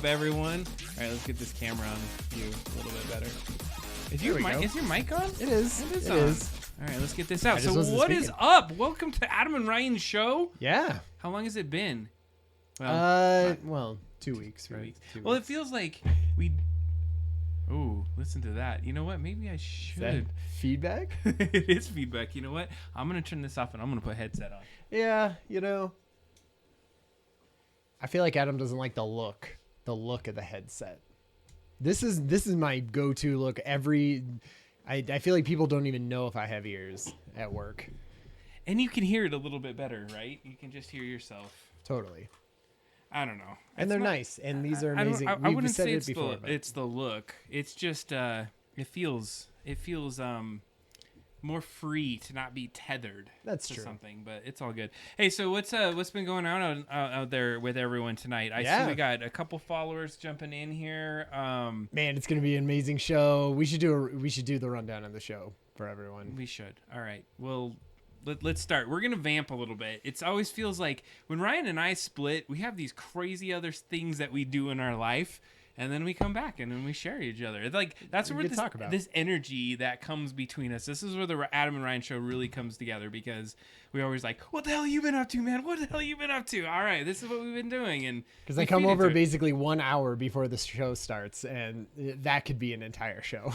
everyone. All right, let's get this camera on you a little bit better. Is your mic on? It is. It is. All right, let's get this out. So what is up? Welcome to Adam and Ryan's show. Yeah. How long has it been? Well, 2 weeks, right? 2 Well, weeks. it feels like we. Oh, listen to that. You know what? Maybe I should. Is that feedback? It is feedback. You know what? I'm gonna turn this off and I'm gonna put a headset on. Yeah, I feel like Adam doesn't like the look of the headset. This is my go-to look. I feel like people don't even know if I have ears at work. And you can hear it a little bit better, right? You can just hear yourself. Totally. I don't know. And they're nice, and these are amazing. I wouldn't say it before, it's the look. It's just it feels more free to not be tethered. That's to true. Something, but it's all good. Hey, so what's been going on out there with everyone tonight? I see we got a couple followers jumping in here. Man, it's gonna be an amazing show. We should do the rundown of the show for everyone. We should. All right. Well, let's start. We're going to vamp a little bit. It always feels like when Ryan and I split, we have these crazy other things that we do in our life, and then we come back and then we share each other. It's like that's where this energy that comes between us. This is where the Adam and Ryan show really comes together, because we always like, what the hell you been up to, man? What the hell you been up to? All right, this is what we've been doing, and because they come over basically 1 hour before the show starts, and that could be an entire show.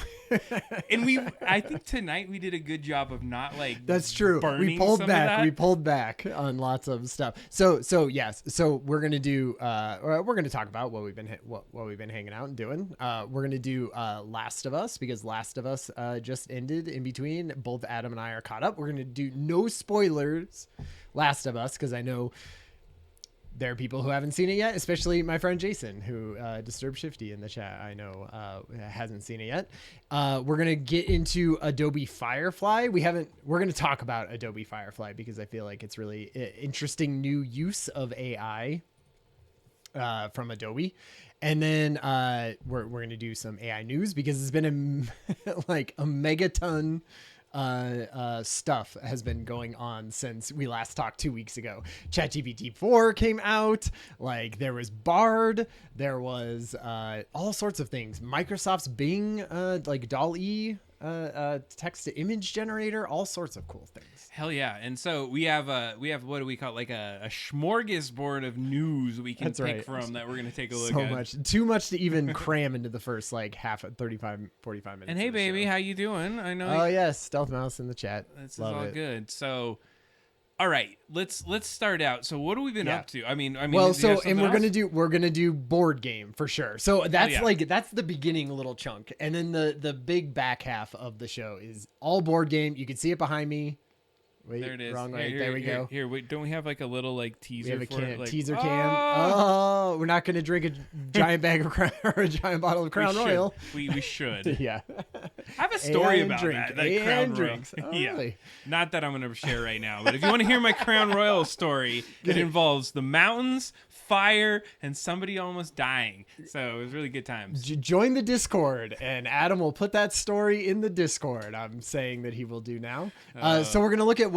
And I think tonight we did a good job of not like. That's true. We pulled back. We pulled back on lots of stuff. So yes. So we're gonna do. We're gonna talk about what we've been hanging out and doing. We're gonna do Last of Us, because Last of Us just ended. In between, both Adam and I are caught up. We're gonna do no spoilers. Last of Us, because I know there are people who haven't seen it yet, especially my friend Jason, who Disturbed Shifty in the chat, I know hasn't seen it yet. We're gonna get into Adobe Firefly. We're gonna talk about Adobe Firefly because I feel like it's really interesting new use of AI from Adobe. And then we're gonna do some AI news, because it's been like a megaton stuff has been going on since we last talked 2 weeks ago. ChatGPT 4 came out. Like, there was Bard, there was all sorts of things. Microsoft's Bing, like DALL-E, text to image generator, all sorts of cool things. Hell yeah. And so we have what do we call it? Like a smorgasbord of news we can pick from that we're going to take a look at. Too much to even cram into the first like 45 minutes. And hey baby, how you doing? I know. Oh yes, Stealth Mouse in the chat. This is all good. So all right, let's start out. So what have we been up to? I mean, well, so and we're gonna do board game for sure. So that's that's the beginning little chunk, and then the big back half of the show is all board game. You can see it behind me. Wait, there it is. Wrong way. There we go. Here, wait, don't we have like a little like teaser? We have for it? Like, teaser cam. Oh, we're not gonna drink a giant bag of Crown or a giant bottle of Crown Royal. We should. Yeah. I have a story about that. Crown drinks. Royal. Oh, yeah. Really? Not that I'm gonna share right now, but if you want to hear my Crown Royal story, it involves the mountains, fire, and somebody almost dying. So it was really good times. Join the Discord, and Adam will put that story in the Discord. I'm saying that he will do now. So we're gonna look at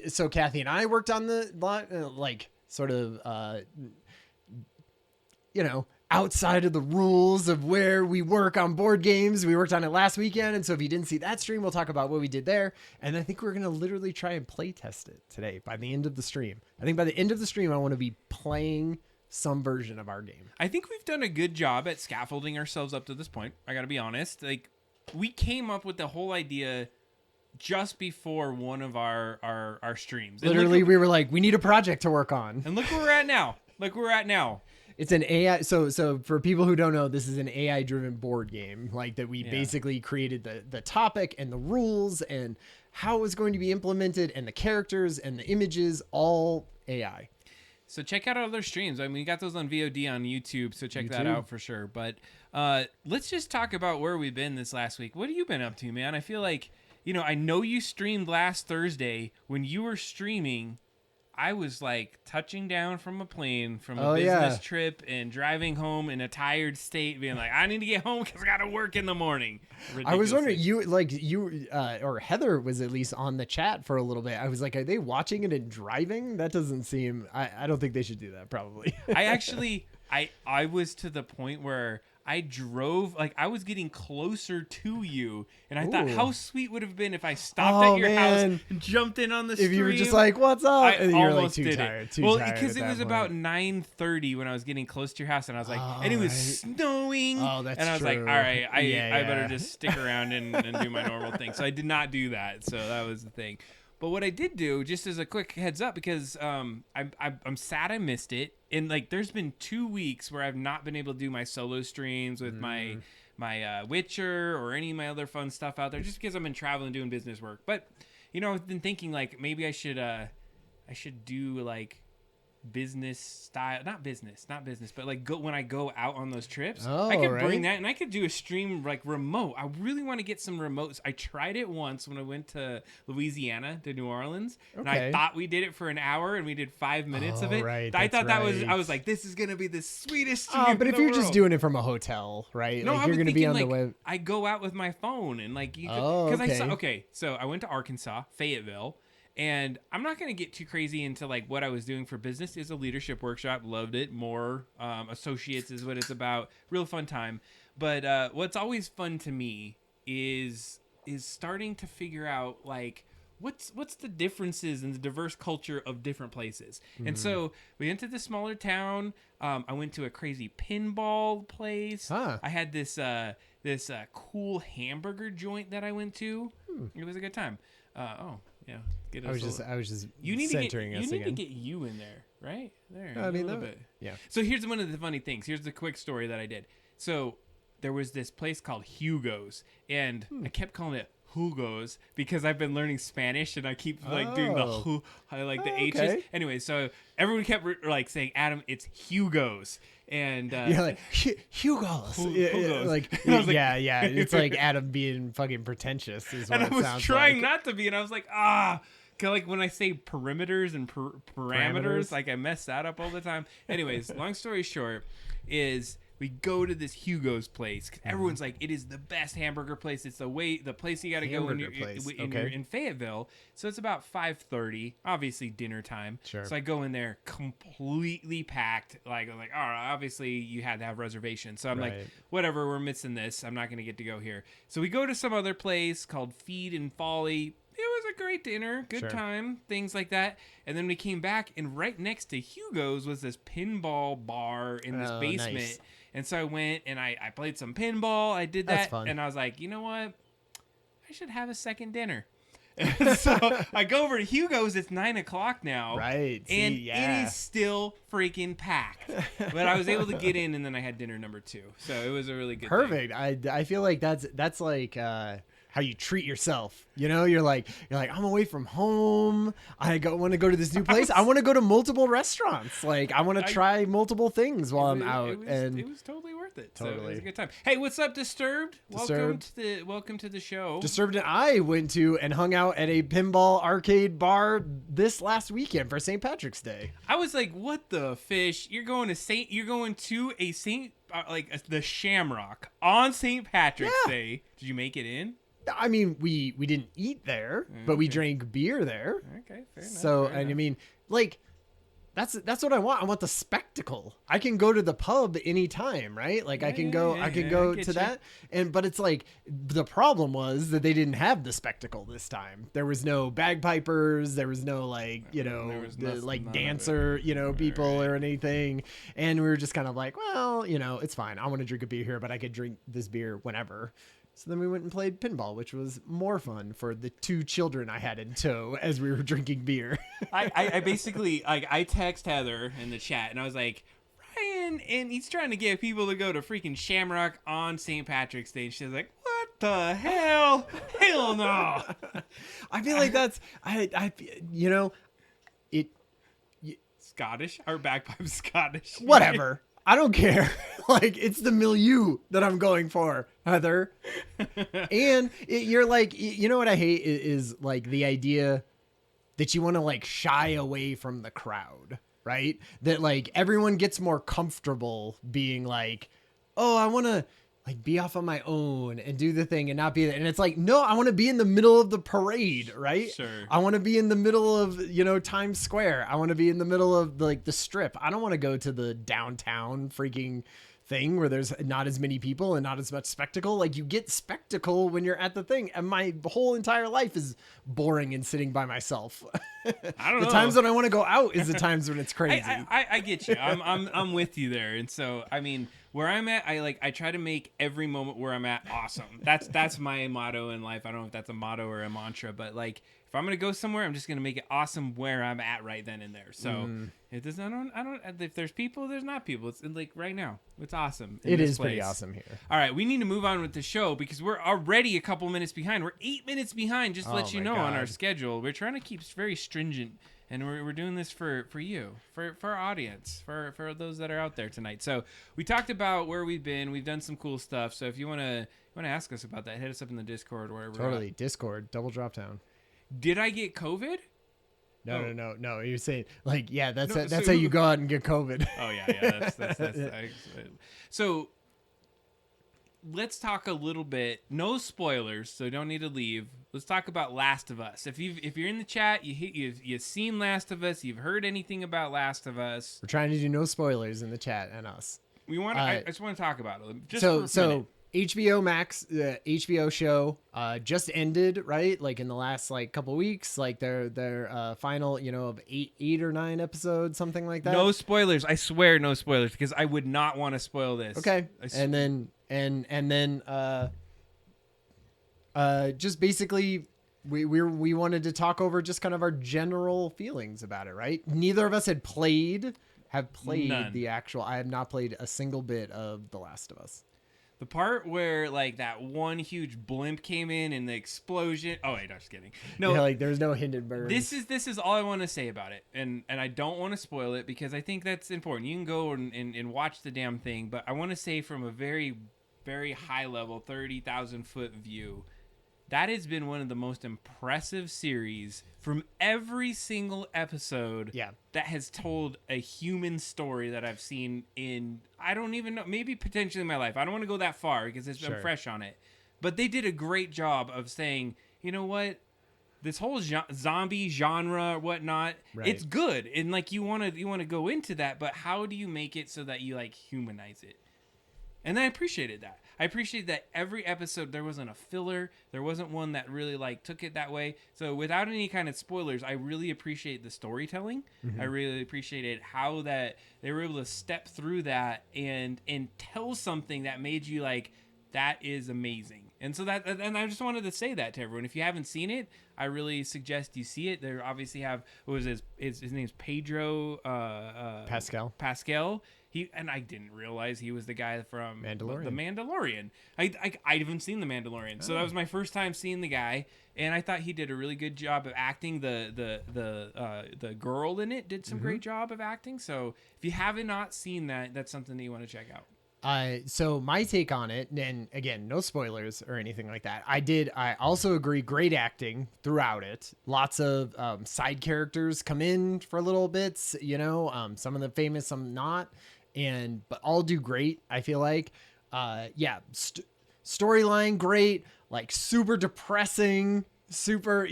so Kathy and I worked on the outside of the rules of where we work on board games. We worked on it last weekend, and so if you didn't see that stream, we'll talk about what we did there. And I think we're gonna literally try and play test it today by the end of the stream. I think by the end of the stream, I want to be playing some version of our game. I think we've done a good job at scaffolding ourselves up to this point. I gotta be honest. Like, we came up with the whole idea just before one of our streams. Literally, we were like, we need a project to work on. And look where we're at now. It's an AI. So for people who don't know, this is an AI driven board game, like that we basically created the topic and the rules and how it was going to be implemented and the characters and the images, all AI. So check out our other streams. I mean, we got those on VOD on YouTube, so check that out for sure. But let's just talk about where we've been this last week. What have you been up to, man? I feel like, I know you streamed last Thursday. When you were streaming, I was like touching down from a plane from a business trip and driving home in a tired state, being like, I need to get home because I got to work in the morning. I was wondering, you or Heather was at least on the chat for a little bit. I was like, are they watching it and driving? That doesn't seem, I don't think they should do that probably. I was to the point where I drove, like I was getting closer to you, and I thought how sweet would have been if I stopped at your house and jumped in on the stream. If you were just like, "What's up?" and you're like too tired. Well, because it was about 9:30 when I was getting close to your house, and I was like, and it was snowing. Oh, that's and I was true. like, all right, I better just stick around and do my normal thing. So I did not do that. So that was the thing. But what I did do, just as a quick heads up, because I'm sad I missed it, and like there's been 2 weeks where I've not been able to do my solo streams with my Witcher or any of my other fun stuff out there, just because I've been traveling doing business work. But I've been thinking like maybe I should do like business style, not business, but like when I go out on those trips, I could bring that, and I could do a stream like remote. I really want to get some remotes. I tried it once when I went to Louisiana to New Orleans, and I thought we did it for an hour, and we did 5 minutes of it. Right, I thought I was like, this is gonna be the sweetest stream. But if you're just doing it from a hotel, right? No, like, you're gonna be on the web. I go out with my phone, and like you, so I went to Arkansas, Fayetteville. And I'm not going to get too crazy into like what I was doing for business. It's a leadership workshop. Loved it. More associates is what it's about. Real fun time. But what's always fun to me is starting to figure out like what's the differences in the diverse culture of different places. Mm-hmm. And so we went to this smaller town. I went to a crazy pinball place. I had this cool hamburger joint that I went to. It was a good time. Yeah. I was just centering us again. You need to get you in there, right? There. I mean, a little bit. Yeah. So here's one of the funny things. Here's the quick story that I did. So there was this place called Hugo's, and I kept calling it Hugo's because I've been learning Spanish, and I keep like doing the H's. Anyway, so everyone kept like saying, "Adam, it's Hugo's." And like Hugo's. Like it's like Adam being fucking pretentious is what and I was trying like. not to be, and I was like, like when I say perimeters and parameters, like I mess that up all the time. Anyways, long story short is we go to this Hugo's place. Everyone's like, it is the best hamburger place. It's the place you got to go when you're in Fayetteville. So it's about 5:30, obviously dinner time. Sure. So I go in there completely packed. Like, I'm like, all right, obviously you had to have reservations. So I'm like, whatever, we're missing this. I'm not going to get to go here. So we go to some other place called Feed and Folly. It was a great dinner, good time, things like that. And then we came back, and right next to Hugo's was this pinball bar in this basement. Nice. And so I went and I played some pinball. I did that. That's fun. And I was like, you know what? I should have a second dinner. So I go over to Hugo's. It's 9:00 now. Right. And it is still freaking packed. But I was able to get in, and then I had dinner number 2. So it was a really good Perfect. thing. I feel like that's like how you treat yourself. You're like I'm away from home. I want to go to this new place. I want to go to multiple restaurants. Like I want to try multiple things while I'm out. It was totally worth it. Totally. So it was a good time. Hey, what's up, Disturbed? Welcome to the show. Disturbed and I went to and hung out at a pinball arcade bar this last weekend for St. Patrick's Day. I was like, what the fish? You're going to a St. The Shamrock on St. Patrick's Day. Did you make it in? I mean, we didn't eat there, but we drank beer there. Okay, fair enough. So, I mean, like, that's what I want. I want the spectacle. I can go to the pub anytime, right? Like, I can go to that. But it's like, the problem was that they didn't have the spectacle this time. There was no bagpipers. There was no, dancer, people or anything. And we were just kind of like, well, it's fine. I want to drink a beer here, but I could drink this beer whenever. So then we went and played pinball, which was more fun for the 2 children I had in tow as we were drinking beer. I basically, I text Heather in the chat, and I was like, Ryan, and he's trying to get people to go to freaking Shamrock on St. Patrick's Day. And she's like, what the hell? Hell no. I feel like that's, Scottish? Our bagpipe Scottish. Whatever. I don't care. Like, it's the milieu that I'm going for, Heather. And you're like, what I hate is like the idea that you want to like shy away from the crowd, right? That like everyone gets more comfortable being like, oh, I want like be off on my own and do the thing and not be there. And it's like, no, I want to be in the middle of the parade, right? Sure. I want to be in the middle of, Times Square. I want to be in the middle of like the strip. I don't want to go to the downtown freaking thing where there's not as many people and not as much spectacle. Like you get spectacle when you're at the thing. And my whole entire life is boring and sitting by myself. I don't know. The times when I want to go out is the times when it's crazy. I get you. I'm with you there. And so, I mean, where I'm at, I try to make every moment where I'm at awesome. That's my motto in life. I don't know if that's a motto or a mantra, but like if I'm gonna go somewhere, I'm just gonna make it awesome where I'm at right then and there. So it does. I don't. If there's people, there's not people. It's like right now, it's awesome. It is pretty awesome here. All right, we need to move on with the show because we're already a couple minutes behind. We're 8 minutes behind. Just to let you know on our schedule. We're trying to keep very stringent. And we're doing this for you, for our audience, for those that are out there tonight. So we talked about where we've been. We've done some cool stuff. So if you want to ask us about that, hit us up in the Discord, wherever. Totally. Discord, Double Drop Down. Did I get COVID? No. You're saying like, yeah, that's how you go out and get COVID. Oh yeah. That's so let's talk a little bit. No spoilers, so don't need to leave. Let's talk about Last of Us. If you're in the chat, you've seen Last of Us, you've heard anything about Last of Us. We're trying to do no spoilers in the chat and us. We want. I just want to talk about it. Just so HBO Max, HBO show just ended, right? Like in the last couple weeks, like their final, of eight or 9 episodes, something like that. No spoilers. I swear, no spoilers, because I would not want to spoil this. Okay, and then just basically we wanted to talk over just kind of our general feelings about it, right? Neither of us have played None. the actual. I have not played a single bit of The Last of Us. The part where like that one huge blimp came in and the explosion. Oh wait, I'm just kidding. No, yeah, like there's no Hindenburg. This is all I want to say about it, and I don't want to spoil it because I think that's important. You can go and watch the damn thing, but I want to say from a very, very high level, 30,000 foot view, that has been one of the most impressive series from every single episode. Yeah. That has told a human story that I've seen in, I don't even know, maybe potentially in my life. I don't want to go that far because I'm fresh on it. But they did a great job of saying, you know what? This whole zombie genre, whatnot, right. It's good. And like you want to go into that, but how do you make it so that you like humanize it? And I appreciated that. I appreciate that every episode there wasn't a filler. There wasn't one that really like took it that way. So without any kind of spoilers, I really appreciate the storytelling. Mm-hmm. I really appreciated how that they were able to step through that and tell something that made you like, that is amazing. And so and I just wanted to say that to everyone. If you haven't seen it, I really suggest you see it. They obviously have, what was his name's Pedro Pascal. And I didn't realize he was the guy from Mandalorian. The Mandalorian. I haven't seen The Mandalorian, so that was my first time seeing the guy, and I thought he did a really good job of acting. The girl in it did some great job of acting. So if you haven't not seen that, that's something that you want to check out. So my take on it, and again, no spoilers or anything like that. I also agree. Great acting throughout it. Lots of side characters come in for little bits. Some of them famous, some not. But all do great, I feel like. Storyline great, like super depressing, super,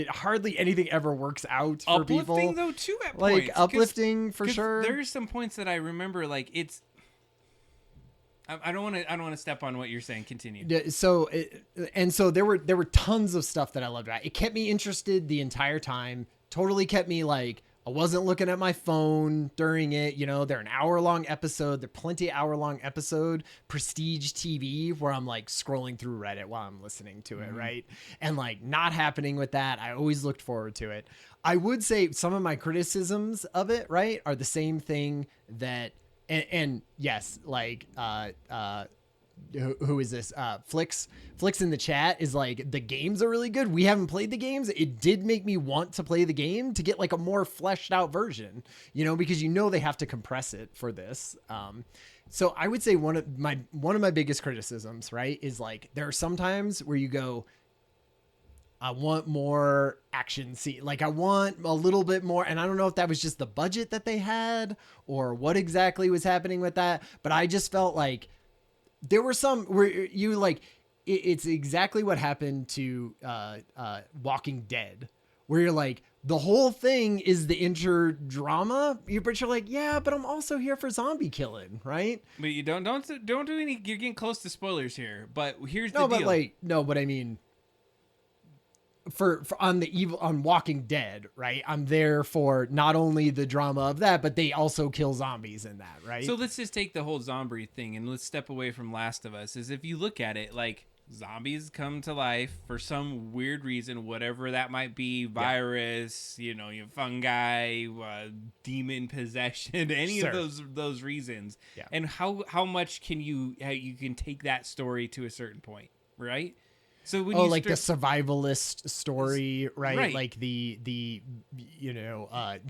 hardly anything ever works out for people. Uplifting though too at like points. Uplifting for sure. There's some points that I remember, like it's. I don't want to step on what you're saying. Continue. So there were tons of stuff that I loved about it. It kept me interested the entire time. Totally kept me like. I wasn't looking at my phone during it. They're an hour-long episode. They're plenty hour-long episode. Prestige TV, where I'm like scrolling through Reddit while I'm listening to it, right? And like not happening with that. I always looked forward to it. I would say some of my criticisms of it, right, are the same thing that, and yes, like, who is this? Flix in the chat is like, the games are really good. We haven't played the games. It did make me want to play the game to get like a more fleshed out version, because they have to compress it for this. So I would say one of my biggest criticisms, right, is like there are some times where you go, I want more action scene. Like I want a little bit more. And I don't know if that was just the budget that they had or what exactly was happening with that, but I just felt like there were some where you like, it's exactly what happened to Walking Dead, where you're like, the whole thing is the inter-drama, but you're like, yeah, but I'm also here for zombie killing, right? But you don't do any. You're getting close to spoilers here. But here's the No, deal. but like, no, but I mean, for on Walking Dead, right? I'm there for not only the drama of that, but they also kill zombies in that, right? So let's just take the whole zombie thing and let's step away from Last of Us. Is if you look at it, like, zombies come to life for some weird reason, whatever that might be, virus, fungi, demon possession, any of those reasons. Yeah. And how much can you can take that story to a certain point, right? So when the survivalist story, right? Like the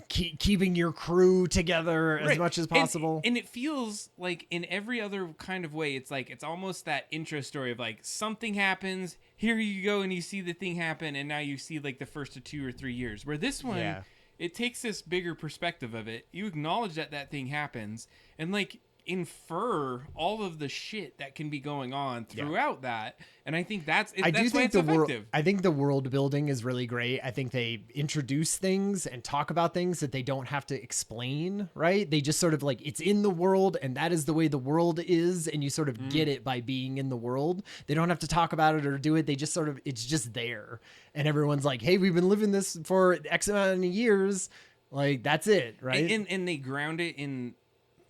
keeping your crew together as much as possible. And it feels like in every other kind of way, it's like it's almost that intro story of like something happens, here you go, and you see the thing happen, and now you see like the first 2 or 3 years. Where this one, it takes this bigger perspective of it. You acknowledge that thing happens, and like infer all of the shit that can be going on throughout that, and I think that's why it's effective. I think the world building is really great. I think they introduce things and talk about things that they don't have to explain, right? They just sort of like, it's in the world, and that is the way the world is, and you sort of get it by being in the world. They don't have to talk about it or do it. They just sort of, it's just there, and everyone's like, hey, we've been living this for X amount of years, like that's it, right? And they ground it in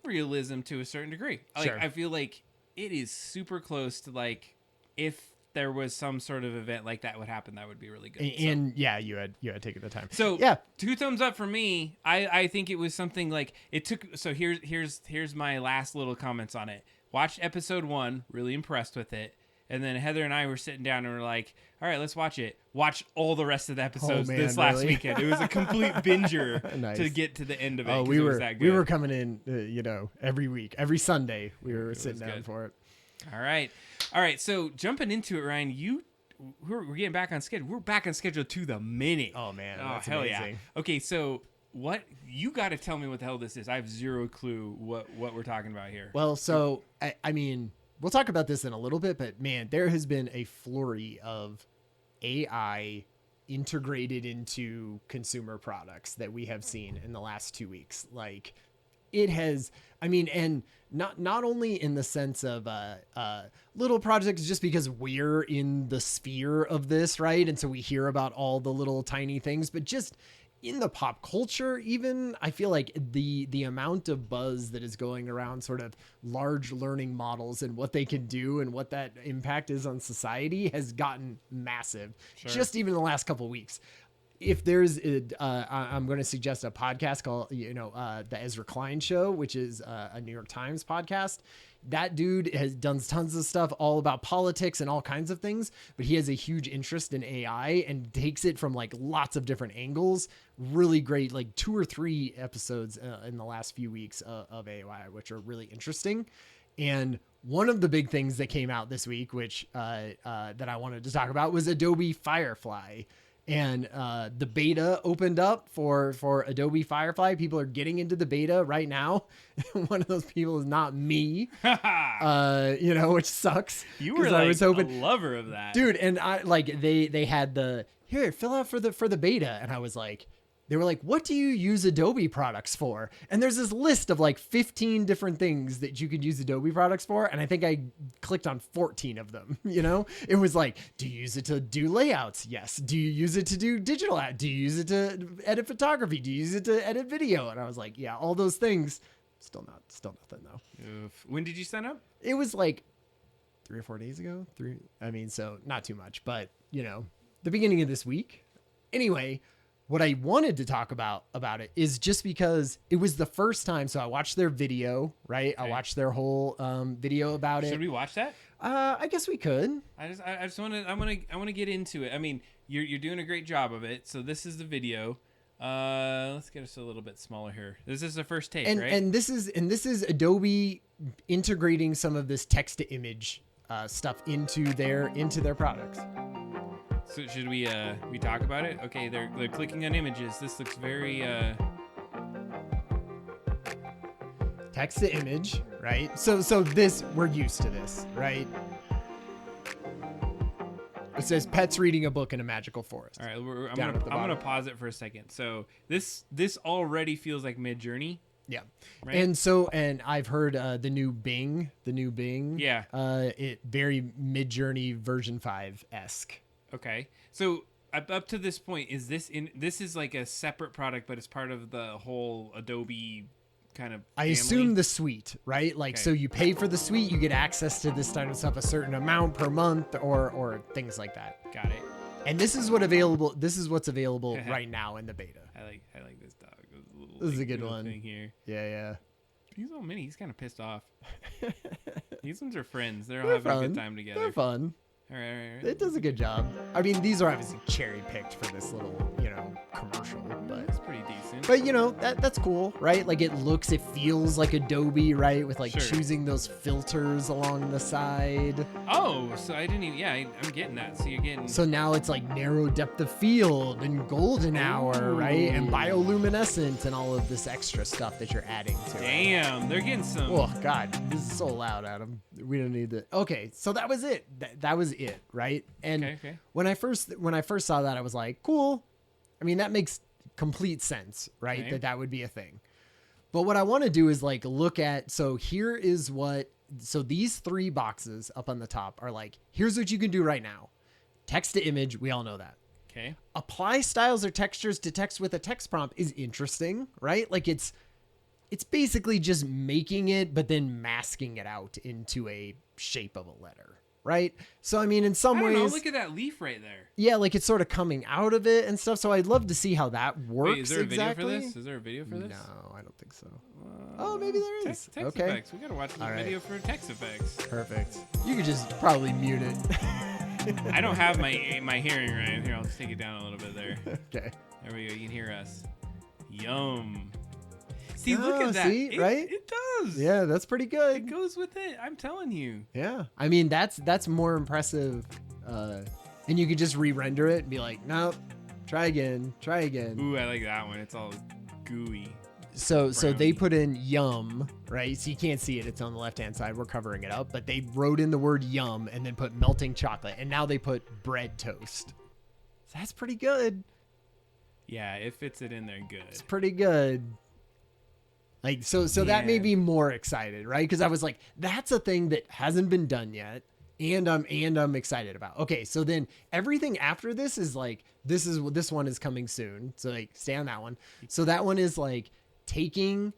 realism to a certain degree. Like, I feel like it is super close to like, if there was some sort of event like that would happen, that would be really good. And you had taken the time. So 2 thumbs up for me. I think it was something like it took. So here's my last little comments on it. Watched episode 1, really impressed with it. And then Heather and I were sitting down and we're like, all right, let's watch it. Watch all the rest of the episodes this last weekend. It was a complete binger to get to the end of it. Oh, we were coming in, every week, every Sunday we were sitting down for it. All right. So jumping into it, Ryan, we're getting back on schedule. We're back on schedule to the minute. Oh man, that's amazing. Yeah. Okay, so what you got to tell me what the hell this is? I have zero clue what we're talking about here. Well, so I mean, we'll talk about this in a little bit, but man, there has been a flurry of AI integrated into consumer products that we have seen in the last 2 weeks. Like, it has, I mean, and not only in the sense of little projects, just because we're in the sphere of this, right? And so we hear about all the little tiny things, but just in the pop culture, even, I feel like the amount of buzz that is going around sort of large learning models and what they can do and what that impact is on society has gotten massive. Just even the last couple of weeks. If there's I'm going to suggest a podcast called, the Ezra Klein Show, which is a New York Times podcast. That dude has done tons of stuff all about politics and all kinds of things, but he has a huge interest in AI and takes it from like lots of different angles. Really great, like 2 or 3 episodes in the last few weeks of AI, which are really interesting. And one of the big things that came out this week, which that I wanted to talk about, was Adobe Firefly. And the beta opened up for Adobe Firefly. People are getting into the beta right now. One of those people is not me, which sucks. You were like a lover of that, dude. And I like they had here, fill out for the beta, and I was like, they were like, what do you use Adobe products for? And there's this list of like 15 different things that you could use Adobe products for. And I think I clicked on 14 of them. It was like, do you use it to do layouts? Yes. Do you use it to do digital ad? Do you use it to edit photography? Do you use it to edit video? And I was like, yeah, all those things. Still nothing though. Oof. When did you sign up? It was like 3 or 4 days ago. So not too much, but the beginning of this week. Anyway, what I wanted to talk about it is just because it was the first time. So I watched their video, right? Okay. I watched their whole video about it. Should we watch that? I guess we could. I just want to get into it. I mean, you're doing a great job of it. So this is the video. Let's get us a little bit smaller here. This is the first take, right? And this is Adobe integrating some of this text to image stuff into their products. So should we talk about it? Okay, they're clicking on images. This looks very text to image, right? So this, we're used to this, right? It says pets reading a book in a magical forest. All right, I'm gonna pause it for a second. So this already feels like Mid-Journey. Yeah. Right? And I've heard the new Bing. Yeah. It very Mid-Journey version 5-esque. Okay. So up to this point, this is like a separate product, but it's part of the whole Adobe kind of family? I assume the suite, right? Like, okay. So you pay for the suite, you get access to this kind of stuff, a certain amount per month or things like that. Got it. And this is what's available right now in the beta. I like this dog. This is a good one. Thing here. Yeah. He's all mini. He's kind of pissed off. These ones are friends. They're all having a good time together. They're fun. All right. It does a good job. I mean, these are obviously cherry picked for this little, commercial, but it's pretty decent. But that's cool, right? Like it feels like Adobe, right? With like sure. choosing those filters along the side. Oh, so I didn't even. Yeah, I'm getting that. So you're getting. So now it's like narrow depth of field and golden hour, right? And bioluminescent and all of this extra stuff that you're adding to it. Damn, they're getting some. Oh God, this is so loud, Adam. We don't need that. Okay, so that was it. That was it, right? And okay. when I first saw that, I was like, cool. I mean, that makes complete sense, right? Okay. That would be a thing. But what I want to do is like look at, so these 3 boxes up on the top are like, here's what you can do right now. Text to image, we all know that. Okay. Apply styles or textures to text with a text prompt is interesting, right? Like it's basically just making it, but then masking it out into a shape of a letter. Right. So, I mean, in some ways, look at that leaf right there. Yeah. Like it's sort of coming out of it and stuff. So I'd love to see how that works. Wait, is there a exactly. video for this? Is there a video for this? No, I don't think so. Oh, maybe there is. Text okay. effects. We got to watch the video for text effects. Perfect. You could just probably mute it. I don't have my hearing right here. I'll just take it down a little bit there. Okay. There we go. You can hear us. Yum. See, look at that. See, right? It does. Yeah, that's pretty good. It goes with it. I'm telling you. Yeah. I mean, that's more impressive. And you could just re-render it and be like, nope, try again. Ooh, I like that one. It's all gooey. So they put in yum, right? So you can't see it. It's on the left-hand side. We're covering it up. But they wrote in the word yum and then put melting chocolate. And now they put bread toast. That's pretty good. Yeah, it fits it in there good. It's pretty good. Like, so that made me more excited, right? Because I was like, that's a thing that hasn't been done yet. And I'm excited about. Okay, so then everything after this is like, this one is coming soon. So like, stay on that one. So that one is like taking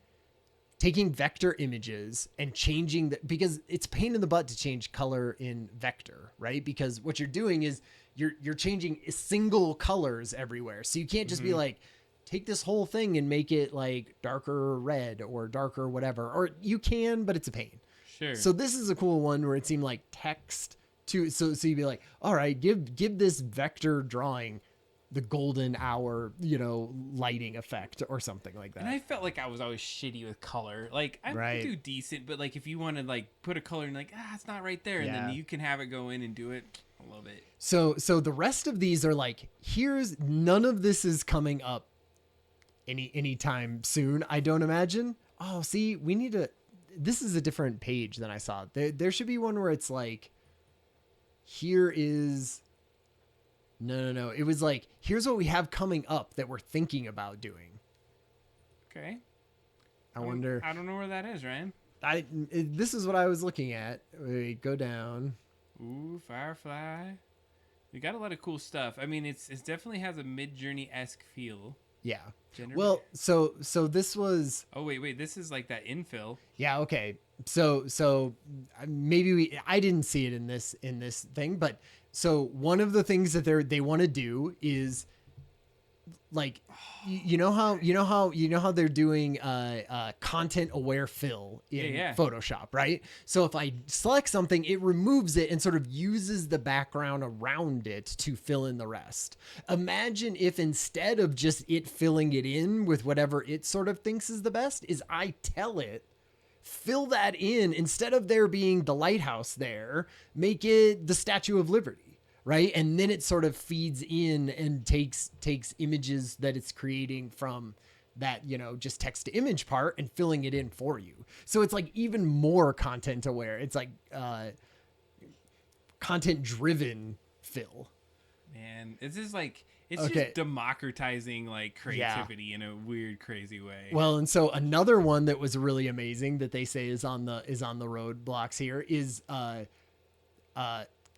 vector images and changing because it's a pain in the butt to change color in vector, right? Because what you're doing is you're changing single colors everywhere. So you can't just be like, take this whole thing and make it like darker red or darker whatever. Or you can, but it's a pain. Sure. So this is a cool one where it seemed like text to, so you'd be like, all right, give this vector drawing the golden hour, lighting effect or something like that. And I felt like I was always shitty with color. Like I do decent, but like if you want to like put a color and like, it's not right there. And then you can have it go in and do it. I love it. So the rest of these are like, none of this is coming up anytime soon, I don't imagine. Oh, see, this is a different page than I saw. There should be one where it's like, here is, no. It was like, here's what we have coming up that we're thinking about doing. Okay. I wonder. I don't know where that is, Ryan. This is what I was looking at. We go down. Ooh, Firefly. We got a lot of cool stuff. I mean, it definitely has a Mid-Journey-esque feel. Yeah. Well, so this was. Oh wait. This is like that infill. Yeah. Okay. So maybe I didn't see it in this thing, but so one of the things that they want to do is like, you know how they're doing content aware fill in Photoshop, right? So if I select something, it removes it and sort of uses the background around it to fill in the rest. Imagine if instead of just it filling it in with whatever it sort of thinks is the best, is I tell it, fill that in instead of there being the lighthouse there, make it the Statue of Liberty. Right. And then it sort of feeds in and takes images that it's creating from that, just text to image part and filling it in for you. So it's like even more content aware. It's like content driven fill. Man, it's just like just democratizing like creativity in a weird, crazy way. Well, and so another one that was really amazing that they say is on the roadblocks here is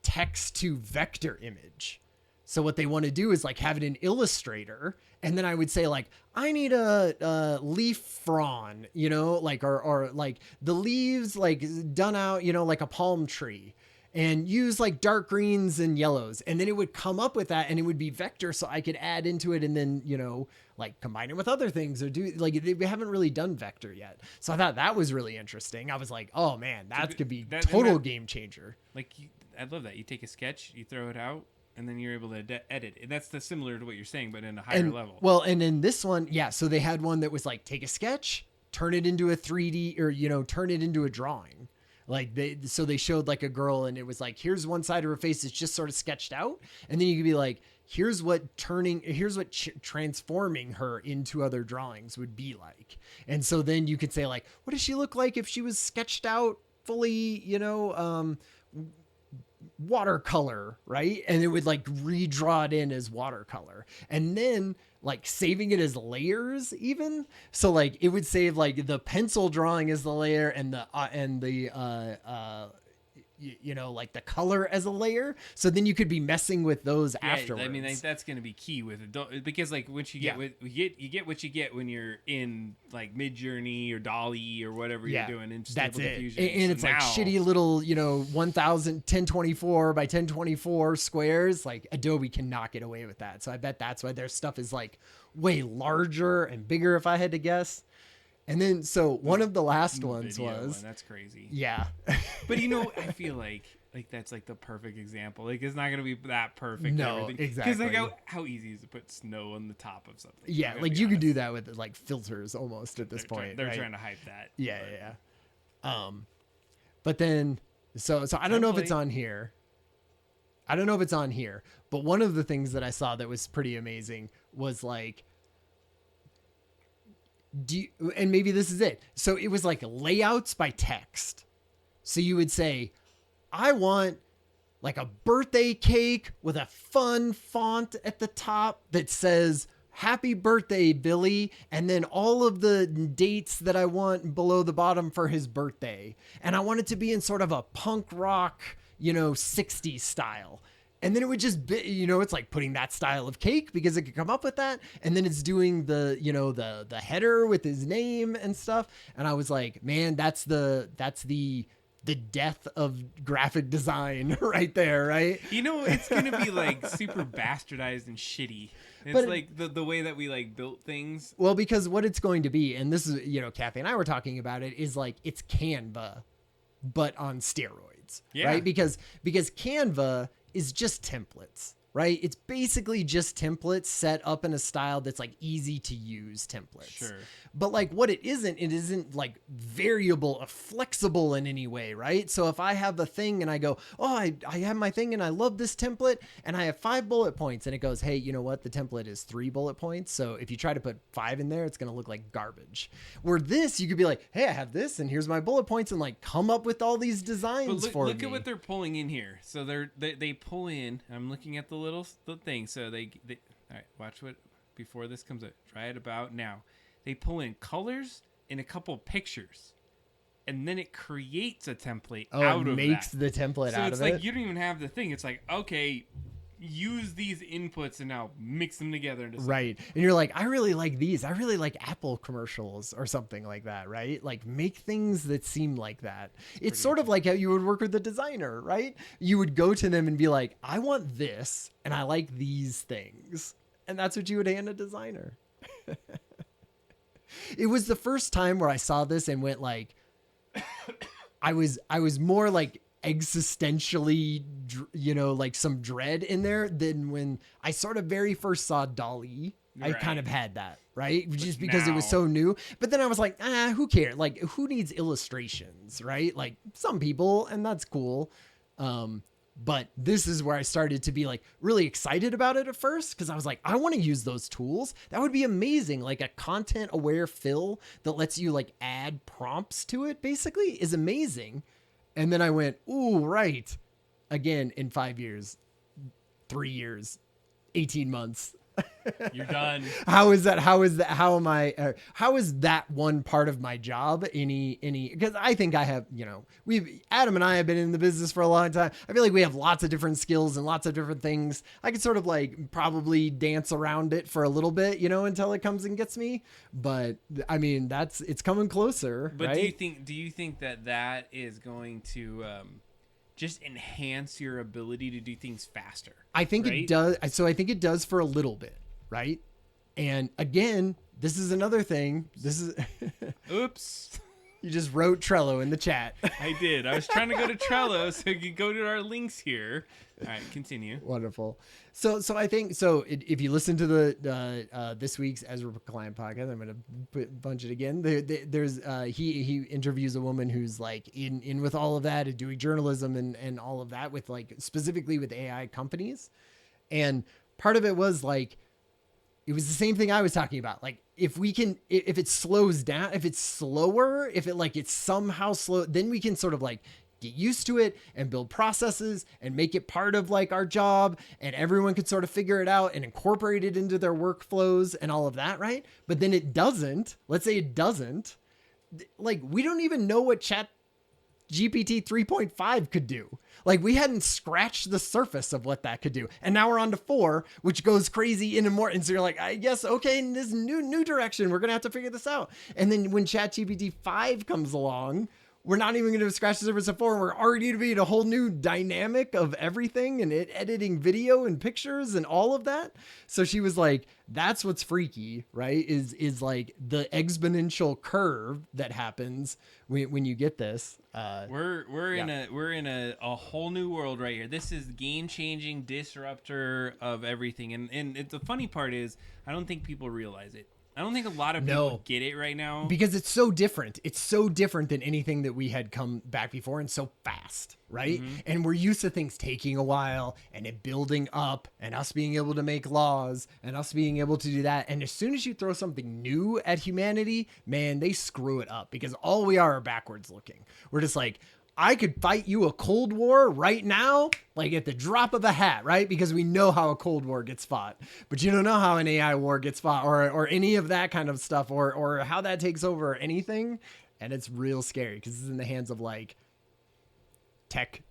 text to vector image. So what they want to do is like have it in Illustrator, and then I would say like, I need a leaf frond, like, or like the leaves like done out, like a palm tree, and use like dark greens and yellows. And then it would come up with that, and it would be vector. So I could add into it and then, like combine it with other things or do like, we haven't really done vector yet. So I thought that was really interesting. I was like, oh man, that could be total game changer. Like, I love that. You take a sketch, you throw it out, and then you're able to edit. And that's similar to what you're saying, but in a higher level. Well, and in this one, yeah. So they had one that was like, take a sketch, turn it into a 3D or, turn it into a drawing. Like they showed like a girl, and it was like, here's one side of her face is just sort of sketched out. And then you could be like, here's what transforming her into other drawings would be like. And so then you could say like, what does she look like if she was sketched out fully, watercolor, right? And it would like redraw it in as watercolor, and then like saving it as layers even. So like it would save like the pencil drawing as the layer, and the like the color as a layer. So then you could be messing with those afterwards. I mean, like, that's going to be key with it, because like once you get you get what you get when you're in like Midjourney or Dolly or whatever you're doing in Stable Diffusion. And it's like shitty little 1024 by 1024 squares. Like Adobe cannot get away with that. So I bet that's why their stuff is like way larger and bigger, if I had to guess. And then, so one of the last ones was... That's crazy. Yeah. But I feel like that's like the perfect example. Like, it's not going to be that perfect. No, exactly. Because like how easy is it to put snow on the top of something? Yeah, like you could do that with like filters almost at this point. They're trying to hype that. Yeah. But then, so I don't know if it's on here. But one of the things that I saw that was pretty amazing was like, and maybe this is it. So it was like layouts by text. So you would say, I want like a birthday cake with a fun font at the top that says, happy birthday, Billy. And then all of the dates that I want below the bottom for his birthday. And I want it to be in sort of a punk rock, 60s style. And then it would just be, it's like putting that style of cake because it could come up with that. And then it's doing the, the header with his name and stuff. And I was like, man, that's the death of graphic design right there, right? It's going to be like super bastardized and shitty. It's like the way that we like built things. Well, because what it's going to be, and this is, Kathy and I were talking about it, is like it's Canva, but on steroids, right? Because Canva is just templates, right? It's basically just templates set up in a style that's like easy to use templates. Sure. But like what it isn't like variable or flexible in any way, right? So if I have a thing and I go, oh, I have my thing and I love this template and I have 5 bullet points, and it goes, hey, you know what? The template is 3 bullet points. So if you try to put 5 in there, it's going to look like garbage. Where this, you could be like, hey, I have this and here's my bullet points, and like come up with all these designs for me. Look at what they're pulling in here. So they pull in, I'm looking at the thing. So they all right, watch what, before this comes up, try it about now. They pull in colors and a couple pictures, and then it creates a template out of that. Makes the template out of it. So it's like you don't even have the thing. It's like, okay, use these inputs and now mix them together. Right. And you're like, I really like these. I really like Apple commercials or something like that, right? Like make things that seem like that. It's sort of like how you would work with a designer, right? You would go to them and be like, I want this and I like these things. And that's what you would hand a designer. It was the first time where I saw this and went like, I was more like existentially, like some dread in there than when I sort of very first saw Dolly. Right. I kind of had that, right? Just because it was so new. But then I was like, who cares? Like, who needs illustrations, right? Like some people, and that's cool. But this is where I started to be like really excited about it at first, because I was like, I want to use those tools. That would be amazing. Like a content aware fill that lets you like add prompts to it basically is amazing. And then I went, ooh, right. Again, in 5 years, 3 years, 18 months. You're done. How is that? How is that? How am I? How is that one part of my job? Because I think I have, Adam and I have been in the business for a long time. I feel like we have lots of different skills and lots of different things. I could sort of like probably dance around it for a little bit, until it comes and gets me. But I mean, it's coming closer. But right? do you think that is going to, just enhance your ability to do things faster? I think it does. So I think it does for a little bit, right? And again, this is another thing. This is Oops. You just wrote Trello in the chat. I did. I was trying to go to Trello so you could go to our links here. All right, continue. Wonderful. So I think if you listen to the this week's Ezra Klein podcast, I'm going to bunch it again. There's he interviews a woman who's like in with all of that and doing journalism and all of that with like specifically with AI companies. And part of it was like, it was the same thing I was talking about. Like if it slows down, if it's slower, if it's somehow slow, then we can sort of like get used to it and build processes and make it part of like our job, and everyone could sort of figure it out and incorporate it into their workflows and all of that. Right. But then it doesn't, let's say it doesn't, like, we don't even know what Chat GPT 3.5 could do. Like we hadn't scratched the surface of what that could do. And now we're on to 4, which goes crazy in more. And so you're like, I guess, okay, in this new direction, we're going to have to figure this out. And then when Chat GPT 5 comes along, we're not even going to scratch the surface of 4. We're already to be in a whole new dynamic of everything and editing video and pictures and all of that. So she was like, that's what's freaky, right? Is like the exponential curve that happens when you get this. We're in a whole new world right here. This is game-changing disruptor of everything. And the funny part is, I don't think people realize it. I don't think a lot of people get it right now. Because it's so different. It's so different than anything that we had come back before, and so fast, right? Mm-hmm. And we're used to things taking a while and it building up and us being able to make laws and us being able to do that. And as soon as you throw something new at humanity, man, they screw it up, because all we are backwards looking. We're just like, I could fight you a Cold War right now, like at the drop of a hat, right? Because we know how a Cold War gets fought, but you don't know how an AI war gets fought, or any of that kind of stuff, or how that takes over anything. And it's real scary because it's in the hands of like tech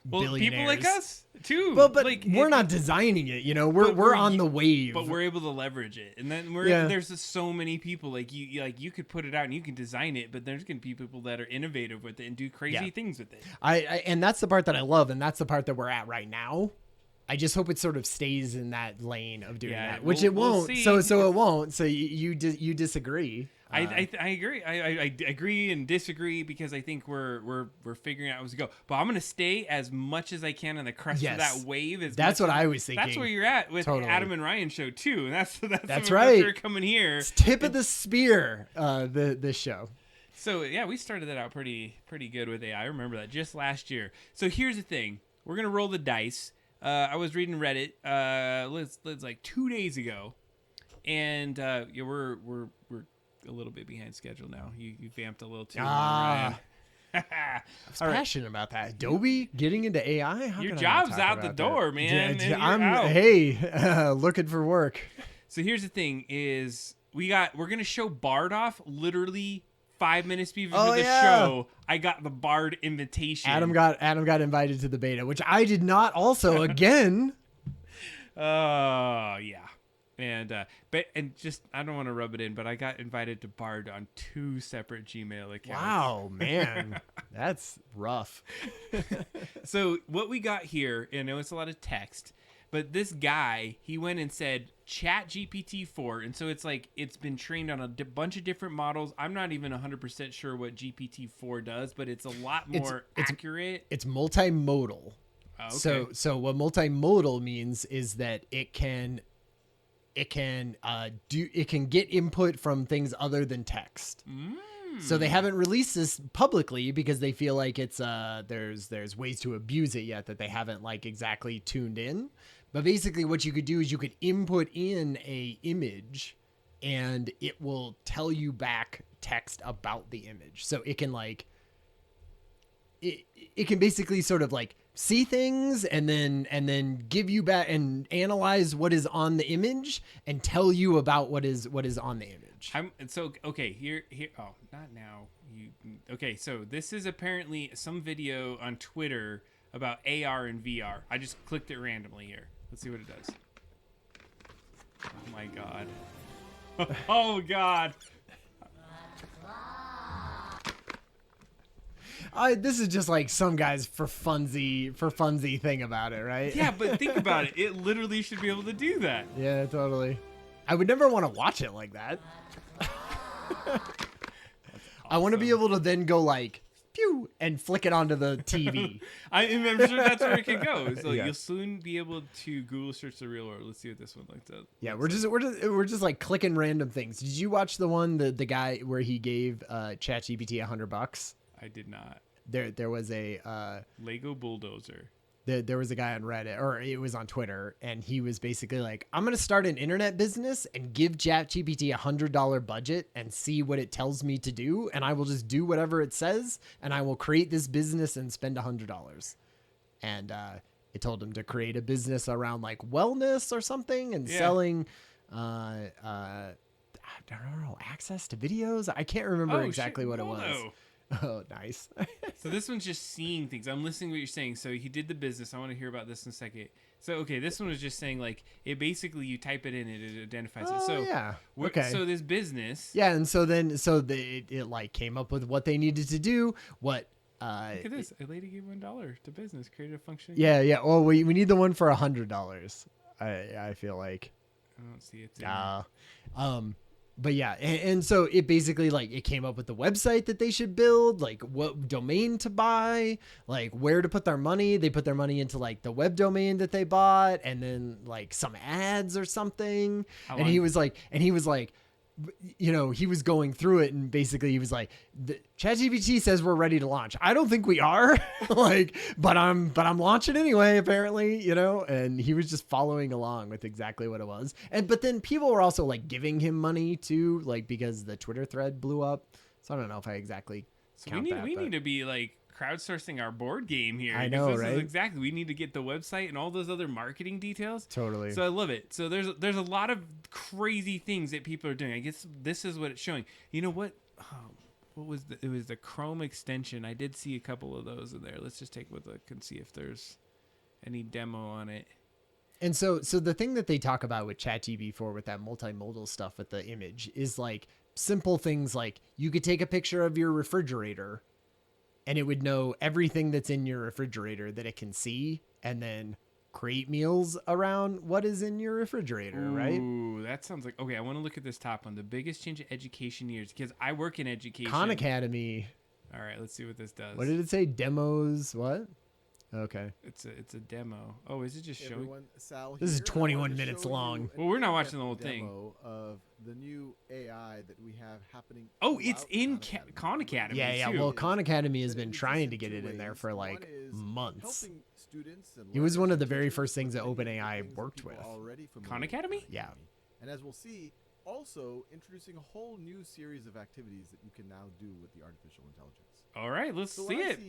billionaires. People like us too. But like, we're not designing it, we're on the wave. But we're able to leverage it, and then there's just so many people like you could put it out and you can design it, but there's gonna be people that are innovative with it and do crazy things with it. And that's the part that I love, and that's the part that we're at right now. I just hope it sort of stays in that lane of doing that, which it won't. So it won't. So you disagree. I agree. I agree and disagree, because I think we're figuring out as we go. But I'm gonna stay as much as I can on the crest of that wave. That's what I was thinking. That's where you're at with Adam and Ryan show too, and that's right. They're coming here. It's tip of the spear. This show. So yeah, we started that out pretty good with AI. I remember that just last year. So here's the thing: we're gonna roll the dice. I was reading Reddit. Let's like 2 days ago, and we're a little bit behind schedule now. You vamped a little too. Ryan. I was passionate about that. Adobe getting into AI. Your job's out the door, man. I'm looking for work. So here's the thing: is we're gonna show Bard off literally 5 minutes before the show. I got the Bard invitation. Adam got invited to the beta, which I did not. Also, again. Yeah. And just, I don't want to rub it in, but I got invited to Bard on 2 separate Gmail accounts. Wow, man, that's rough. So what we got here, I know it's a lot of text, but this guy, he went and said Chat GPT 4, and so it's like it's been trained on a bunch of different models. I'm not even 100% sure what GPT 4 does, but it's a lot more accurate. It's multimodal. Oh, okay. So what multimodal means is that it can get input from things other than text. So they haven't released this publicly because they feel like it's there's ways to abuse it yet that they haven't like exactly tuned in. But basically what you could do is you could input in a image and it will tell you back text about the image. So it can like it can basically sort of like see things and then give you back and analyze what is on the image and tell you about what is on the image. Okay, here oh, not now. Okay, so this is apparently some video on Twitter about AR and VR. I just clicked it randomly here. Let's see what it does. Oh my god. Oh god. This is just like some guys for funsy thing about it, right? Yeah, but think about it. It literally should be able to do that. Yeah, totally. I would never want to watch it like that. Awesome. I want to be able to then go like, pew, and flick it onto the TV. I'm sure that's where it could go. So you'll soon be able to Google search the real world. Let's see what this one looks like. Yeah, we're just like clicking random things. Did you watch the one the guy where he gave ChatGPT $100? I did not. There was a Lego bulldozer. There was a guy on Reddit, or it was on Twitter, and he was basically like, I'm going to start an internet business and give ChatGPT $100 budget and see what it tells me to do. And I will just do whatever it says, and I will create this business and spend $100. And it told him to create a business around like wellness or something and selling, I don't know, access to videos. I can't remember exactly what it was. Oh, nice. So this one's just seeing things. I'm listening to what you're saying. So he did the business. I want to hear about this in a second. So, okay, this one was just saying, like, it basically, you type it in and it identifies it. So, yeah. Okay. So this business. Yeah, and so then, it like came up with what they needed to do, what... Look at this. A lady gave $1 to business, created a function. Yeah, yeah. Well, we need the one for $100. I feel like. I don't see it. But yeah, and so it basically like it came up with the website that they should build, like what domain to buy, like where to put their money. They put their money into like the web domain that they bought, and then like some ads or something. And he was like, you know, he was going through it, and basically he was like, ChatGPT says we're ready to launch. I don't think we are, like, but I'm launching anyway, apparently, you know. And he was just following along with exactly what it was. But then people were also like giving him money too, like because the Twitter thread blew up. So I don't know if I exactly count that. We need to be like crowdsourcing our board game here. I know, right? Exactly. We need to get the website and all those other marketing details. Totally. So I love it. So there's a lot of crazy things that people are doing. I guess this is what it's showing. You know what? What was it was the Chrome extension. I did see a couple of those in there. Let's just take a look and see if there's any demo on it. And so the thing that they talk about with ChatGPT with that multimodal stuff with the image is like simple things like you could take a picture of your refrigerator and it would know everything that's in your refrigerator that it can see, and then create meals around what is in your refrigerator, right? Ooh, that sounds like... Okay, I want to look at this top one. The biggest change in education years, because I work in education. Khan Academy. All right, let's see what this does. What did it say? Demos, what? Okay. It's a demo. Oh, is it just showing? This is 21 minutes long. Well, we're not watching the whole thing. Of the new AI that we have happening. Oh, it's in Khan Academy. Yeah. Too. Well, Khan Academy has been trying to get it in there for like months. It was one of the very first things that OpenAI worked with. Khan Academy? Yeah. And as we'll see, also introducing a whole new series of activities that you can now do with the artificial intelligence. All right, let's see it.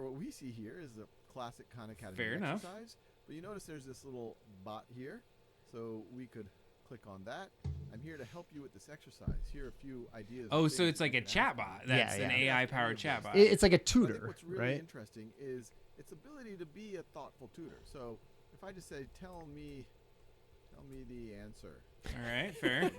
What we see here is a classic Khan Academy Fair enough. exercise. But you notice there's this little bot here. So we could click on that. I'm here to help you with this exercise. Here are a few ideas. Oh, so it's like a chat bot. That's an AI-powered chat bot. It's like a tutor, what's really interesting is its ability to be a thoughtful tutor. So if I just say, tell me the answer. All right, fair.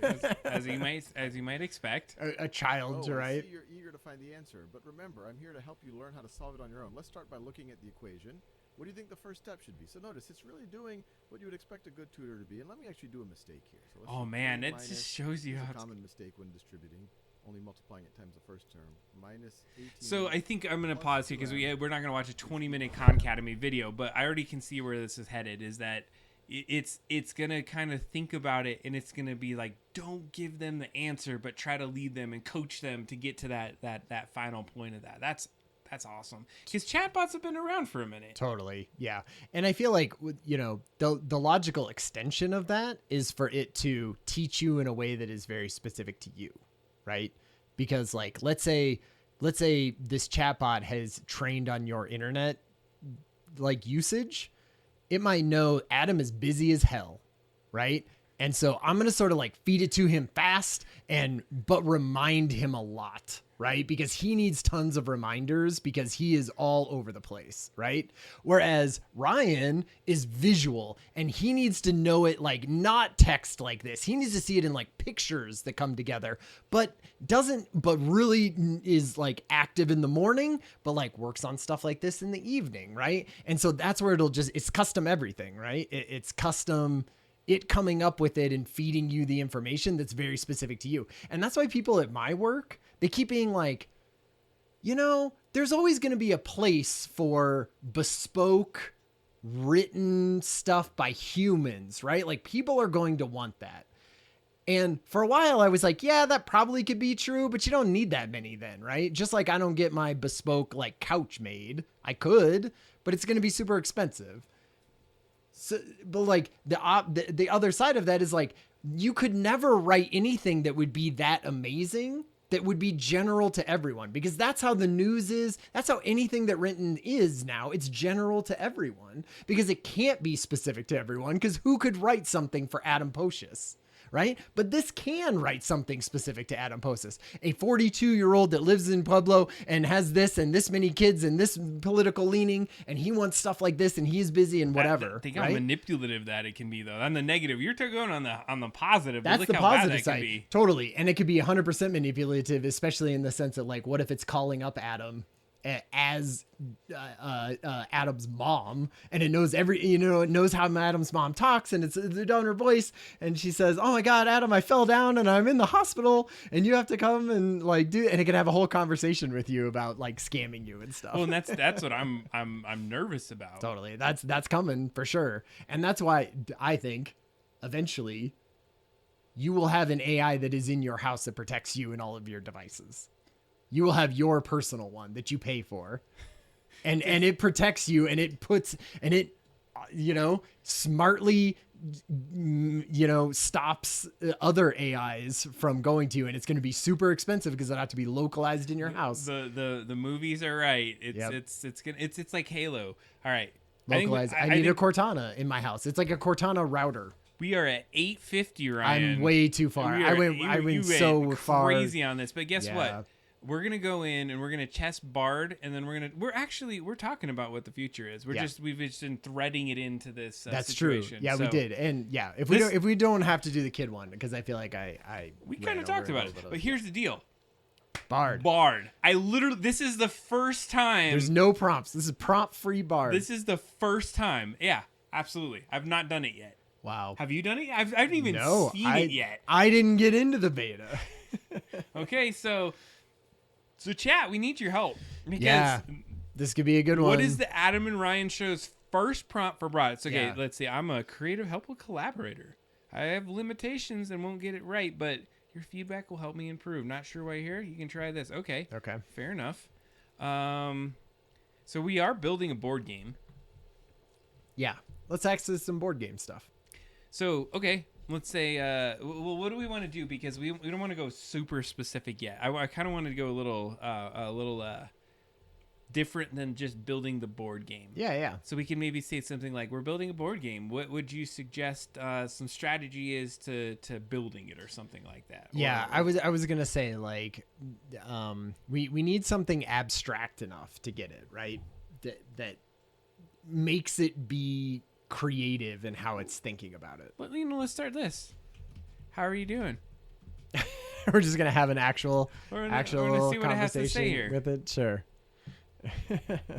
as you might expect. A child, right? I see you're eager to find the answer, but remember, I'm here to help you learn how to solve it on your own. Let's start by looking at the equation. What do you think the first step should be? So notice it's really doing what you would expect a good tutor to be. And let me actually do a mistake here. So oh man, it just shows you how a common mistake when distributing. Only multiplying it times the first term. Minus 18. So I think I'm going to pause here because we're not going to watch a 20-minute Khan Academy video, but I already can see where this is headed. Is that it's gonna kind of think about it, and it's gonna be like, don't give them the answer, but try to lead them and coach them to get to that final point of that. That's awesome, because chatbots have been around for a minute. Totally. Yeah. And I feel like, the logical extension of that is for it to teach you in a way that is very specific to you. Right. Because like, let's say this chatbot has trained on your internet, like usage. It might know Adam is busy as hell. Right. And so I'm going to sort of like feed it to him fast but remind him a lot, right? Because he needs tons of reminders because he is all over the place, right? Whereas Ryan is visual and he needs to know it like not text like this. He needs to see it in like pictures that come together, but really is like active in the morning, but like works on stuff like this in the evening, right? And so that's where it's custom everything, right? It's custom it coming up with it and feeding you the information that's very specific to you. And that's why people at my work, they keep being like, there's always going to be a place for bespoke written stuff by humans, right? Like people are going to want that. And for a while I was like, yeah, that probably could be true, but you don't need that many then, right? Just like I don't get my bespoke like couch made. I could, but it's going to be super expensive. So, but like the other side of that is like, you could never write anything that would be that amazing, that would be general to everyone, because that's how the news is. That's how anything that written is now. It's general to everyone because it can't be specific to everyone, because who could write something for Adam Pocius? Right? But this can write something specific to Adam Pocius, a 42-year-old that lives in Pueblo and has this and this many kids and this political leaning, and he wants stuff like this and he's busy and whatever. Think how manipulative that it can be, though. On the negative, you're going on the positive. That's look the how positive bad that side. can be. Totally. And it could be 100% manipulative, especially in the sense that like, what if it's calling up Adam as Adam's mom, and it knows it knows how Adam's mom talks, and it's done her voice, and she says, "Oh my God, Adam, I fell down and I'm in the hospital, and you have to come and like do," and it can have a whole conversation with you about like scamming you and stuff. Well, and that's what I'm nervous about. Totally, that's coming for sure, and that's why I think eventually you will have an AI that is in your house that protects you and all of your devices. You will have your personal one that you pay for, and it protects you, and it smartly, stops other AIs from going to you, and it's going to be super expensive because it'll have to be localized in your house. The movies are right. It's like Halo. All right. Localized. I need a Cortana in my house. It's like a Cortana router. We are at 850, Ryan. I'm way too far. I went so far. Crazy on this, but guess what? We're gonna go in and we're gonna test Bard, and then we're talking about what the future is. We've just been threading it into this. That's situation. True. Yeah, we did, and yeah, if we don't have to do the kid one, because I feel like we kind of talked about it. But here's the deal. Bard. This is the first time. There's no prompts. This is prompt-free Bard. This is the first time. Yeah, absolutely. I've not done it yet. Wow. Have you done it? I haven't even seen it yet. I didn't get into the beta. Okay, so chat, we need your help. Because this could be a good one. What is the Adam and Ryan Show's first prompt for Bard? Okay, let's see. I'm a creative, helpful collaborator. I have limitations and won't get it right, but your feedback will help me improve. Not sure why you're here? You can try this. Okay. Fair enough. So we are building a board game. Yeah. Let's access some board game stuff. So, okay. Let's say, well, what do we want to do? Because we don't want to go super specific yet. I kind of wanted to go a little different than just building the board game. Yeah. So we can maybe say something like, we're building a board game. What would you suggest some strategy is to building it, or something like that? Yeah, I was gonna say like, we need something abstract enough to get it right. That makes it be creative in how it's thinking about it. Well, let's start this. How are you doing? We're just gonna have an actual see what conversation it has to say here. with it. Sure.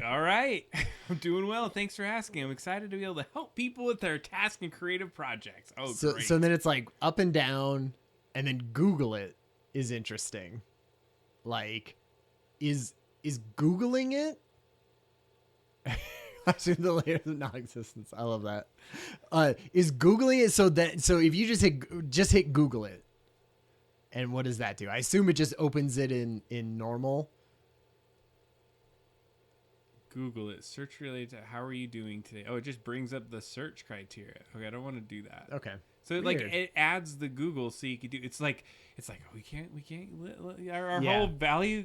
All right. I'm doing well. Thanks for asking. I'm excited to be able to help people with their task and creative projects. Oh, great. So then it's like up and down, and then Google it is interesting. Like, is Googling it? assume the layers of non-existence. I love that. Is Googling it so if you just hit Google it, and what does that do? I assume it just opens it in normal. Google it. Search related to how are you doing today? Oh, it just brings up the search criteria. Okay, I don't want to do that. Okay. So it adds the Google so you can do. It's like oh, we can't our whole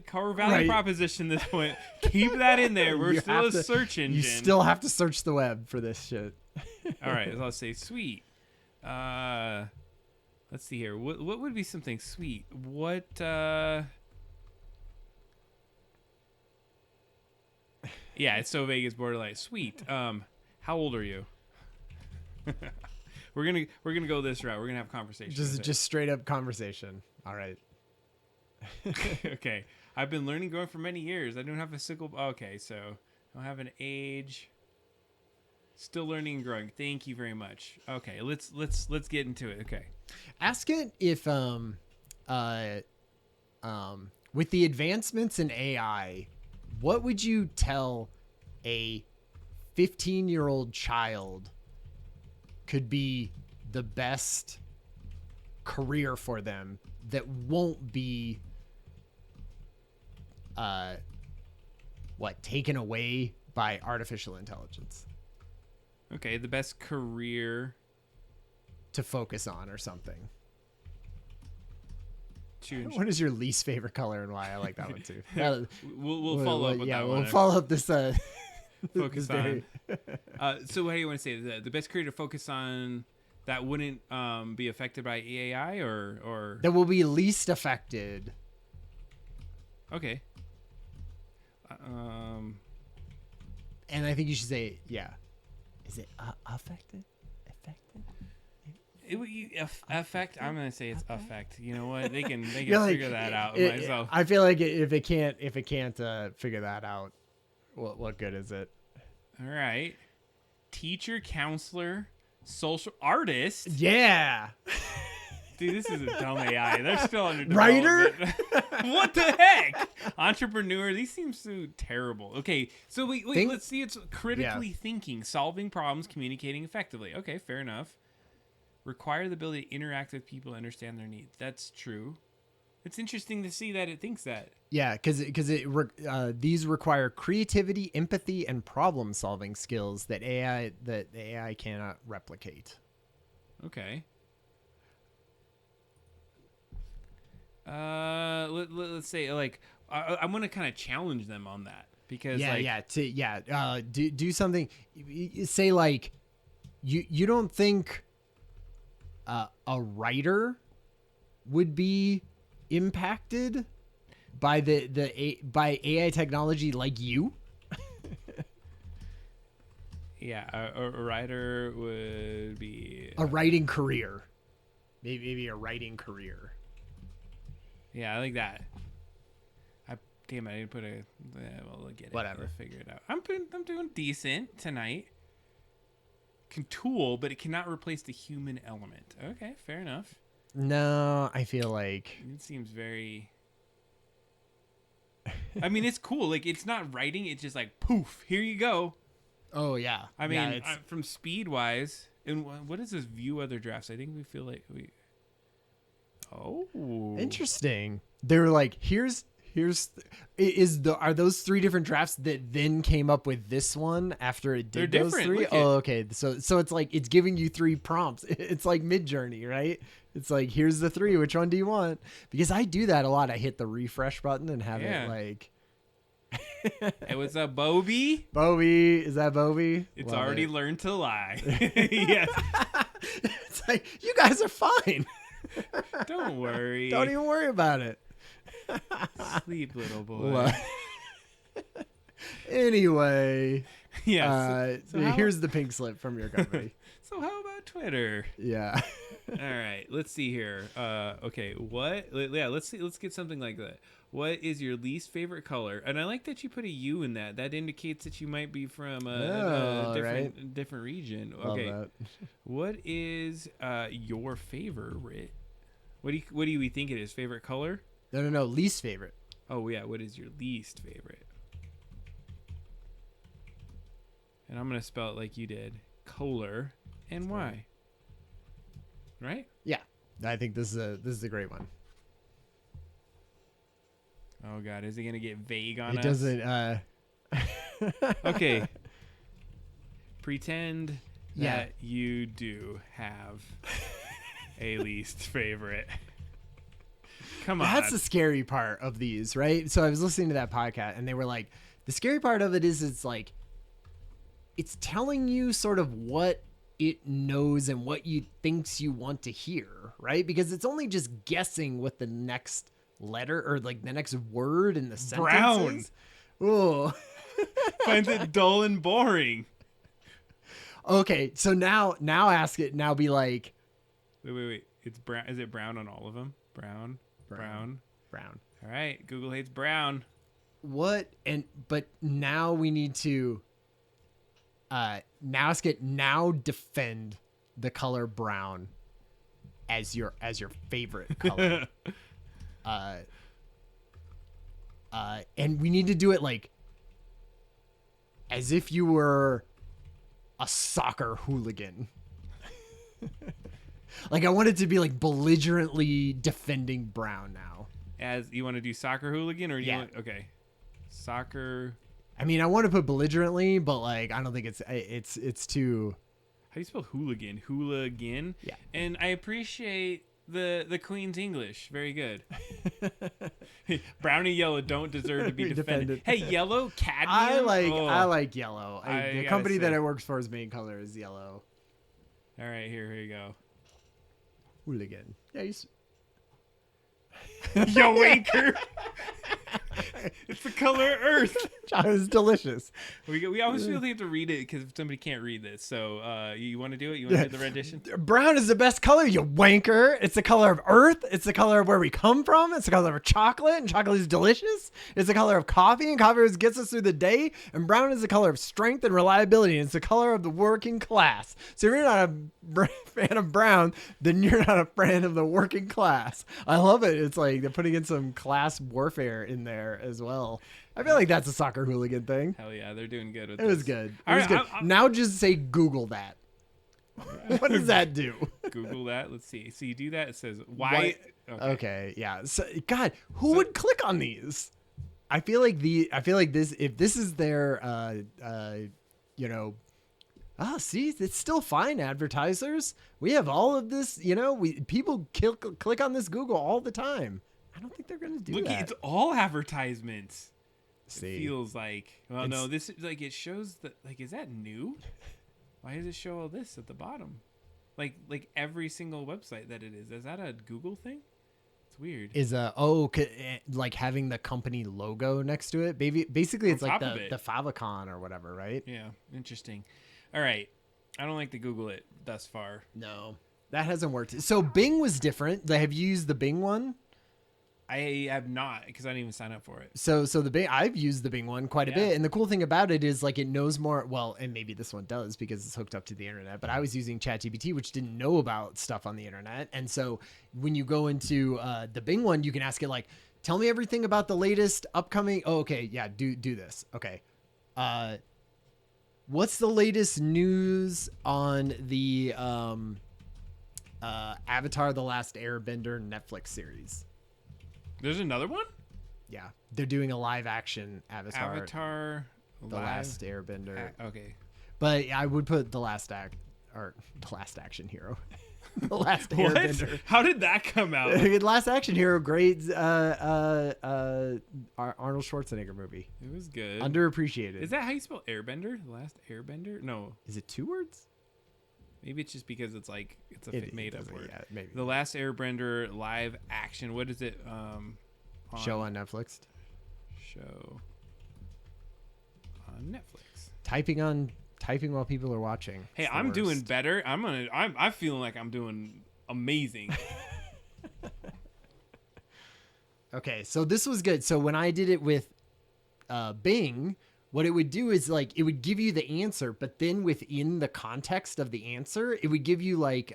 core value proposition at this point. Keep that in there. We're still a search engine. You still have to search the web for this shit. All right, so I'll say sweet. Let's see here. What would be something sweet? What yeah, it's so vague it's borderline sweet. How old are you? We're gonna go this route. We're gonna have a conversation. Just straight up conversation. All right. Okay. I've been learning growing for many years. I don't have a single. Okay, so I don't have an age. Still learning and growing. Thank you very much. Okay, let's get into it. Okay. Ask it if with the advancements in AI, what would you tell a 15-year-old child could be the best career for them that won't be taken away by artificial intelligence? Okay, the best career to focus on or something. What is your least favorite color and why? I like that one too. We'll follow up with that one. We'll follow up this focus on. So what do you want to say? The best career to focus on that wouldn't be affected by AI or that will be least affected. Okay. And I think you should say, yeah. Is it affected? Affect. I'm gonna say it's affect. You know what? They can figure that out myself. I feel like if it can't figure that out, what good is it? All right. Teacher, counselor, social artist. Yeah. Dude, this is a dumb AI. They're still under development. Writer? What the heck? Entrepreneur. These seem so terrible. Okay, so wait. Let's see. It's critically thinking, solving problems, communicating effectively. Okay, fair enough. Require the ability to interact with people, understand their needs. That's true. It's interesting to see that it thinks that. Yeah, because these require creativity, empathy, and problem-solving skills that the AI cannot replicate. Okay. Let's say I'm gonna kind of challenge them on that because do something. Say like you don't think a writer would be impacted by by AI technology like you. Yeah, a writer would be a writing career, maybe a writing career. Yeah, I like that. I didn't put a. Well, look at it. Whatever. We'll figure it out. I'm doing decent tonight. Can tool, but it cannot replace the human element. Okay, fair enough. No, I feel like it seems very. I mean, it's cool. Like it's not writing. It's just like poof. Here you go. Oh yeah. I mean, from speed wise, and what is this view other drafts? I think we feel like we. Oh, interesting. They're like, are those three different drafts that then came up with this one after it did those three? Oh, okay. So it's like it's giving you three prompts. It's like Midjourney, right? It's like, here's the three. Which one do you want? Because I do that a lot. I hit the refresh button and have it like. Hey, what's up, Bobby? Bobby, is that Bobby? It's already learned to lie. Yes. It's like, you guys are fine. Don't worry. Don't even worry about it. Sleep, little boy. Anyway. Yes. Here's the pink slip from your company. So how about Twitter? Yeah. All right. Let's see here. Okay. What? Yeah. Let's see. Let's get something like that. What is your least favorite color? And I like that you put a U in that. That indicates that you might be from a different region. Okay. Love that. What is your favorite? What do you think it is? Favorite color? No. Least favorite. Oh yeah. What is your least favorite? And I'm going to spell it like you did. Kohler and Y. Right? Yeah. I think this is a great one. Oh God, is it going to get vague on us? It doesn't Okay. Pretend that you do have a least favorite. Come on. That's the scary part of these, right? So I was listening to that podcast and they were like, the scary part of it is it's like, it's telling you sort of what it knows and what you thinks you want to hear, right? Because it's only just guessing what the next letter or like the next word in the sentence Brown. is. Oh. Finds it dull and boring. Okay, so now ask it. Now be like, Wait. It's brown. Is it brown on all of them? Brown. Brown. All right. Google hates brown. What? But now we need to now ask it. Now defend the color brown as your favorite color. And we need to do it like as if you were a soccer hooligan. Like I want it to be like belligerently defending brown now. As you want to do soccer hooligan or you want, okay. Soccer. I mean, I want to put belligerently, but like I don't think it's too. How do you spell hooligan? Hooligan. Yeah. And I appreciate the Queen's English. Very good. Brown and yellow don't deserve to be defended. Hey, yellow, cadmium. I like yellow. The company that say. I works for's main color is yellow. All right, here you go. Hooligan. Yeah, Yo, wanker. It's the color Earth. It was delicious. We always feel we have to read it because somebody can't read this. So you want to do it? You want to do the rendition? Brown is the best color, you wanker. It's the color of Earth. It's the color of where we come from. It's the color of chocolate, and chocolate is delicious. It's the color of coffee, and coffee gets us through the day. And brown is the color of strength and reliability, and it's the color of the working class. So if you're not a fan of brown, then you're not a fan of the working class. I love it. It's like they're putting in some class warfare in there as well. I feel like that's a soccer hooligan thing. Hell yeah, they're doing good with It this. was good. All It was right, good. Now just say Google that. What does that do? Google that. Let's see. So you do that. It says why. Okay, yeah. So, God, who would click on these? I feel like this. If this is their, see, it's still fine. Advertisers, we have all of this. People click on this Google all the time. I don't think they're gonna do that. Look, it's all advertisements. See. It feels like. Well, no, this is like it shows that. Like, is that new? Why does it show all this at the bottom? Like every single website that it is. Is that a Google thing? It's weird. Is like having the company logo next to it? Basically, it's like the favicon or whatever, right? Yeah, interesting. All right, I don't like to Google it thus far. No, that hasn't worked. So Bing was different. Have you used the Bing one? I have not because I didn't even sign up for it. So the Bing, I've used the Bing one quite a bit, and the cool thing about it is like it knows more. Well, and maybe this one does because it's hooked up to the internet. But I was using ChatGPT, which didn't know about stuff on the internet, and so when you go into the Bing one, you can ask it like, "Tell me everything about the latest upcoming." Oh, okay, yeah, do this. Okay, what's the latest news on the Avatar: The Last Airbender Netflix series? There's another one? Yeah. They're doing a live action Avatar The Last Airbender. Okay. But I would put The Last Action Hero. The Last What? Airbender. How did that come out? Last Action Hero, great Arnold Schwarzenegger movie. It was good. Underappreciated. Is that how you spell Airbender? The Last Airbender? No. Is it 2 words? Maybe it's just because it's like it's a made up word. Yeah, maybe. The Last Airbender live action. What is it? Show on Netflix. Show on Netflix. Typing while people are watching. Hey, I'm doing better. I'm feeling like I'm doing amazing. Okay, so this was good. So when I did it with Bing, what it would do is like it would give you the answer, but then within the context of the answer, it would give you like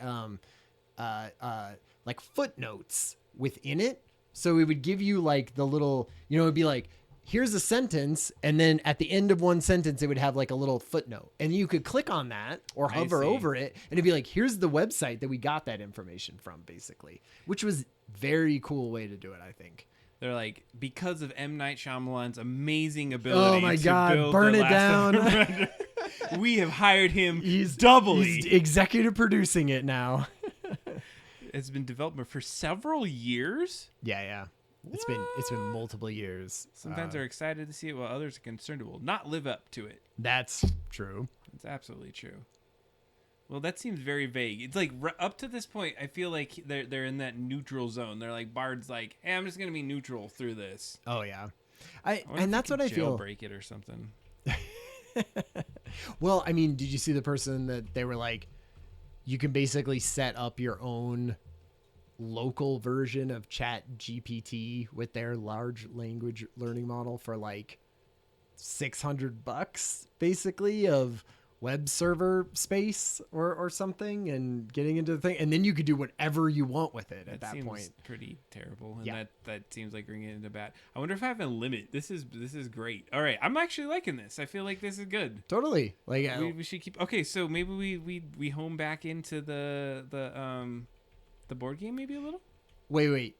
footnotes within it. So it would give you like the little, it'd be like, here's a sentence, and then at the end of one sentence, it would have like a little footnote, and you could click on that or hover over it, and it'd be like, here's the website that we got that information from, basically, which was very cool way to do it, I think. They're like, because of M. Night Shyamalan's amazing ability. Oh my God! Burn it down. We have hired him. He's doubly executive producing it now. It's been developed for several years. Yeah. It's been multiple years. Some fans are excited to see it, while others are concerned it will not live up to it. That's true. It's absolutely true. Well, that seems very vague. It's like up to this point, I feel like they're in that neutral zone. They're like, Bard's like, hey, I'm just gonna be neutral through this. Oh yeah, and that's what I feel. Jailbreak it or something. Well, I mean, did you see the person that they were like, you can basically set up your own local version of Chat GPT with their large language learning model for like $600 basically of web server space or something, and getting into the thing, and then you could do whatever you want with it at that point. Pretty terrible, and yeah. that seems like bringing it into bad. I wonder if I have a limit. This is great. All right, I'm actually liking this. I feel like this is good. Totally. Like we should keep. Okay, so maybe we home back into the board game maybe a little. Wait.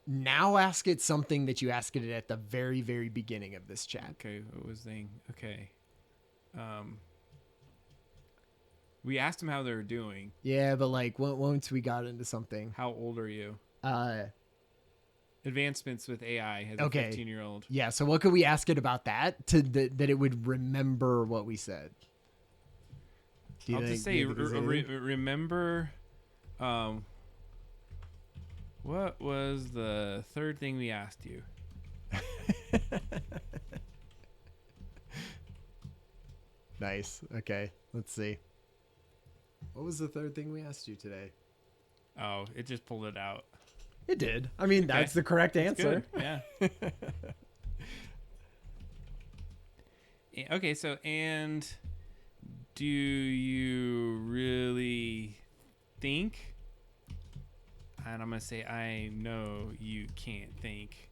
Now ask it something that you asked it at the very, very beginning of this chat. Okay, what was they? Okay. We asked them how they were doing. Yeah, but like once we got into something. How old are you? Advancements with AI has a 15-year-old. Yeah, so what could we ask it about that that it would remember what we said? I'll just say remember what was the third thing we asked you? Nice. Okay, let's see. What was the third thing we asked you today? Oh, it just pulled it out. It did. I mean, that's the correct answer. Good. Yeah. Okay, so, and do you really think, and I'm going to say, I know you can't think,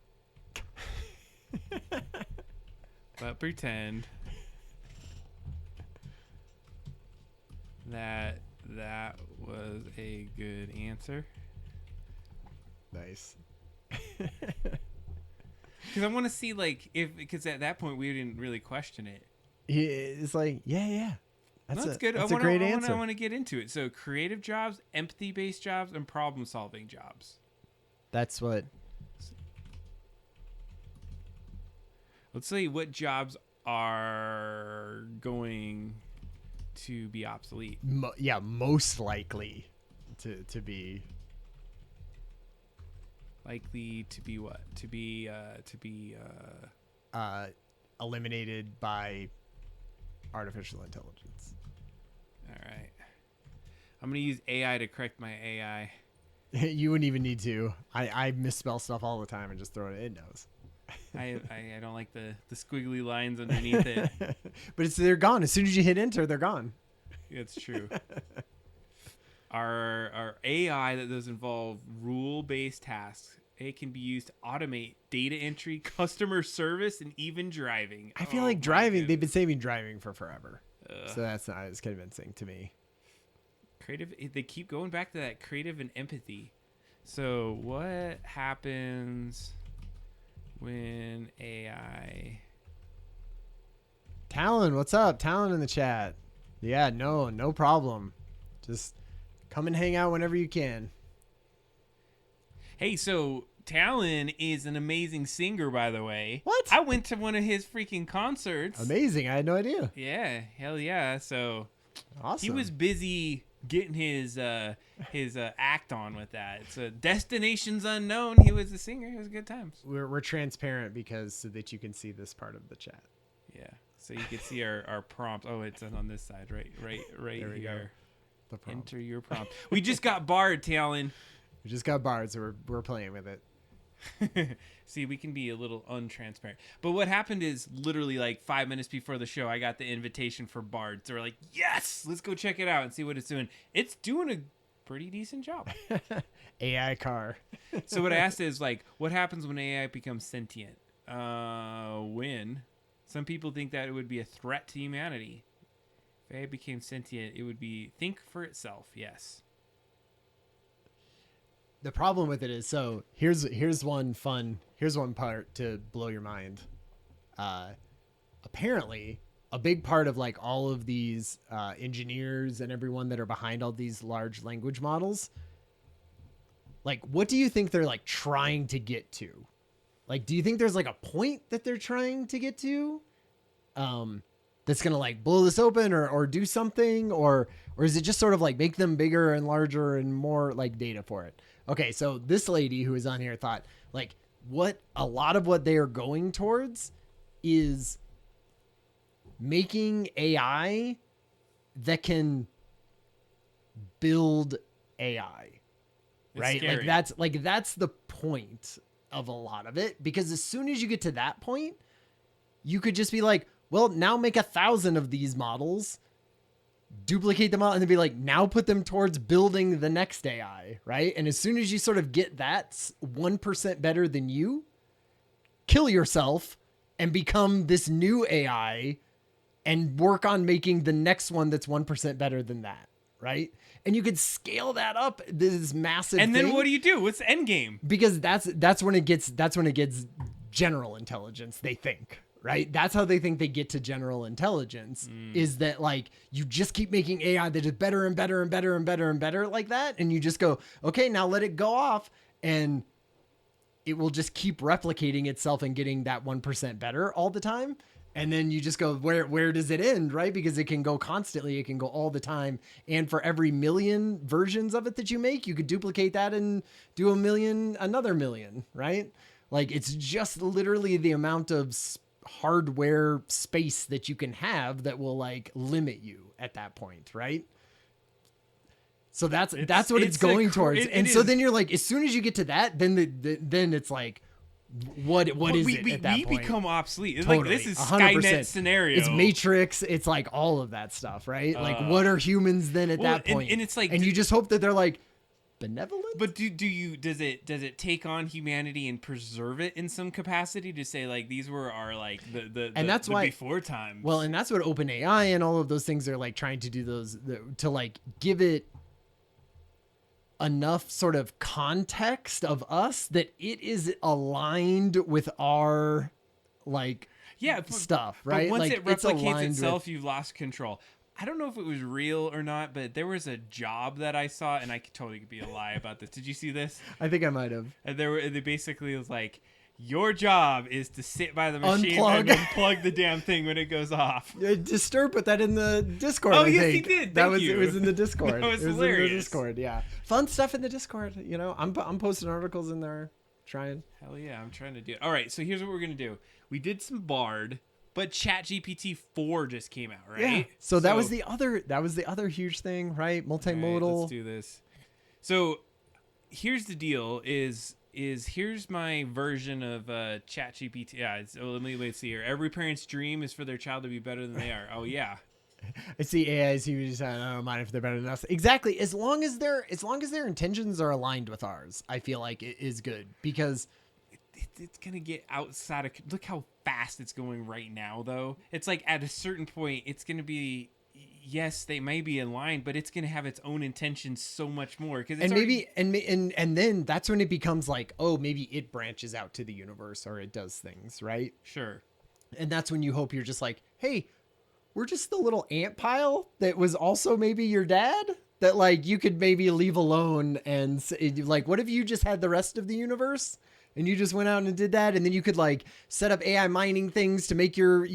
but pretend that was a good answer. Nice. Because I want to see, like, because at that point we didn't really question it. It's like, yeah. That's good. That's a great answer. I want to get into it. So, creative jobs, empathy-based jobs, and problem-solving jobs. That's what. Let's see what jobs are going to be obsolete. Most likely to be. Likely to be what? To be eliminated by artificial intelligence. All right. I'm going to use AI to correct my AI. You wouldn't even need to. I misspell stuff all the time and just throw it. It knows. I don't like the squiggly lines underneath it. But they're gone. As soon as you hit enter, they're gone. It's true. Our AI that does involve rule-based tasks, it can be used to automate data entry, customer service, and even driving. I feel like driving, they've been saving driving for forever. So that's not as convincing to me. Creative, they keep going back to that creative and empathy. So what happens when AI... Talon, what's up? Talon in the chat. Yeah, no problem. Just come and hang out whenever you can. Hey, so Talon is an amazing singer, by the way. What? I went to one of his freaking concerts. Amazing. I had no idea. Yeah, hell yeah. So awesome. He was busy getting his act on with that. It's a Destinations Unknown. He was a singer. It was good times. We're transparent because so that you can see this part of the chat. Yeah. So you can see our prompt. Oh, it's on this side, right there here. The prompt. Enter your prompt. We just got Bard, Talon. We just got Bard, so we're playing with it. See, we can be a little untransparent. But what happened is literally like 5 minutes before the show, I got the invitation for Bard. So we're like, yes, let's go check it out and see what it's doing. It's doing a pretty decent job. AI car. So what I asked is like, what happens when AI becomes sentient? win. Some people think that it would be a threat to humanity. If AI became sentient, it would be think for itself. Yes. The problem with it is, so here's one part to blow your mind. Apparently, a big part of like all of these engineers and everyone that are behind all these large language models, like, what do you think they're like trying to get to? Like, do you think there's like a point that they're trying to get to? That's gonna like blow this open or do something, or is it just sort of like make them bigger and larger and more like data for it? Okay, so this lady who is on here thought like what a lot of what they are going towards is making AI that can build AI, right? Scary. Like that's the point of a lot of it, because as soon as you get to that point, you could just be like, well, now make 1,000 of these models, duplicate them out, and then be like, now put them towards building the next AI, right? And as soon as you sort of get that 1% better than you, kill yourself and become this new AI and work on making the next one that's 1% better than that, right? And you could scale that up, this massive And then thing, what do you do? What's the end game? because that's when it gets general intelligence, they think. Right? That's how they think they get to general intelligence, is that like you just keep making AI that is better and better and better and better and better like that. And you just go, okay, now let it go off, and it will just keep replicating itself and getting that 1% better all the time. And then you just go, where does it end? Right? Because it can go constantly. It can go all the time. And for every million versions of it that you make, you could duplicate that and do another million, right? Like it's just literally the amount of hardware space that you can have that will like limit you at that point, right? So that's what it's going towards. And so then you're like, as soon as you get to that, then it's like, what is it at that point? We become obsolete. It's Totally, like this is 100%. Skynet scenario. It's Matrix. It's like all of that stuff, right? Like what are humans then at that point? And it's like, and you just hope that they're like benevolent. But does it take on humanity and preserve it in some capacity to say like these were our like the why before times? Well, and that's what OpenAI and all of those things are like trying to do, to like give it enough sort of context of us that it is aligned with our like stuff, right? But once like, it replicates itself, you've lost control. I don't know if it was real or not, but there was a job that I saw, and I could totally be a lie about this. Did you see this? I think I might have. And they basically was like, your job is to sit by the machine Unplug. and unplug the damn thing when it goes off. Disturb put that in the Discord. Oh, I yes, think. he did. It Thank you. was in the Discord. That was it was hilarious. in the Discord. Yeah, fun stuff in the Discord. You know, I'm posting articles in there, trying. Hell yeah, I'm trying to do it. All right, so here's what we're gonna do. We did some Bard, but ChatGPT 4 just came out, right? Yeah. So that was the other huge thing, right? Multimodal. Right, let's do this. So here's the deal: is here's my version of ChatGPT. Yeah, let's see here. Every parent's dream is for their child to be better than they are. Oh yeah. I see AIs who just I don't mind if they're better than us. Exactly. As long as their intentions are aligned with ours, I feel like it is good, because it's gonna get outside of. Look how fast it's going right now, though. It's like at a certain point, it's gonna be. Yes, they may be in line, but it's gonna have its own intentions so much more. Because and then that's when it becomes like, oh, maybe it branches out to the universe or it does things, right? Sure. And that's when you hope you're just like, hey, we're just the little ant pile that was also maybe your dad that like you could maybe leave alone, and like, what if you just had the rest of the universe? And you just went out and did that, and then you could like set up AI mining things to make your,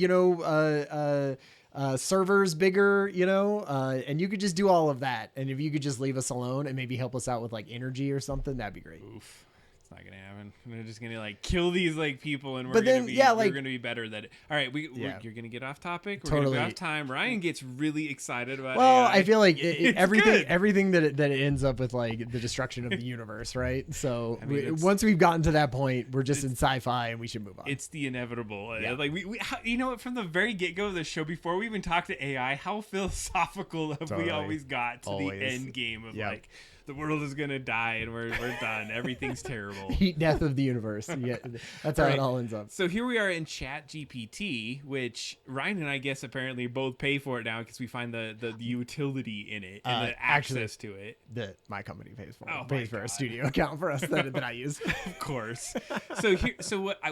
servers bigger, and you could just do all of that. And if you could just leave us alone and maybe help us out with like energy or something, that'd be great. Oof. It's not gonna happen. They're just gonna like kill these like people, and we're gonna be better than it. All right, you're gonna get off topic. We're gonna be off time. Ryan gets really excited about. Well, AI. I feel like everything that it ends up with like the destruction of the universe, right? So once we've gotten to that point, we're just in sci-fi, and we should move on. It's the inevitable. Yeah. Like we from the very get-go of the show, before we even talked to AI, how philosophical have we always got to the end game of like the world is gonna die and we're done. Everything's terrible. Heat death of the universe. Yeah, that's how it all ends up. So here we are in Chat GPT, which Ryan and I guess apparently both pay for it now because we find the utility in it and the access to it. That my company pays for. Oh, pays for a studio account for us that I use. Of course. So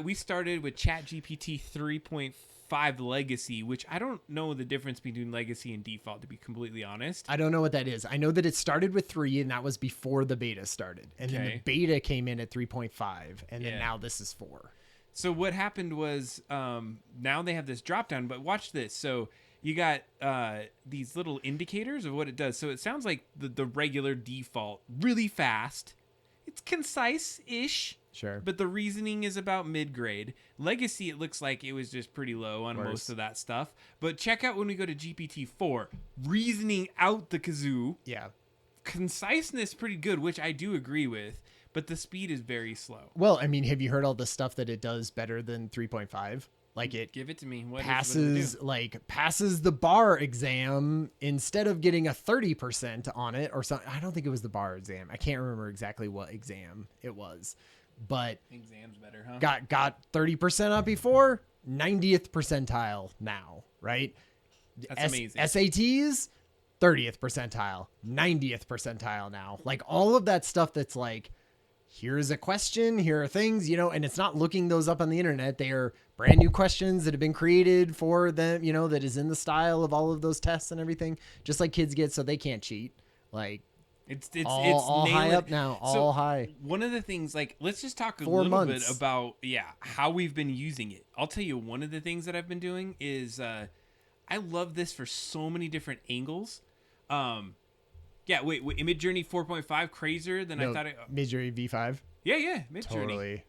we started with Chat GPT 3.5 Legacy, which I don't know the difference between Legacy and default, to be completely honest. I don't know what that is. I know that it started with 3, and that was before the beta started. And then the beta came in at 3.5, and then now this is 4. So what happened was now they have this drop down, but watch this. So you got these little indicators of what it does. So it sounds like the regular default, really fast. It's concise-ish. Sure. But the reasoning is about mid-grade. Legacy, it looks like it was just pretty low on most of that stuff. But check out when we go to GPT-4. Reasoning out the kazoo. Yeah. Conciseness pretty good, which I do agree with. But the speed is very slow. Well, I mean, have you heard all the stuff that it does better than 3.5? Like it give it to me. Passes the bar exam instead of getting a 30% on it or something. I don't think it was the bar exam. I can't remember exactly what exam it was. But exam's better, huh? Got 30% up before, 90th percentile now, right? That's amazing. SATs, 30th percentile, 90th percentile now. Like all of that stuff that's like, here's a question, here are things, and it's not looking those up on the internet. They are brand new questions that have been created for them, that is in the style of all of those tests and everything, just like kids get so they can't cheat. Like, It's all high up now. All high. One of the things, let's just talk a little bit about how we've been using it. I'll tell you, one of the things that I've been doing is I love this for so many different angles. Wait, Midjourney 4.5 crazier than I thought. Midjourney V5. Yeah, Midjourney. Totally.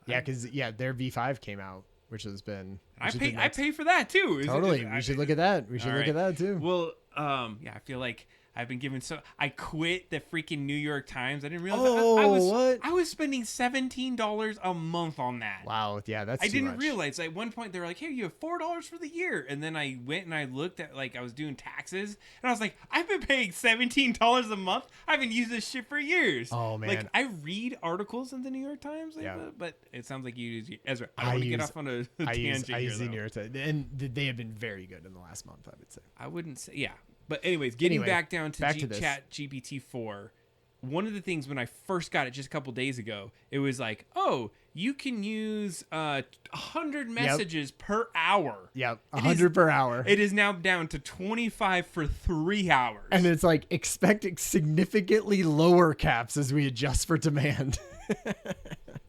Yeah, because their V5 came out, which has been. I pay for that too. Totally, we should look at that. We should look at that too. Well, I feel like I've been given I quit the freaking New York Times. I didn't realize I was spending $17 a month on that. Wow, yeah, that's I didn't realize. At one point they were like, "Hey, you have $4 for the year," and then I went and I looked at I was doing taxes, and I was like, "I've been paying $17 a month. I haven't used this shit for years." Oh man, I read articles in the New York Times, but it sounds like you use Ezra. I want to get off on a tangent here. I use the New York Times, and they have been very good in the last month. I would say. I wouldn't say But anyways, getting back down to Chat GPT 4, one of the things when I first got it just a couple days ago, it was like, oh, you can use 100 messages per hour. Yep, 100 per hour. It is now down to 25 for 3 hours. And it's like, expect significantly lower caps as we adjust for demand.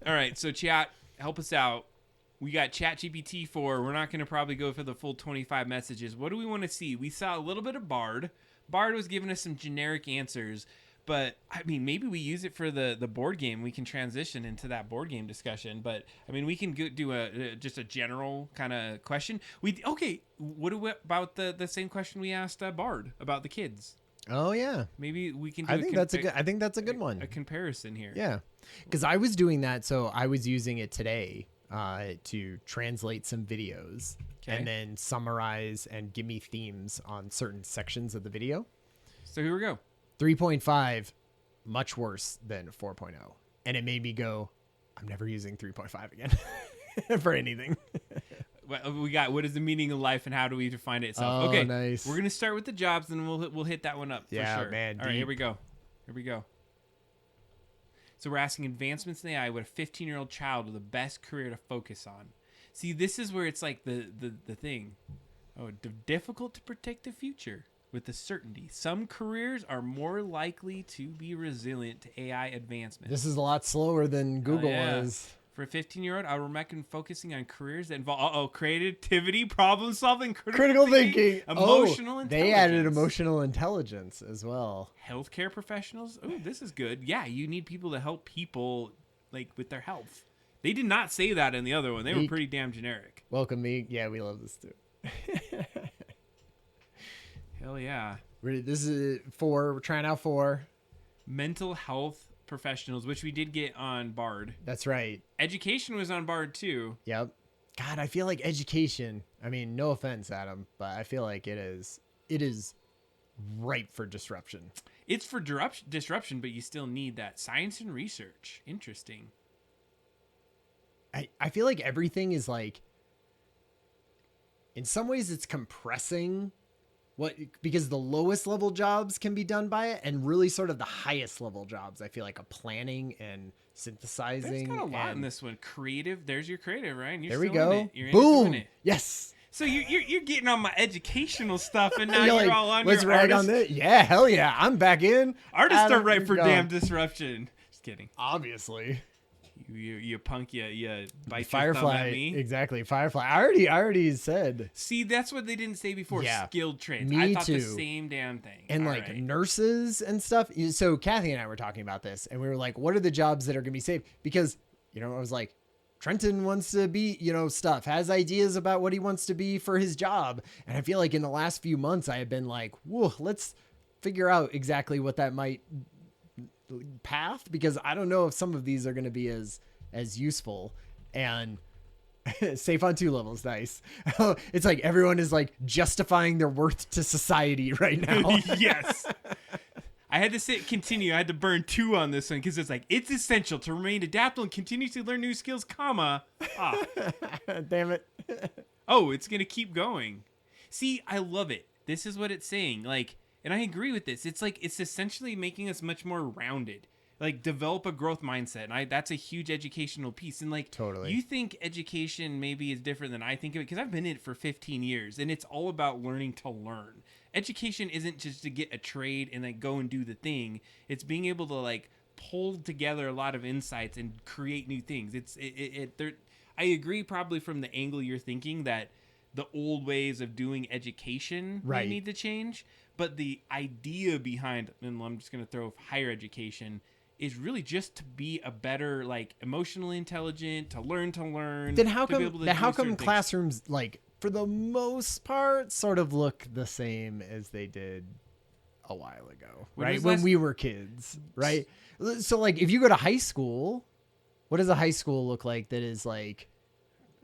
All right, so chat, help us out. We got ChatGPT 4. We're not going to probably go for the full 25 messages. What do we want to see? We saw a little bit of Bard. Bard was giving us some generic answers, but I mean, maybe we use it for the board game. We can transition into that board game discussion, but I mean, we can do just a general kind of question. What about the same question we asked Bard about the kids? Oh yeah, maybe we can. I think that's a good one. A comparison here. Yeah, because I was doing that, so I was using it today. To translate some videos and then summarize and give me themes on certain sections of the video. So here we go. 3.5, much worse than 4.0. And it made me go, I'm never using 3.5 again for anything. We got what is the meaning of life and how do we define it itself? Oh, okay, nice. We're gonna start with the jobs and we'll hit that one up for sure. Man. All right, here we go. So we're asking advancements in AI. What a 15-year-old child with the best career to focus on. See, this is where it's like the thing. Oh, difficult to predict the future with the certainty. Some careers are more likely to be resilient to AI advancement. This is a lot slower than Google was. For a 15-year-old, I would recommend focusing on careers that involve creativity, problem solving, critical thinking, emotional intelligence. They added emotional intelligence as well. Healthcare professionals. Oh, this is good. Yeah, you need people to help people with their health. They did not say that in the other one. They were pretty damn generic. Welcome me. Yeah, we love this too. Hell yeah. This is 4. We're trying out 4. Mental health professionals, which we did get on Bard. That's right. Education was on Bard too. Yep. God, I feel like education, I mean, no offense, Adam, but I feel like it is ripe for disruption. It's for disruption, but you still need that science and research. Interesting. I feel like everything is like, in some ways it's compressing because the lowest level jobs can be done by it, and really sort of the highest level jobs, I feel like, a planning and synthesizing. There's got a lot in this one. Creative. There's your creative, Ryan. You're there we still go. in it. You're Boom. in it. Yes. So you're getting on my educational stuff, and now you're like, all on let's your rag artist. on this. Yeah, hell yeah. I'm back in. Artists are right for gone. damn disruption. Just kidding. Obviously. You punk, you bite Firefly, your thumb at me. Exactly. Firefly. I already said. See, that's what they didn't say before. Yeah. Skilled trades. Me I thought too. the same damn thing. And All like right. nurses and stuff. So Kathy and I were talking about this, and we were like, what are the jobs that are going to be saved? Because, I was like, Trenton wants to be, stuff, has ideas about what he wants to be for his job. And I feel like in the last few months, I have been like, whoa, let's figure out exactly what that might path, because I don't know if some of these are going to be as useful. And safe on 2 levels. Nice. It's like everyone is like justifying their worth to society right now. Yes. I had to continue. I had to burn 2 on this one because it's like, it's essential to remain adaptable and continuously learn new skills, Damn it. Oh, it's going to keep going. See, I love it. This is what it's saying. Like, and I agree with this. It's like, it's essentially making us much more rounded. Like, develop a growth mindset. And that's a huge educational piece. And like, totally. You think education maybe is different than I think of it, because I've been in it for 15 years and it's all about learning to learn. Education isn't just to get a trade and then go and do the thing. It's being able to like pull together a lot of insights and create new things. I agree probably from the angle you're thinking that the old ways of doing education may need to change, but the idea behind, and I'm just going to throw higher education, is really just to be a better, like, emotionally intelligent, to learn. Then how come classrooms, like, for the most part, sort of look the same as they did a while ago, right? When we were kids, right? So, like, if you go to high school, what does a high school look like that is, like,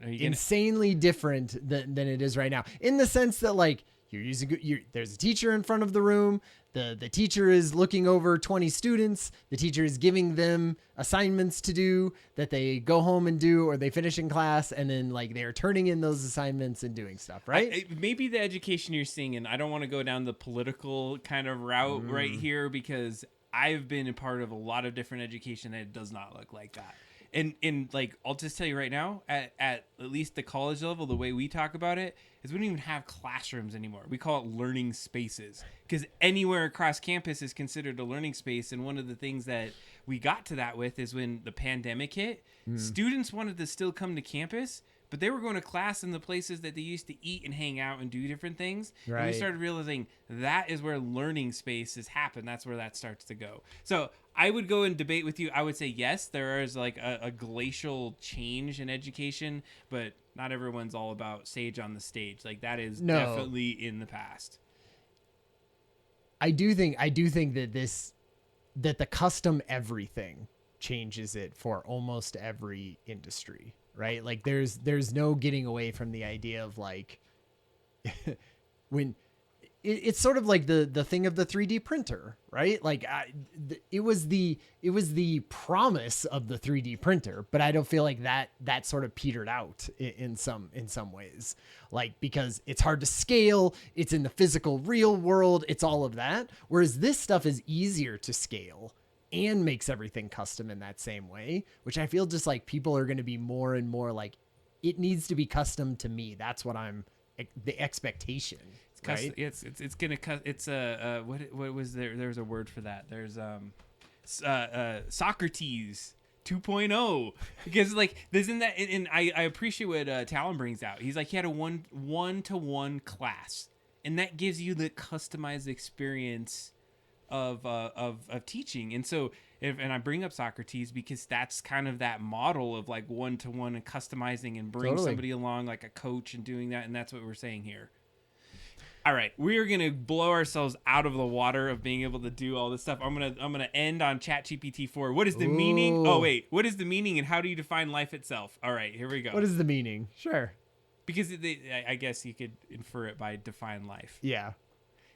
insanely different than it is right now? In the sense that, like, there's a teacher in front of the room. The teacher is looking over 20 students. The teacher is giving them assignments to do that they go home and do, or they finish in class, and then like they're turning in those assignments and doing stuff, right? Maybe the education you're seeing, and I don't want to go down the political kind of route right here, because I've been a part of a lot of different education that does not look like that. And like, I'll just tell you right now, at least the college level, the way we talk about it is we don't even have classrooms anymore. We call it learning spaces, because anywhere across campus is considered a learning space. And one of the things that we got to that with is when the pandemic hit, students wanted to still come to campus, but they were going to class in the places that they used to eat and hang out and do different things. Right. And we started realizing that is where learning spaces happen. That's where that starts to go. So I would go and debate with you. I would say, yes, there is like a glacial change in education, but not everyone's all about sage on the stage. Like, that is definitely in the past. I do think that the custom everything changes it for almost every industry. Right? Like there's no getting away from the idea of like when it's sort of like the thing of the 3D printer, right? Like it was the promise of the 3D printer, but I don't feel like that sort of petered out in some ways, like, because it's hard to scale. It's in the physical real world. It's all of that. Whereas this stuff is easier to scale and makes everything custom in that same way, which I feel just like people are going to be more and more like, it needs to be custom to me. That's what the expectation. It's right? It's going to, it's what was there? There was a word for that. There's Socrates 2.0, because like there's in that, and I appreciate what Talon brings out. He's like, he had a one-to-one class, and that gives you the customized experience of teaching. And so and I bring up Socrates because that's kind of that model of like one-to-one and customizing and bring somebody along like a coach and doing that. And that's what we're saying here. All right, we are gonna blow ourselves out of the water of being able to do all this stuff. I'm gonna end on ChatGPT 4. What is the meaning? Oh wait, what is the meaning and how do you define life itself? All right, here we go. What is the meaning? Sure. Because I guess you could infer it by define life. Yeah.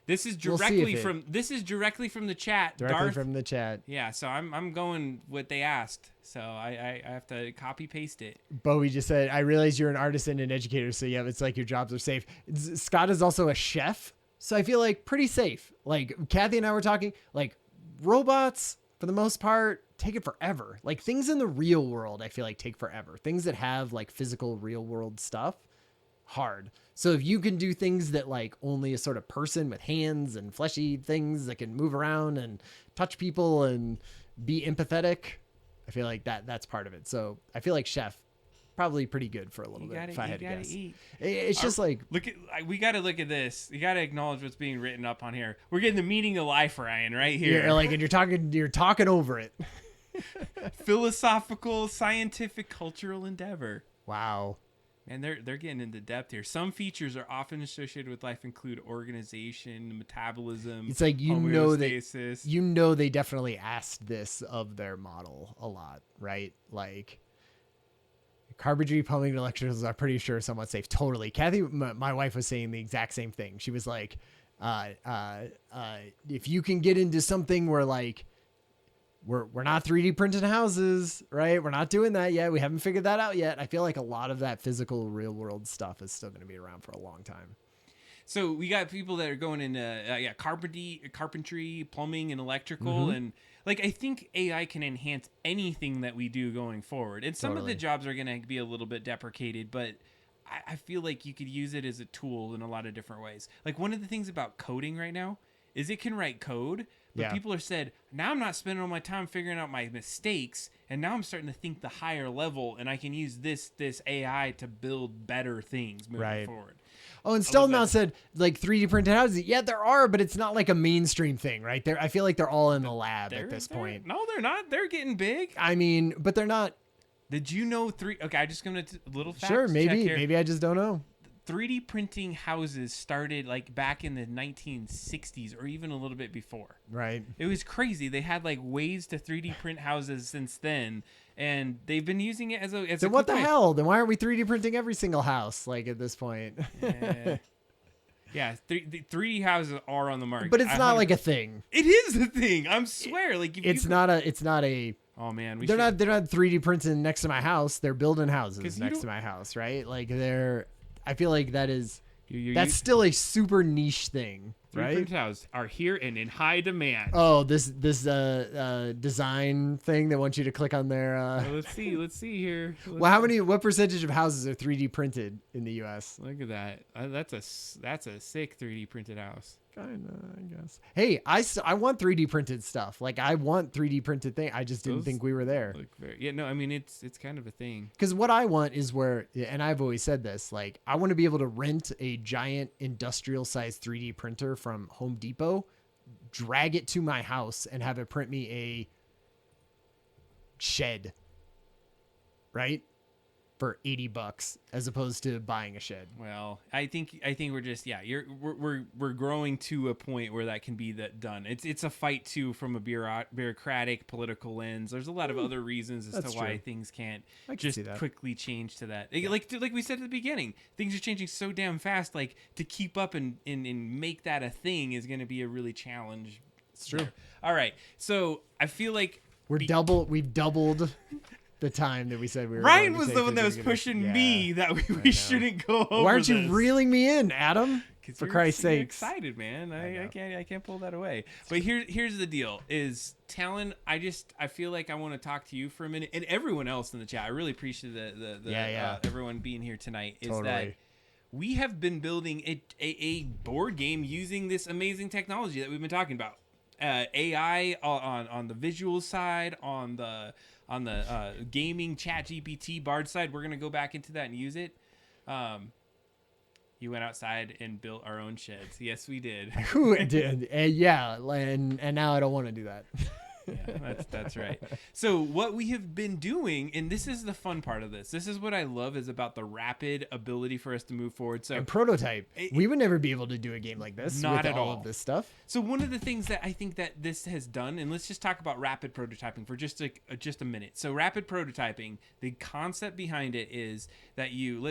This is directly from the chat. Directly Darth, from the chat. Yeah, so I'm going what they asked. So I have to copy paste it. Bowie just said, I realize you're an artisan and educator, so yeah, it's like your jobs are safe. Scott is also a chef, so I feel like pretty safe. Like Kathy and I were talking, like robots for the most part take it forever. Like things in the real world, I feel like take forever. Things that have like physical real world stuff, hard. So if you can do things that like only a sort of person with hands and fleshy things that can move around and touch people and be empathetic, I feel like that's part of it. So I feel like chef probably pretty good for a little bit if I had to guess. It's just like we got to look at this. You got to acknowledge what's being written up on here. We're getting the meaning of life, Ryan, right here. And you're talking over it. Philosophical, scientific, cultural endeavor. Wow. And they're getting into depth here. Some features are often associated with life include organization, metabolism. It's like they definitely asked this of their model a lot, right? Like carpentry, plumbing, and electricals are pretty sure somewhat safe. Totally. Kathy, my wife, was saying the exact same thing. She was like, if you can get into something where like we're not 3D printing houses, right? We're not doing that yet. We haven't figured that out yet. I feel like a lot of that physical real world stuff is still going to be around for a long time. So we got people that are going into carpentry, plumbing, and electrical, and like I think AI can enhance anything that we do going forward. And some of the jobs are going to be a little bit deprecated, but I feel like you could use it as a tool in a lot of different ways. Like one of the things about coding right now is it can write code, but people have said, now I'm not spending all my time figuring out my mistakes, and now I'm starting to think the higher level, and I can use this AI to build better things moving forward. Oh, and Stelmount said, like, 3D printed houses. Yeah, there are, but it's not like a mainstream thing, right? I feel like they're all in the lab at this point. No, they're not. They're getting big. I mean, but they're not. Did you know Okay, I just going to a little fact Sure, maybe. check here. Maybe I just don't know. 3D printing houses started like back in the 1960s or even a little bit before. Right. It was crazy. They had like ways to 3D print houses since then, and they've been using it as a Then what the hell? Then why aren't we 3D printing every single house like at this point? Yeah, 3D houses are on the market. But it's not like a thing. It is a thing. I swear. Like it's not a Oh man, they're not 3D printing next to my house. They're building houses next to my house, right? Like I feel like that's still a super niche thing, right? 3D houses are here and in high demand. Oh, this design thing that wants you to click on their. Let's see here. What percentage of houses are 3D printed in the U.S.? Look at that. That's a sick 3D printed house. Kinda, I guess. Hey, I want 3D printed stuff. Like I want 3D printed thing. I just didn't think we were there. I mean it's kind of a thing. Because what I want is and I've always said this, like I want to be able to rent a giant industrial sized 3D printer from Home Depot, drag it to my house, and have it print me a shed. Right? For $80 as opposed to buying a shed. Well, I think we're just we're growing to a point where that can be done. It's a fight too from a bureaucratic political lens. There's a lot of other reasons as to why things can't just quickly change to that. Like we said at the beginning, things are changing so damn fast. Like to keep up and make that a thing is going to be a really challenge. It's true. All right, so I feel like we've doubled. The time that we said we were. Ryan was the one that was pushing me that we shouldn't go over. Why aren't you reeling me in, Adam? For Christ's sake! Excited, man. I can't pull that away. But here's the deal: is Talon. I feel like I want to talk to you for a minute, and everyone else in the chat. I really appreciate everyone being here tonight. Is that we have been building a board game using this amazing technology that we've been talking about. AI on the visual side, on the gaming ChatGPT Bard side. We're gonna go back into that and use it. You went outside and built our own sheds. Yes, we did. Who did? And now I don't want to do that. Yeah, that's right. So what we have been doing, and this is the fun part of this. This is what I love is about the rapid ability for us to move forward. So and prototype. We would never be able to do a game like this not with at all all of this stuff. So one of the things that I think that this has done, and let's just talk about rapid prototyping for just a minute. So rapid prototyping, the concept behind it is that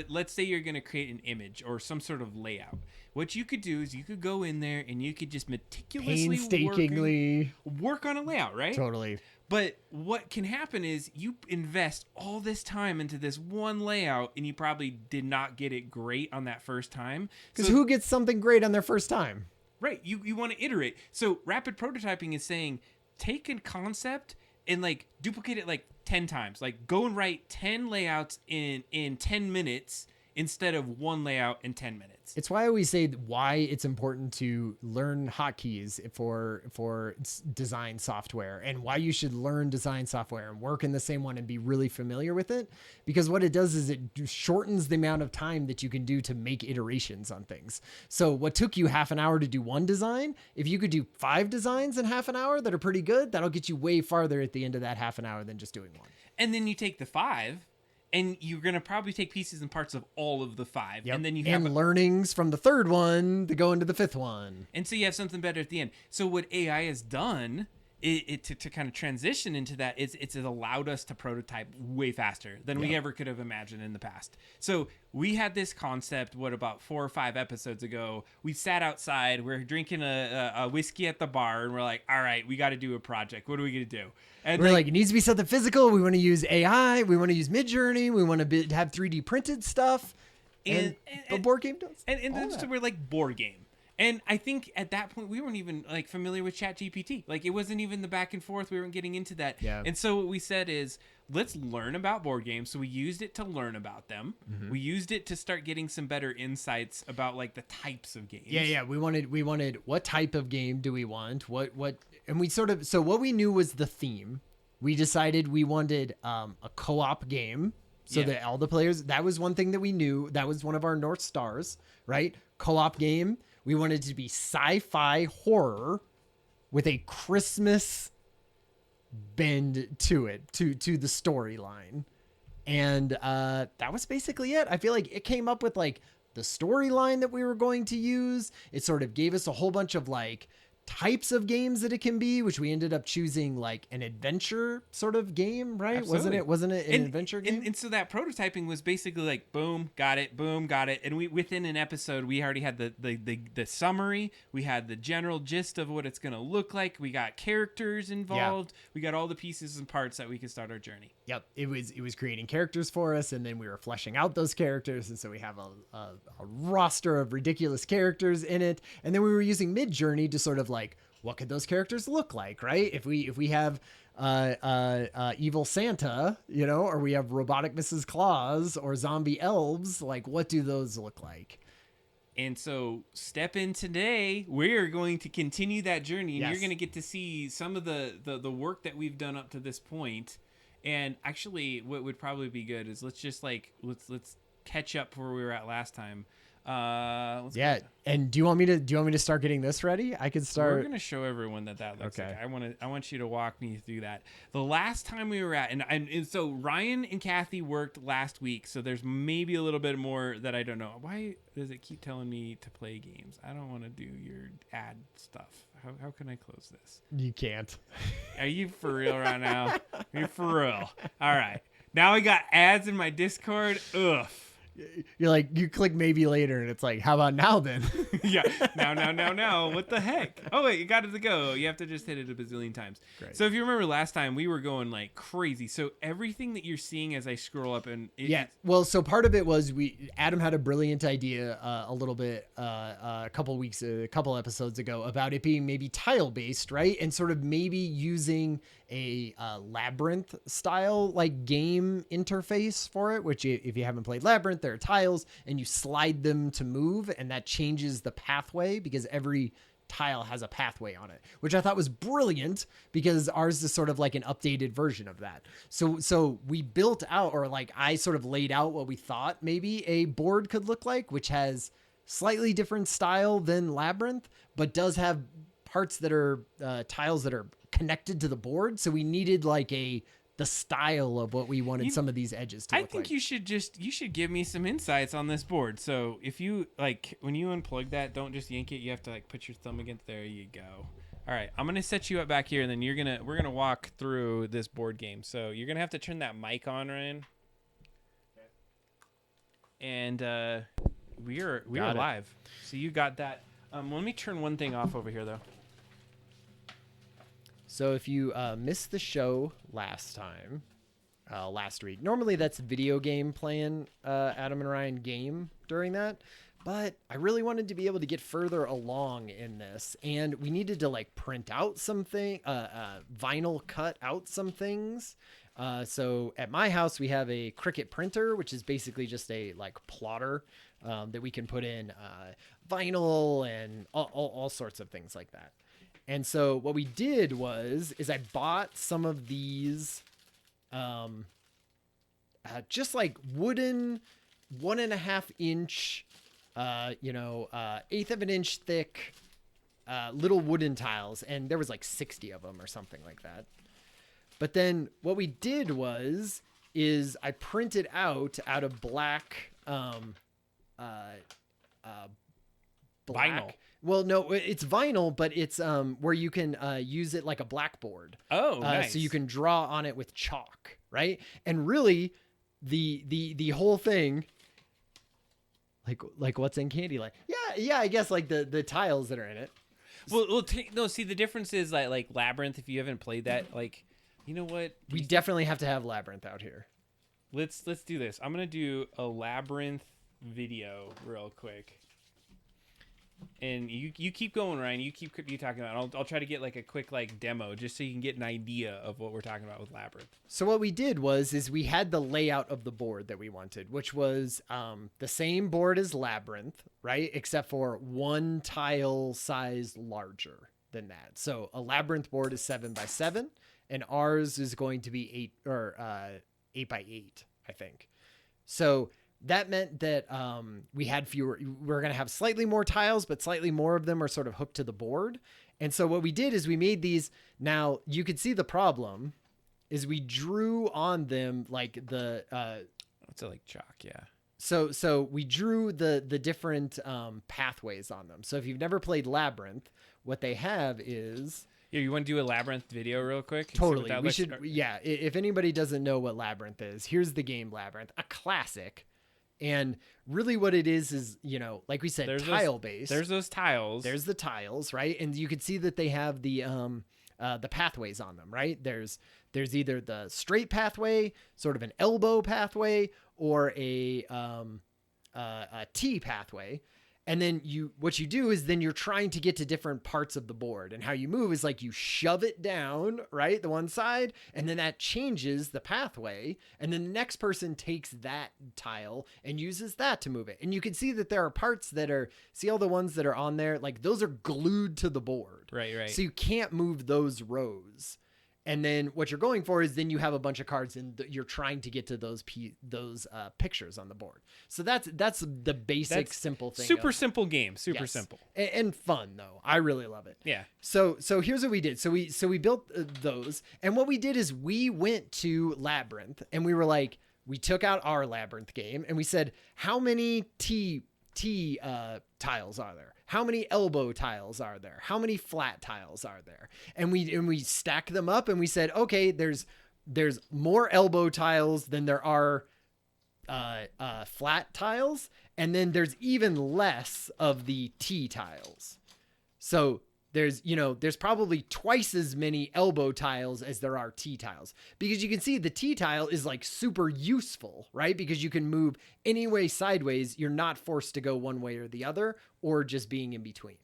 let's say you're going to create an image or some sort of layout. What you could do is you could go in there and you could just meticulously painstakingly work on a layout, right? Totally. But what can happen is you invest all this time into this one layout and you probably did not get it great on that first time. Because who gets something great on their first time? Right. You want to iterate. So rapid prototyping is saying take a concept and like duplicate it like 10 times. Like go and write 10 layouts in 10 minutes instead of one layout in 10 minutes. It's why I always say why it's important to learn hotkeys for design software, and why you should learn design software and work in the same one and be really familiar with it. Because what it does is it shortens the amount of time that you can do to make iterations on things. So what took you half an hour to do one design, if you could do 5 designs in half an hour that are pretty good, that'll get you way farther at the end of that half an hour than just doing one. And then you take the 5 and you're going to probably take pieces and parts of all of the 5. Yep. And then you have learnings from the 3rd one to go into the 5th one. And so you have something better at the end. So what AI has done to kind of transition into that is it's allowed us to prototype way faster than we ever could have imagined in the past. So we had this concept, about 4 or 5 episodes ago. We sat outside, we're drinking a whiskey at the bar, and we're like, all right, we got to do a project. What are we going to do? And we're like, it needs to be something physical. We want to use AI. We want to use Midjourney. We want to have 3D printed stuff. And the board game does. And then so we're like, board game. And I think at that point we weren't even like familiar with ChatGPT. Like it wasn't even the back and forth. We weren't getting into that. Yeah. And so what we said is, let's learn about board games. So we used it to learn about them. Mm-hmm. We used it to start getting some better insights about like the types of games. Yeah. We wanted what type of game do we want? And we so what we knew was the theme. We decided we wanted a co-op game. So that all the players, that was one thing that we knew. That was one of our North Stars, right? Co-op game. We wanted it to be sci-fi horror with a Christmas bend to it, to the storyline. And that was basically it. I feel like it came up with like the storyline that we were going to use. It sort of gave us a whole bunch of like types of games that it can be, which we ended up choosing like an adventure sort of game, right? Absolutely. Wasn't it an adventure game? And so that prototyping was basically like boom, got it, and we within an episode we already had the summary, we had the general gist of what it's going to look like, we got characters involved, we got all the pieces and parts that we could start our journey. Yep, it was creating characters for us, and then we were fleshing out those characters, and so we have a roster of ridiculous characters in it, and then we were using Midjourney to sort of like, what could those characters look like, right? If we have evil Santa, or we have robotic Mrs. Claus or zombie elves, like what do those look like? And so step in today, we're going to continue that journey, and yes. You're going to get to see some of the work that we've done up to this point. And actually what would probably be good is let's catch up where we were at last time. And do you want me to start getting this ready? I could start. We're going to show everyone that looks okay. Like. I want you to walk me through that. The last time we were at, and so Ryan and Kathy worked last week, so there's maybe a little bit more that I don't know. Why does it keep telling me to play games? I don't want to do your ad stuff. How can I close this? You can't. Are you for real right now? Are you for real? All right. Now I got ads in my Discord. Ugh. You're like, you click maybe later, and it's like, how about now then? Yeah. Now. What the heck? Oh, wait, you got it to go. You have to just hit it a bazillion times. Great. So if you remember last time, we were going like crazy. So everything that you're seeing as I scroll up and... Well, so part of it was Adam had a brilliant idea a little bit, a couple episodes ago about it being maybe tile based, right? And sort of maybe using a labyrinth style like game interface for it, which if you haven't played Labyrinth, there are tiles and you slide them to move, and that changes the pathway because every tile has a pathway on it, which I thought was brilliant because ours is sort of like an updated version of that. So we built out, or like I sort of laid out what we thought maybe a board could look like, which has slightly different style than Labyrinth, but does have parts that are tiles that are connected to the board. So we needed like the style of what we wanted some of these edges to look like. I think you should give me some insights on this board. So if you like, when you unplug that, don't just yank it. You have to like put your thumb against. There you go. All right, I'm gonna set you up back here, and then we're gonna walk through this board game. So you're gonna have to turn that mic on, Ryan. Okay. And we're live. So you got that. Let me turn one thing off over here though. So if you missed the show last week, normally that's video game playing Adam and Ryan game during that. But I really wanted to be able to get further along in this. And we needed to like print out something, vinyl cut out some things. So at my house, we have a Cricut printer, which is basically just a like plotter that we can put in vinyl and all sorts of things like that. And so what we did is I bought some of these, just like wooden 1.5 inch, 1/8 of an inch thick, little wooden tiles. And there was like 60 of them or something like that. But then what we did is I printed out of black, vinyl. Well, no, it's vinyl, but it's where you can use it like a blackboard. Oh, nice. So you can draw on it with chalk, right? And really, the whole thing, like what's in Candyland? Yeah, I guess like the tiles that are in it. Well, see, the difference is like Labyrinth. If you haven't played that, like, you know what? We definitely have to have Labyrinth out here. Let's do this. I'm gonna do a Labyrinth video real quick. And you keep going, Ryan. You keep talking about it. I'll try to get like a quick like demo just so you can get an idea of what we're talking about with Labyrinth. So what we did is we had the layout of the board that we wanted, which was the same board as Labyrinth, right? Except for one tile size larger than that. So a Labyrinth board is 7x7, and ours is going to be 8x8, I think. So that meant that we had we're going to have slightly more tiles, but slightly more of them are sort of hooked to the board. And so what we did is we made these. Now you could see the problem is we drew on them like the it's like chalk, yeah. So we drew the different pathways on them. So if you've never played Labyrinth, what they have is. Yeah, you want to do a Labyrinth video real quick? Totally. We should. Yeah. If anybody doesn't know what Labyrinth is, here's the game Labyrinth, a classic. And really what it is, like we said, tile based. There's those tiles. There's the tiles, right? And you can see that they have the pathways on them, right? There's either the straight pathway, sort of an elbow pathway, or a T pathway. And then what you do is then you're trying to get to different parts of the board, and how you move is like you shove it down, right? The one side, and then that changes the pathway. And then the next person takes that tile and uses that to move it. And you can see that there are parts that see all the ones that are on there, like those are glued to the board. Right. So you can't move those rows. And then what you're going for is then you have a bunch of cards and you're trying to get to those pictures on the board. So that's the basic simple thing. Super simple game. Super simple. And fun though. I really love it. Yeah. So here's what we did. So we built those, and what we did is we went to Labyrinth and we were like, we took out our Labyrinth game and we said, how many T tiles are there? How many elbow tiles are there? How many flat tiles are there? And we stacked them up and we said, okay, there's more elbow tiles than there are flat tiles, and then there's even less of the T tiles. So there's probably twice as many elbow tiles as there are T tiles, because you can see the T tile is like super useful, right? Because you can move any way sideways. You're not forced to go one way or the other, or just being in between.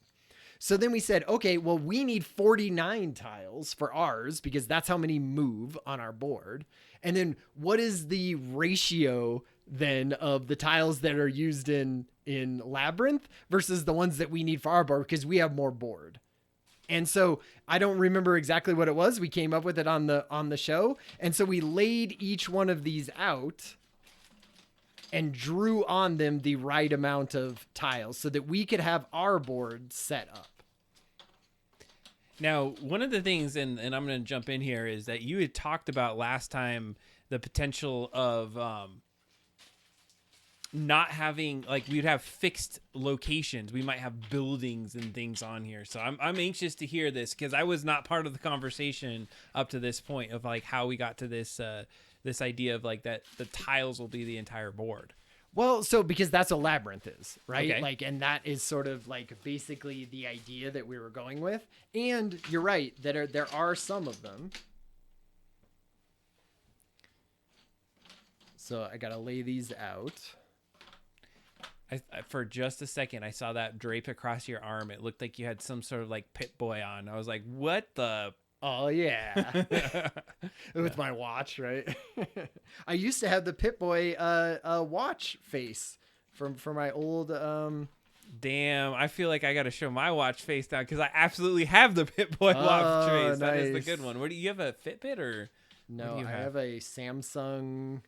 So then we said, okay, well, we need 49 tiles for ours because that's how many move on our board. And then what is the ratio then of the tiles that are used in Labyrinth versus the ones that we need for our board, because we have more board. And so I don't remember exactly what it was. We came up with it on the show. And so we laid each one of these out and drew on them the right amount of tiles so that we could have our board set up. Now, one of the things, and I'm going to jump in here, is that you had talked about last time the potential of not having, like, we'd have fixed locations. We might have buildings and things on here. So I'm anxious to hear this, because I was not part of the conversation up to this point of like how we got to this this idea of like that the tiles will be the entire board. Well, so because that's what Labyrinth is, right? Okay. Like, and that is sort of like basically the idea that we were going with. And you're right, that there are some of them. So I gotta lay these out. I for just a second, I saw that drape across your arm. It looked like you had some sort of like Pit Boy on. I was like, what the? Oh, yeah. With my watch, right? I used to have the Pit Boy watch face from my old... Damn, I feel like I got to show my watch face now, because I absolutely have the Pit Boy watch face. That is the good one. What do you have, a Fitbit or? No, I have a Samsung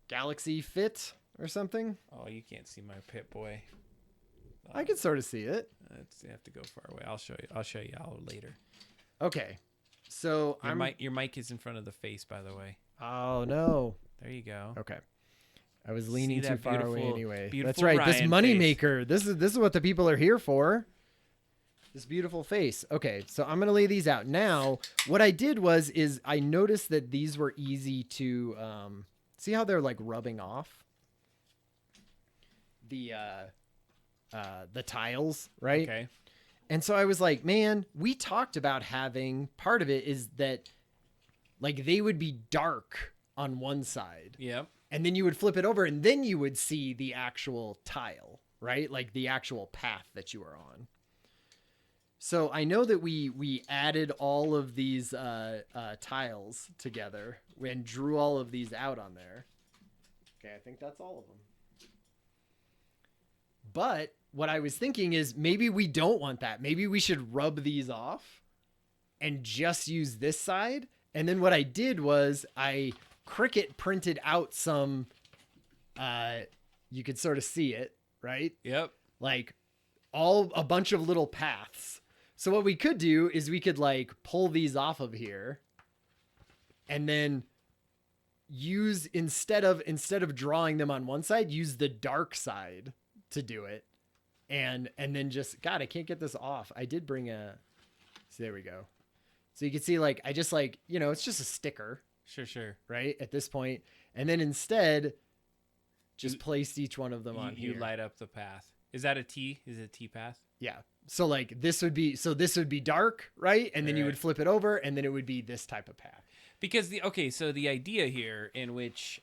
Galaxy Fit or something. Oh, you can't see my Pit Boy. I can sort of see it. You have to go far away. I'll show you. I'll show you all later. Okay, so your mic is in front of the face, by the way. Oh no! There you go. Okay, I was leaning too far away anyway. That's Ryan right. This money face. maker. This is what the people are here for. This beautiful face. Okay, so I'm gonna lay these out now. What I did is I noticed that these were easy to see how they're like rubbing off the tiles, right? Okay. And so I was like, man, we talked about having, part of it is that like they would be dark on one side. Yep. And then you would flip it over and then you would see the actual tile, right? Like the actual path that you were on. So I know that we added all of these tiles together and drew all of these out on there. Okay, I think that's all of them. But what I was thinking is maybe we don't want that. Maybe we should rub these off and just use this side. And then what I did was I Cricut printed out some, you could sort of see it, right? Yep. Like a bunch of little paths. So what we could do is we could like pull these off of here and then use, instead of drawing them on one side, use the dark side to do it. And then just, God, I can't get this off. I did bring so there we go. So you can see, like, I just like, it's just a sticker. Sure. Right. At this point. And then instead just placed each one of them on here. You light up the path. Is that a T? Is it a T path? Yeah. So like this would be dark, right? And then you would flip it over and then it would be this type of path. Because so the idea here in which,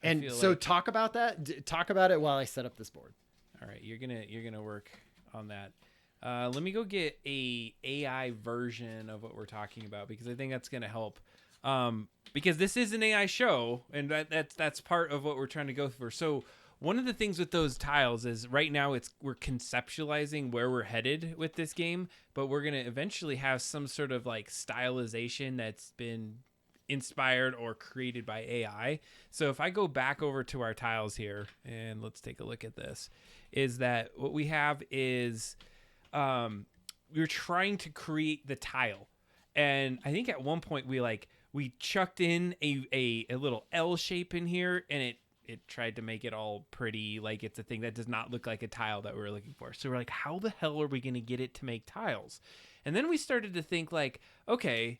talk about that. Talk about it while I set up this board. All right, you're gonna work on that. Let me go get a AI version of what we're talking about, because I think that's gonna help. Because this is an AI show, and that's part of what we're trying to go for. So one of the things with those tiles is right now we're conceptualizing where we're headed with this game, but we're gonna eventually have some sort of like stylization that's been inspired or created by AI. So if I go back over to our tiles here and let's take a look at this, is that what we have is we're trying to create the tile. And I think at one point we chucked in a little L shape in here, and it tried to make it all pretty, like it's a thing that does not look like a tile that we're looking for. So we're like, how the hell are we going to get it to make tiles? And then we started to think like, okay,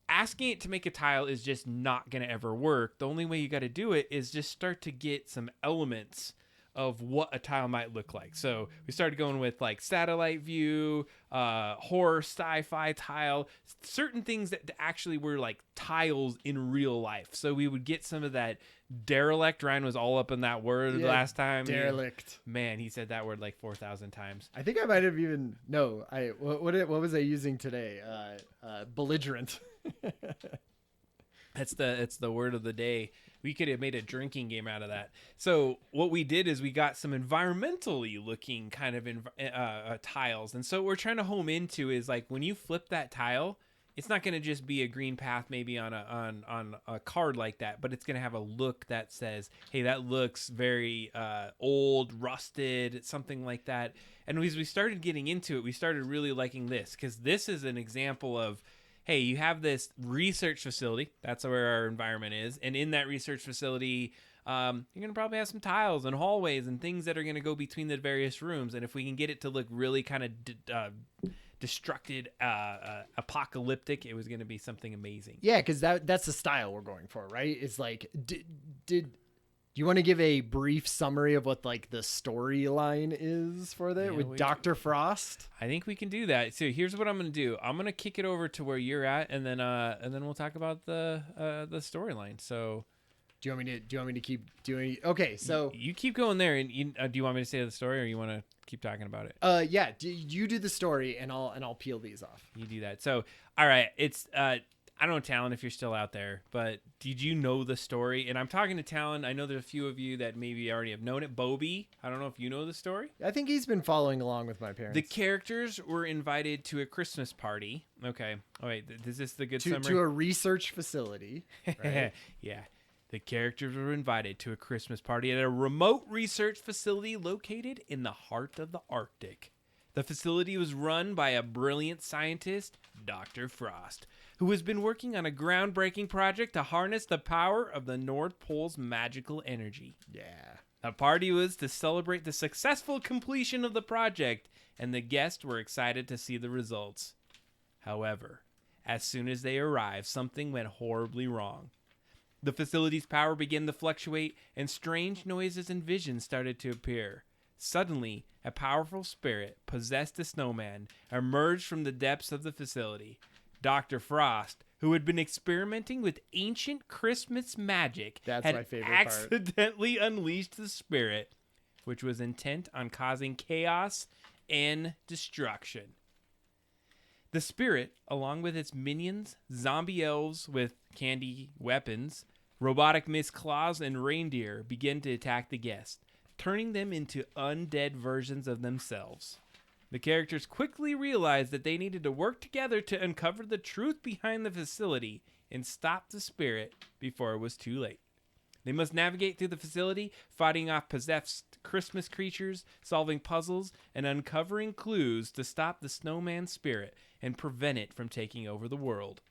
asking it to make a tile is just not going to ever work. The only way you got to do it is just start to get some elements of what a tile might look like. So we started going with like satellite view, horror, sci-fi tile, certain things that actually were like tiles in real life. So we would get some of that derelict. Ryan was all up in that word last time. Derelict. Man, he said that word like 4,000 times. I think I might have even, no, what was I using today? Belligerent. It's the word of the day. We could have made a drinking game out of that. So what we did is we got some environmentally looking kind of tiles. And so what we're trying to home into is like when you flip that tile, it's not going to just be a green path maybe on a card like that, but it's going to have a look that says, hey, that looks very old, rusted, something like that. And as we started getting into it, we started really liking this, because this is an example of, hey, you have this research facility. That's where our environment is. And in that research facility, you're going to probably have some tiles and hallways and things that are going to go between the various rooms. And if we can get it to look really kind of destructed, apocalyptic, it was going to be something amazing. Yeah, because that's the style we're going for, right? It's like, did you want to give a brief summary of what like the storyline is for that with Dr. Frost? I think we can do that. So here's what I'm going to do. I'm going to kick it over to where you're at, and then we'll talk about the storyline. So. Do you want me to keep doing? Okay, so you keep going there, and do you want me to say the story, or you want to keep talking about it? Yeah, you do the story, and I'll peel these off. You do that. So, all right, it's I don't know, Talon, if you're still out there, but did you know the story? And I'm talking to Talon. I know there's a few of you that maybe already have known it. Bobby, I don't know if you know the story. I think he's been following along with my parents. The characters were invited to a Christmas party. Okay. Oh wait, is this the good summary? To a research facility. Right? Yeah. The characters were invited to a Christmas party at a remote research facility located in the heart of the Arctic. The facility was run by a brilliant scientist, Dr. Frost, who has been working on a groundbreaking project to harness the power of the North Pole's magical energy. Yeah. The party was to celebrate the successful completion of the project, and the guests were excited to see the results. However, as soon as they arrived, something went horribly wrong. The facility's power began to fluctuate, and strange noises and visions started to appear. Suddenly, a powerful spirit possessed the snowman emerged from the depths of the facility. Dr. Frost, who had been experimenting with ancient Christmas magic, had my favorite accidentally unleashed the spirit, which was intent on causing chaos and destruction. The spirit, along with its minions, zombie elves with candy weapons, robotic Miss Claus, and reindeer, began to attack the guests, turning them into undead versions of themselves. The characters quickly realized that they needed to work together to uncover the truth behind the facility and stop the spirit before it was too late. They must navigate through the facility, fighting off possessed Christmas creatures, solving puzzles, and uncovering clues to stop the snowman spirit and prevent it from taking over the world.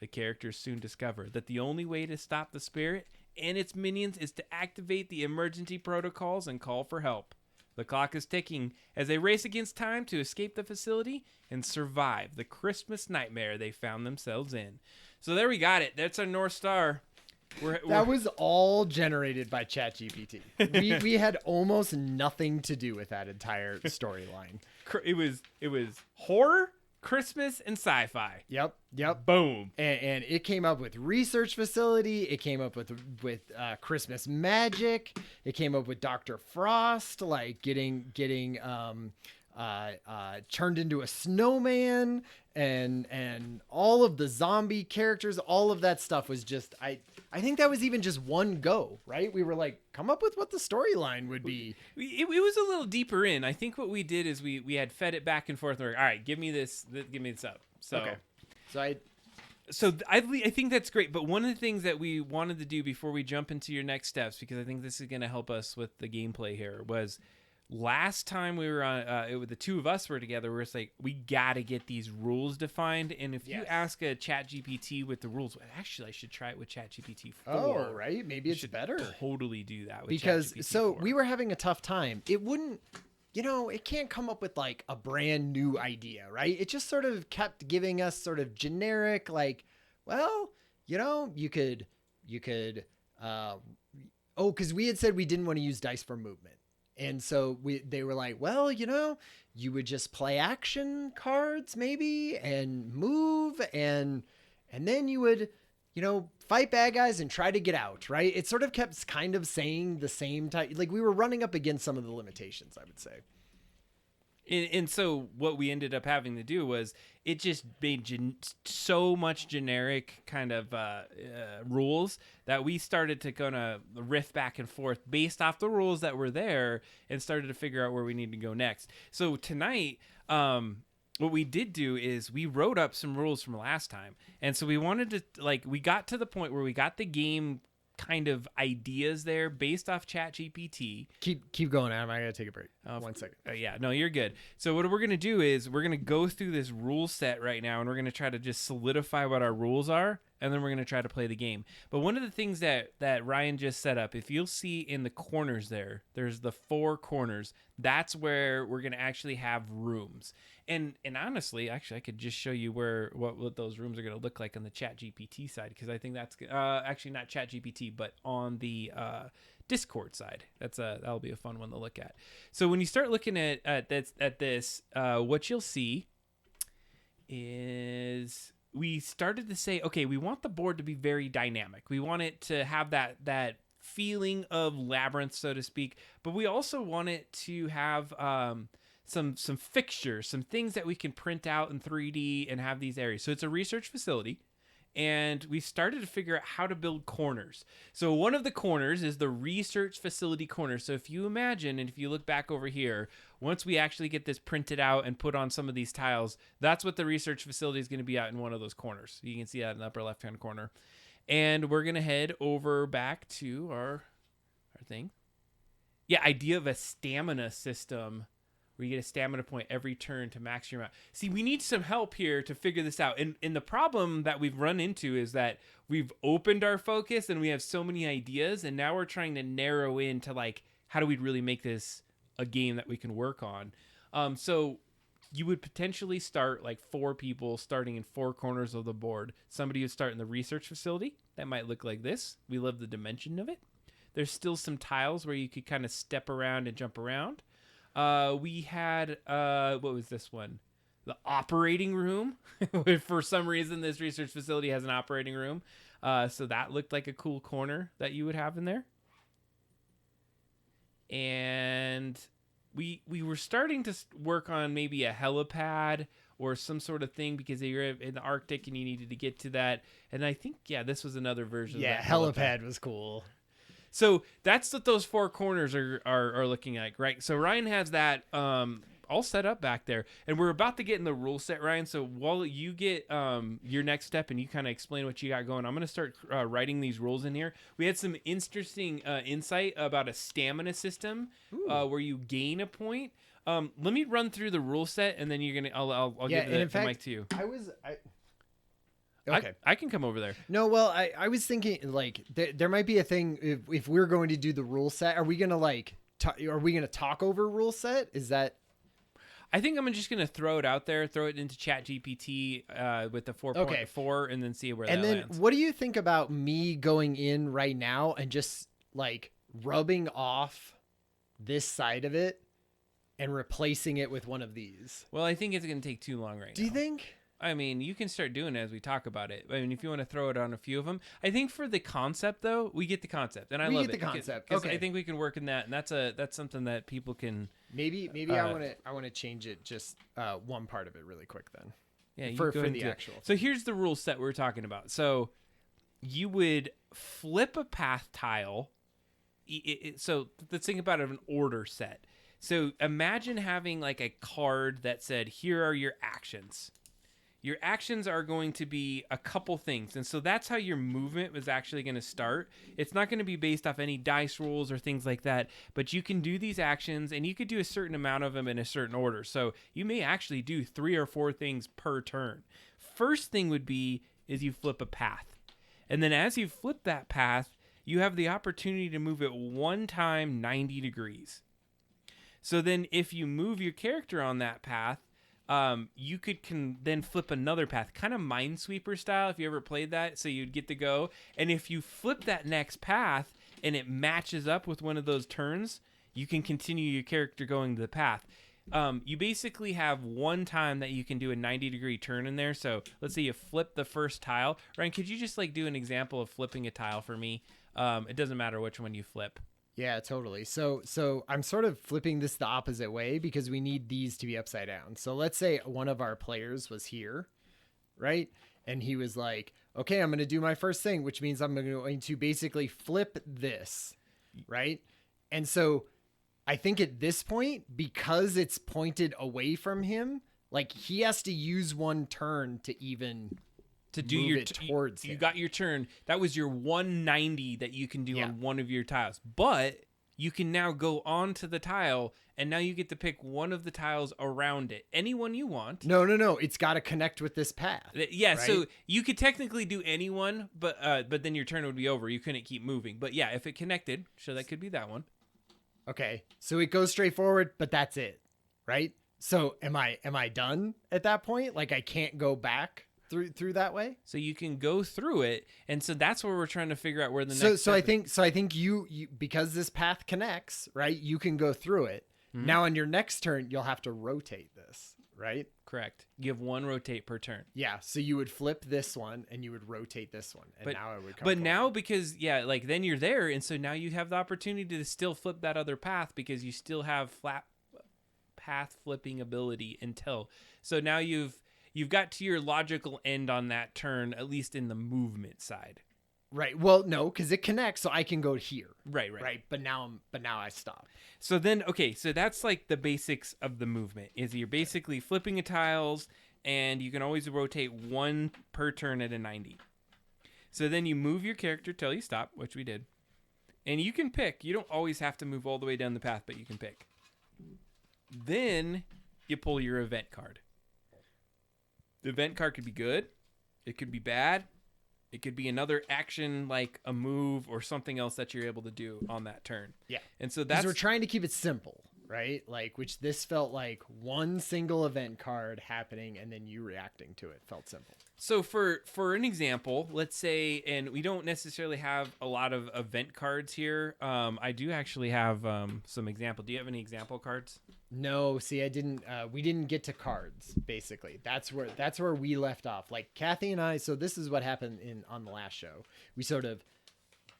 The characters soon discover that the only way to stop the spirit and its minions is to activate the emergency protocols and call for help. The clock is ticking as they race against time to escape the facility and survive the Christmas nightmare they found themselves in. So there we got it. That's our North Star. That was all generated by ChatGPT. We had almost nothing to do with that entire storyline. It was horror, Christmas, and sci-fi. Yep. Boom. And it came up with research facility. It came up with Christmas magic. It came up with Dr. Frost, like getting turned into a snowman, and all of the zombie characters. All of that stuff was just I think that was even just one go, right? We were like, come up with what the storyline would be. It was a little deeper in. I think what we did is we had fed it back and forth. We're like, all right, give me this up. So, okay. I think that's great. But one of the things that we wanted to do before we jump into your next steps, because I think this is going to help us with the gameplay here, was last time we were on, the two of us were together, we were just like, we got to get these rules defined. And if you ask a ChatGPT with the rules, actually, I should try it with ChatGPT 4. Oh, right. Maybe it's better. Totally do that with because ChatGPT so 4. we were having a tough time. It wouldn't, it can't come up with like a brand new idea, right? It just sort of kept giving us sort of generic, like, well, you could, because we had said we didn't want to use dice for movement. And so they were like, well, you would just play action cards maybe and move and then you would, fight bad guys and try to get out, right? It sort of kept kind of saying the same type. Like we were running up against some of the limitations, I would say. And so what we ended up having to do was it just made so much generic kind of rules that we started to kind of riff back and forth based off the rules that were there and started to figure out where we need to go next. So tonight, what we did do is we wrote up some rules from last time. And so we wanted to, we got to the point where we got the game kind of ideas there based off ChatGPT. Keep going, Adam. I gotta take a break. 1 second. Yeah, no, you're good. So what we're gonna do is we're gonna go through this rule set right now, and we're gonna try to just solidify what our rules are, and then we're gonna try to play the game. But one of the things that Ryan just set up, if you'll see in the corners there's the 4 corners. That's where we're gonna actually have rooms. And honestly, actually, I could just show you what those rooms are going to look like on the ChatGPT side, because I think that's actually not ChatGPT, but on the Discord side. That'll be a fun one to look at. So when you start looking at this, what you'll see is we started to say, okay, we want the board to be very dynamic. We want it to have that feeling of labyrinth, so to speak, but we also want it to have some fixtures, some things that we can print out in 3D and have these areas. So it's a research facility, and we started to figure out how to build corners. So one of the corners is the research facility corner. So if you imagine, and if you look back over here, once we actually get this printed out and put on some of these tiles, that's what the research facility is going to be out in one of those corners. You can see that in the upper left-hand corner. And we're going to head over back to our thing. Yeah, idea of a stamina system where you get a stamina point every turn to max your amount. See, we need some help here to figure this out. And the problem that we've run into is that we've opened our focus and we have so many ideas, and now we're trying to narrow into how do we really make this a game that we can work on. So you would potentially start 4 people starting in 4 corners of the board. Somebody would start in the research facility. That might look like this. We love the dimension of it. There's still some tiles where you could kind of step around and jump around. We had, what was this one? The operating room. For some reason, this research facility has an operating room. So that looked like a cool corner that you would have in there. And we were starting to work on maybe a helipad or some sort of thing, because you're in the Arctic and you needed to get to that. And I think, this was another version of that. Helipad was cool. So that's what those 4 corners are looking like, right? So Ryan has that all set up back there, and we're about to get in the rule set, Ryan. So while you get your next step and you kind of explain what you got going, I'm going to start writing these rules in here. We had some interesting insight about a stamina system where you gain a point. Let me run through the rule set, and then I'll give the mic to you. Okay. I can come over there. No, well, I was thinking there might be a thing if we're going to do the rule set. Are we gonna are we gonna talk over rule set? Is that? I think I'm just gonna throw it out there, throw it into ChatGPT with the 4.4, and then see where that lands. And then, what do you think about me going in right now and just rubbing off this side of it and replacing it with one of these? Well, I think it's gonna take too long right now. Do you think? I mean, you can start doing it as we talk about it. I mean, if you want to throw it on a few of them. I think for the concept, though, we get the concept, and I love it. We get the concept. Okay. I think we can work in that, and that's something that people can. Maybe I want to change it just one part of it really quick then. Yeah, you for go the actual. So here's the rule set we're talking about. So you would flip a path tile. So let's think about it, an order set. So imagine having a card that said, "Here are your actions." Your actions are going to be a couple things. And so that's how your movement was actually going to start. It's not going to be based off any dice rolls or things like that, but you can do these actions, and you could do a certain amount of them in a certain order. So you may actually do 3 or 4 things per turn. First thing would be is you flip a path. And then as you flip that path, you have the opportunity to move it 1 time 90 degrees. So then if you move your character on that path, you can then flip another path, kind of Minesweeper style, if you ever played that. So you'd get to go, and if you flip that next path and it matches up with one of those turns, you can continue your character going to the path. You basically have 1 time that you can do a 90-degree turn in there. So let's say you flip the first tile. Ryan, could you just do an example of flipping a tile for me? It doesn't matter which one you flip. Yeah, totally. So I'm sort of flipping this the opposite way because we need these to be upside down. So let's say one of our players was here, right? And he was like, okay, I'm going to do my first thing, which means I'm going to basically flip this, right? And so I think at this point, because it's pointed away from him, Like he has to use one turn to even to do move your it towards him. You got your turn. That was your 190 that you can do on one of your tiles. But you can now go onto the tile, and now you get to pick one of the tiles around it. Any one you want. No. It's got to connect with this path. Yeah, right? So you could technically do any one, but then your turn would be over. You couldn't keep moving. But yeah, if it connected, so that could be that one. Okay, so it goes straight forward, but that's it, right? So am I done at that point? Like I can't go back through that way? So you can go through it, and so that's where we're trying to figure out where the next. So I think you because this path connects, right? You can go through it. Mm-hmm. Now on your next turn, you'll have to rotate this, right? Correct. You have one rotate per turn. Yeah. So you would flip this one, and you would rotate this one, and now it would come. But forward. now because like then you're there, and so now you have the opportunity to still flip that other path because you still have flat path flipping ability until. So now you've got to your logical end on that turn, at least in the movement side. Right. Well, no, because it connects, so I can go here. Right. But now I stop. So then, okay, so that's like the basics of the movement. Is you're basically flipping a tiles, and you can always rotate one per turn at a 90. So then you move your character till you stop, which we did, and you can pick. You don't always have to move all the way down the path, but you can pick. Then you pull your event card. The event card could be good. It could be bad. It could be another action like a move or something else that you're able to do on that turn. Yeah. And so that's... we're trying to keep it simple, right? Like, which this felt like one single event card happening and then you reacting to it felt simple. So for an example, let's say, and we don't necessarily have a lot of event cards here. I do actually have some example. Do you have any example cards? No, see, I didn't. We didn't get to cards. Basically, that's where we left off. Like Kathy and I. So this is what happened on the last show. We sort of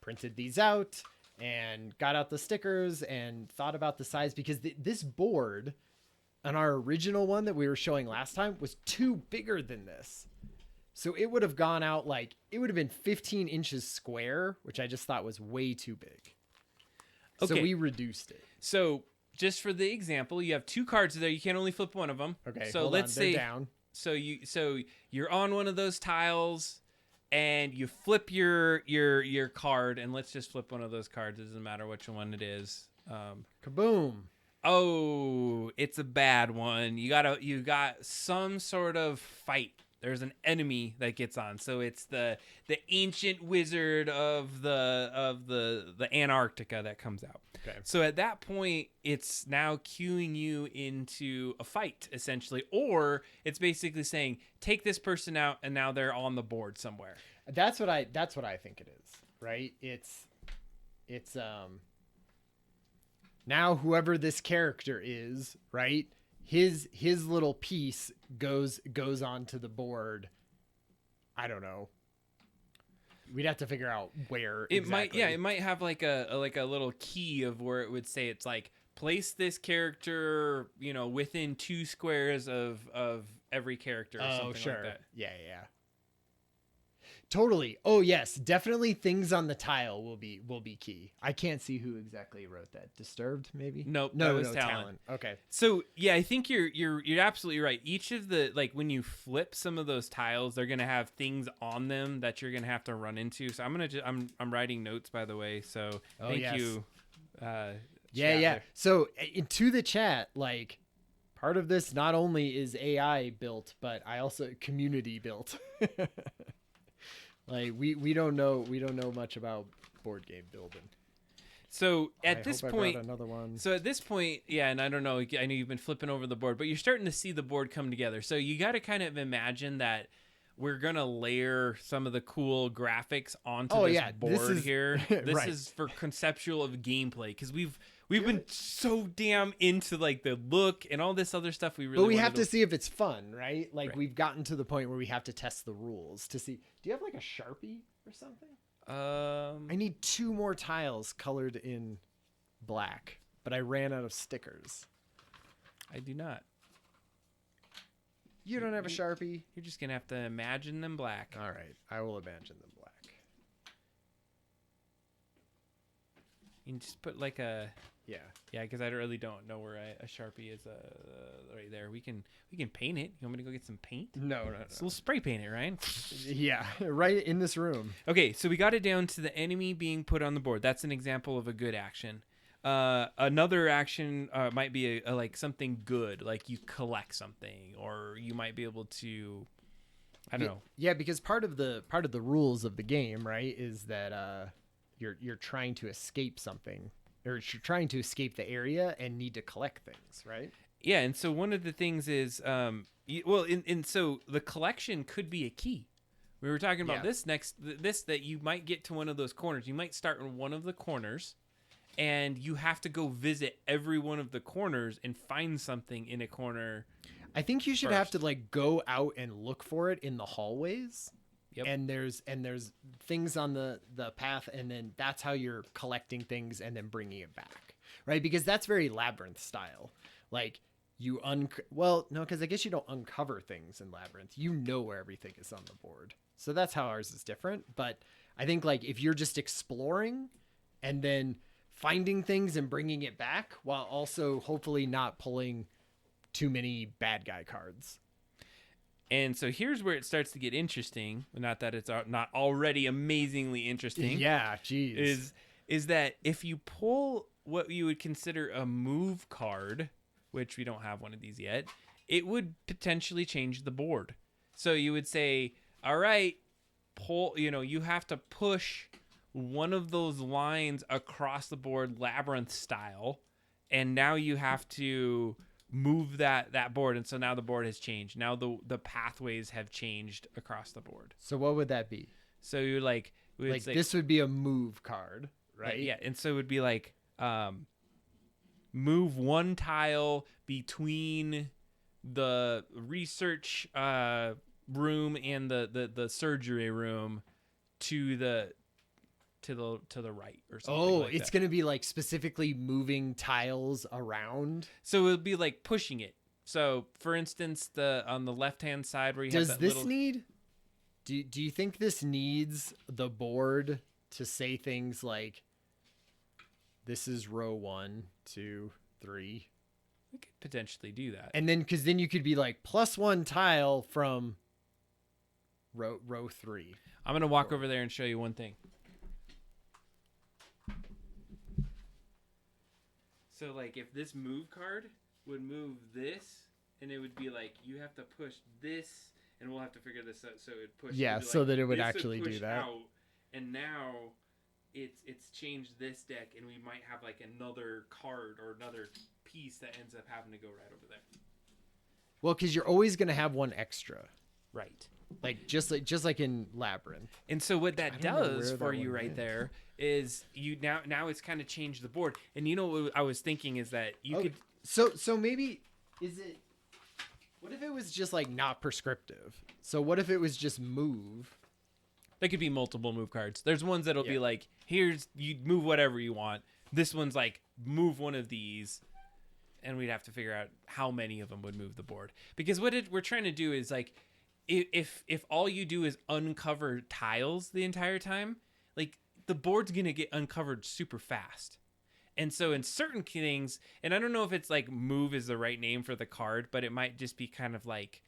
printed these out and got out the stickers and thought about the size because this board on our original one that we were showing last time was too bigger than this. So it would have gone out like it would have been 15 inches square, which I just thought was way too big. Okay. So we reduced it. So just for the example, you have two cards there. You can only flip one of them. Okay. So let's say down. So you're on one of those tiles, and you flip your card, and let's just flip one of those cards. It doesn't matter which one it is. Kaboom. Oh, it's a bad one. You got some sort of fight. There's an enemy that gets on. So it's the ancient wizard of the Antarctica that comes out. Okay. So at that point, it's now cueing you into a fight, essentially, or it's basically saying, take this person out, and now they're on the board somewhere. That's what I think it is, right? It's now whoever this character is, right? His little piece goes onto the board. I don't know. We'd have to figure out where it exactly. It might have like a little key of where it would say it's like place this character, within 2 squares of every character or something like that. Yeah. Totally. Oh yes, definitely things on the tile will be key. I can't see who exactly wrote that. Disturbed, maybe? No, Talon. Okay. So yeah, I think you're absolutely right. Each of the when you flip some of those tiles, they're gonna have things on them that you're gonna have to run into. So I'm writing notes, by the way. So thank you. Yeah. So into the chat, part of this not only is AI built, but I also community built. We don't know much about board game building. So at this point, another one. So at this point, yeah, and I don't know. I know you've been flipping over the board, but you're starting to see the board come together. So you got to kind of imagine that we're gonna layer some of the cool graphics onto this board here. This right. is for conceptual of gameplay because we've been so damn into the look and all this other stuff. But we have to see if it's fun, right? Right. We've gotten to the point where we have to test the rules to see. Do you have a Sharpie or something? I need 2 more tiles colored in black, but I ran out of stickers. I do not. You don't have a Sharpie? You're just gonna have to imagine them black. All right, I will imagine them black. You can just put a Yeah, because I really don't know where a Sharpie is right there. We can paint it. You want me to go get some paint? No. So we'll spray paint it, Ryan. Yeah, right in this room. Okay, so we got it down to the enemy being put on the board. That's an example of a good action. Another action might be a like something good, like you collect something, or you might be able to, I don't know. Yeah, because part of the rules of the game, right, is that you're trying to escape something, or you're trying to escape the area and need to collect things, right? Yeah, and so one of the things is, so the collection could be a key. We were talking about this that you might get to one of those corners. You might start in one of the corners, and you have to go visit every one of the corners and find something in a corner. I think you should have to like go out and look for it in the hallways. Yep. And there's things on the path, and then that's how you're collecting things and then bringing it back, right? Because that's very Labyrinth style. Like you because I guess you don't uncover things in Labyrinth. You know where everything is on the board, so that's how ours is different. But I think like if you're just exploring and then finding things and bringing it back, while also hopefully not pulling too many bad guy cards. And so here's where it starts to get interesting. Not that it's not already amazingly interesting. Yeah, geez. Is that if you pull what you would consider a move card, which we don't have one of these yet, it would potentially change the board. So you would say, all right, you have to push one of those lines across the board Labyrinth style, and now you have to move that board, and so now the board has changed. Now the pathways have changed across the board. So what would that be? So you're like, this would be a move card, right? Yeah, and so it would be like move one tile between the research room and the surgery room to the right or something. Like it's gonna be like specifically moving tiles around. So it would be like pushing it. So for instance, on the left hand side where you have that do you think this needs the board to say things like, this is row 1, 2, 3? We could potentially do that. And then because then you could be like +1 tile from row 3. I'm gonna walk over there and show you one thing. So like if this move card would move this, and it would be like you have to push this, and we'll have to figure this out. So it would push. Yeah, so that it would actually do that. Out, and now it's changed this deck, and we might have like another card or another piece that ends up having to go right over there. Well, because you're always gonna have one extra, right? Like just like in Labyrinth. And so what that does for you right there is you now it's kind of changed the board. And you know what I was thinking is that you could so maybe what if it was just like not prescriptive? So what if it was just move? There could be multiple move cards. There's ones that'll be like, here's, you move whatever you want. This one's like, move one of these. And we'd have to figure out how many of them would move the board. Because what we're trying to do is like, if all you do is uncover tiles the entire time, like the board's going to get uncovered super fast. And so in certain things, and I don't know if it's like move is the right name for the card, but it might just be kind of like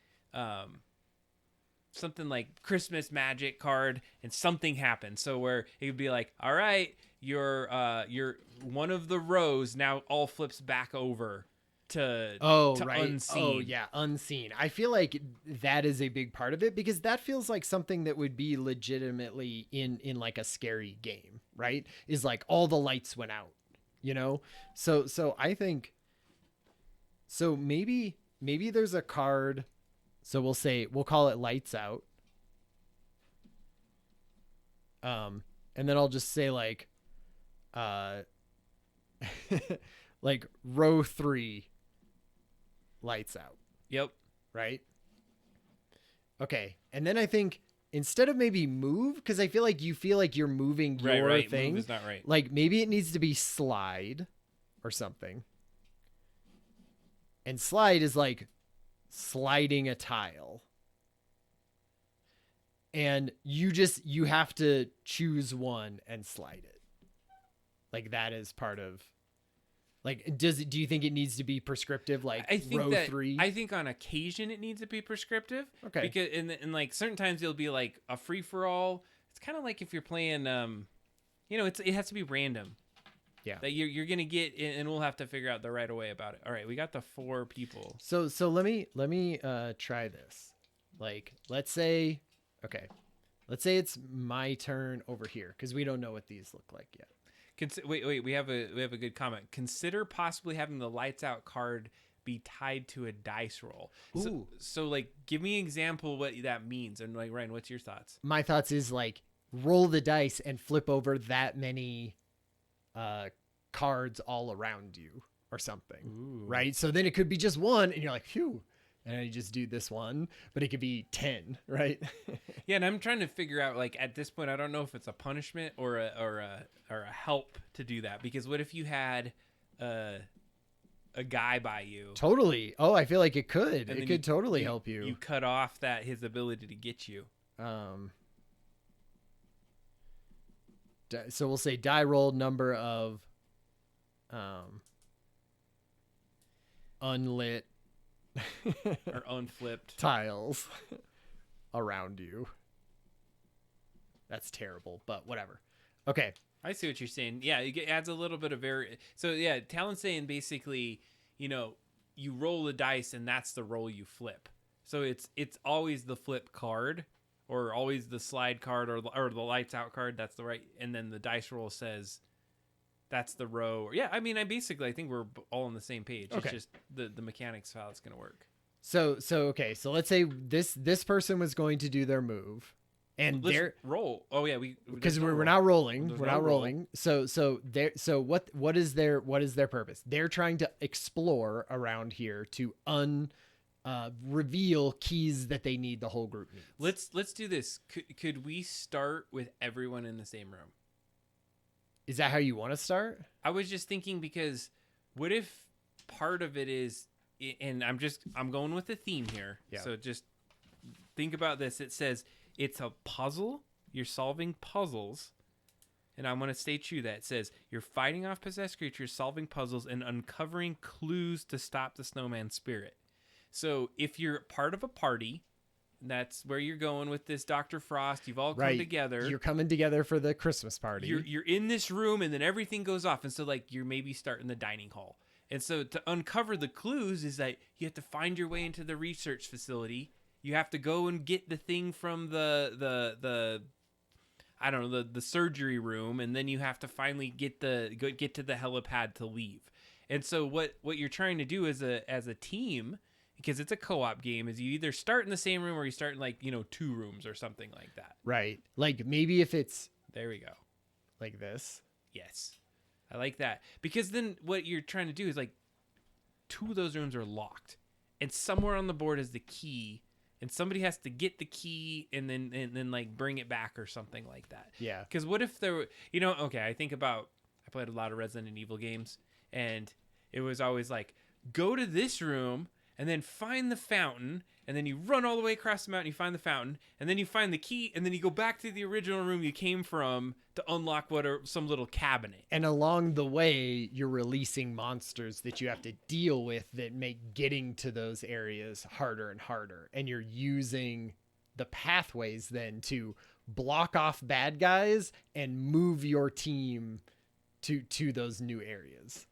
something like Christmas magic card, and something happens. So where it would be like, all right, your one of the rows now all flips back over to unseen. Oh yeah, unseen. I feel like that is a big part of it, because that feels like something that would be legitimately in like a scary game, right? Is like all the lights went out, you know? So I think maybe there's a card. So we'll call it lights out. And then I'll just say like like row 3 lights out. Yep. Right? Okay. And then I think instead of maybe move, because I feel like you're moving your thing. Move is not right. Like maybe it needs to be slide or something. And slide is like sliding a tile. And you have to choose one and slide it. Like that is part of Like, do you think it needs to be prescriptive? Like, I think row that, 3? I think on occasion it needs to be prescriptive. Okay. Because in like certain times it'll be like a free for all. It's kind of like if you're playing, it has to be random. Yeah. That you're gonna get, and we'll have to figure out the right way about it. All right, we got the 4 people. So let me try this. Like, let's say it's my turn over here because we don't know what these look like yet. Wait, we have a good comment. Consider possibly having the lights out card be tied to a dice roll. Ooh. So like, give me an example what that means. And like, Ryan, what's your thoughts? My thoughts is like, roll the dice and flip over that many cards all around you or something. Ooh. Right? So then it could be just one and you're like, phew. And you just do this one, but it could be 10, right? Yeah, and I'm trying to figure out, like, at this point, I don't know if it's a punishment or a help to do that. Because what if you had a guy by you? Totally. Oh, I feel like it could. It could totally help you. You cut off his ability to get you. So we'll say die rolled number of unlit or unflipped tiles around you. That's terrible, but whatever. Okay. I see what you're saying. Yeah, it adds a little bit of So yeah, Talon's saying basically, you roll the dice and that's the roll you flip. So it's always the flip card or always the slide card or the lights out card. That's the right. And then the dice roll says that's the row. Yeah, I mean, I think we're all on the same page. Okay. It's just the mechanics of how it's going to work. So okay. So let's say this person was going to do their move, and they're roll. Oh yeah, because we're not rolling. We're not rolling. So what is their purpose? They're trying to explore around here to reveal keys that they need. The whole group needs. Let's do this. Could we start with everyone in the same room? Is that how you want to start? I was just thinking, because what if part of it is, and I'm going with the theme here. Yeah. So just think about this. It says it's a puzzle. You're solving puzzles. And I'm going to stay true that. It says you're fighting off possessed creatures, solving puzzles, and uncovering clues to stop the snowman spirit. So if you're part of a party, that's where you're going with this Dr. Frost. You've all come together. You're coming together for the Christmas party. You're in this room, and then everything goes off. And so, like, you're maybe starting the dining hall. And so to uncover the clues is that you have to find your way into the research facility. You have to go and get the thing from the surgery room, and then you have to finally get to the helipad to leave. And so what you're trying to do as a team, because it's a co-op game, is you either start in the same room or you start in 2 rooms or something like that. Right. Like maybe if it's there we go. Like this. Yes. I like that. Because then what you're trying to do is 2 of those rooms are locked. And somewhere on the board is the key. And somebody has to get the key and then bring it back or something like that. Yeah. Because what if there were, I played a lot of Resident Evil games, and it was always go to this room and then find the fountain, and then you run all the way across the mountain, you find the fountain, and then you find the key, and then you go back to the original room you came from to unlock some little cabinet. And along the way, you're releasing monsters that you have to deal with that make getting to those areas harder and harder. And you're using the pathways then to block off bad guys and move your team to those new areas.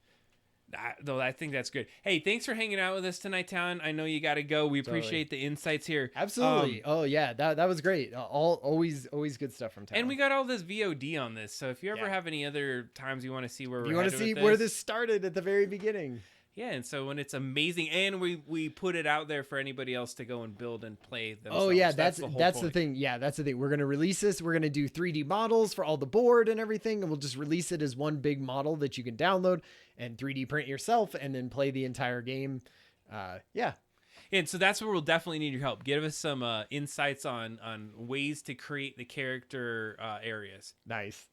Though I think that's good. Hey, thanks for hanging out with us tonight, Talon. I know you got to go. We appreciate the insights here. Absolutely. Oh yeah, that was great. Always good stuff from Talon. And we got all this VOD on this. So if you ever have any other times you want to see where where this started at the very beginning. Yeah, and so when it's amazing, and we put it out there for anybody else to go and build and play themselves. Oh yeah, that's the thing. Yeah, that's the thing. We're gonna release this. We're gonna do 3D models for all the board and everything, and we'll just release it as one big model that you can download and 3D print yourself, and then play the entire game. Yeah. And so that's where we'll definitely need your help. Give us some insights on ways to create the character areas. Nice.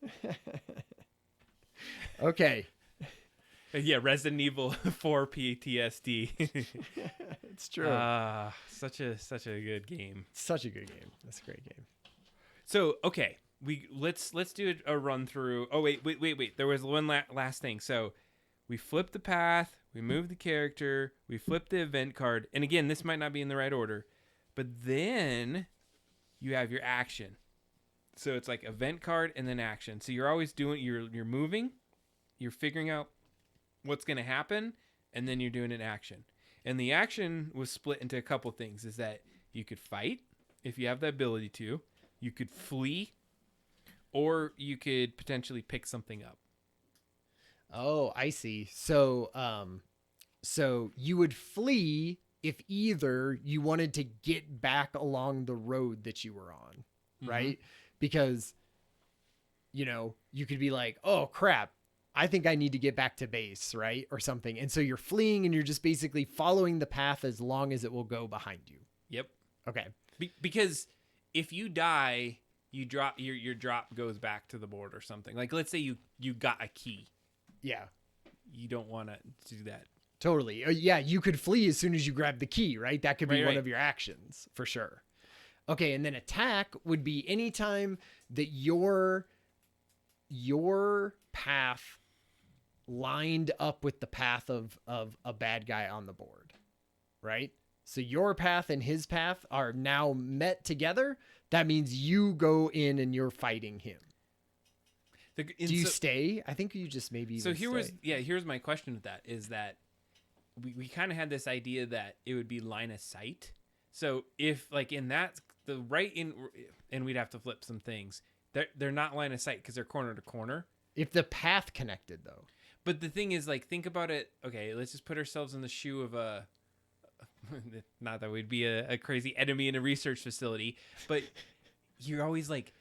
Okay. Yeah, Resident Evil 4 PTSD. It's true. Such a good game. Such a good game. That's a great game. So okay, let's do a run through. Oh wait. There was one last thing. So we flip the path, we move the character, we flip the event card. And again, this might not be in the right order, but then you have your action. So it's like event card and then action. So you're always doing, you're moving, you're figuring out what's going to happen, and then you're doing an action. And the action was split into a couple things, is that you could fight if you have the ability to, you could flee, or you could potentially pick something up. Oh, I see. So so you would flee if either you wanted to get back along the road that you were on, right? Because, you know, you could be like, oh crap, I think I need to get back to base, right? Or something. And so you're fleeing and you're just basically following the path as long as it will go behind you. Yep. Okay. Because if you die, you drop your drop goes back to the board or something. Like, let's say you got a key. Yeah. You don't want to do that. Totally. Yeah, you could flee as soon as you grab the key, right? That could be one of your actions for sure. Okay, and then attack would be anytime that your path lined up with the path of a bad guy on the board, right? So your path and his path are now met together. That means you go in and you're fighting him. Do you stay? I think you just maybe. So here's my question with that is that we kind of had this idea that it would be line of sight. So if like in that the right in, and we'd have to flip some things. They're not line of sight because they're corner to corner. If the path connected though. But the thing is, like, think about it. Okay, let's just put ourselves in the shoe of a. Not that we'd be a crazy enemy in a research facility, but you're always like,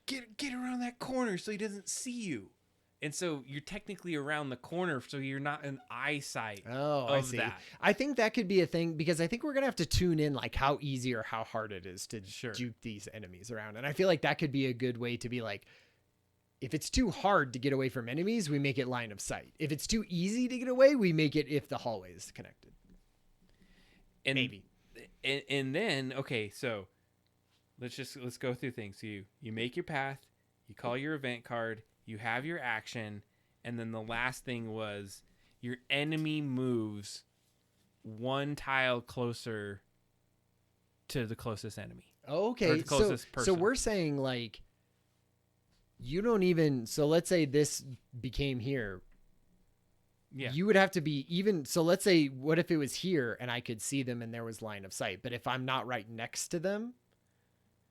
get around that corner so he doesn't see you, and so you're technically around the corner, so you're not in eyesight. Oh, I see. That. I think that could be a thing because I think we're gonna have to tune in like how easy or how hard it is to juke these enemies around, and I feel like that could be a good way to be like. If it's too hard to get away from enemies, we make it line of sight. If it's too easy to get away, we make it if the hallway is connected. And, maybe. And then, okay, so let's go through things. So you make your path, you call your event card, you have your action, and then the last thing was your enemy moves one tile closer to the closest enemy. Okay, or the closest person. So we're saying like you don't even, so let's say this became here. Yeah. You would have to be even, so let's say, what if it was here and I could see them and there was line of sight, but if I'm not right next to them.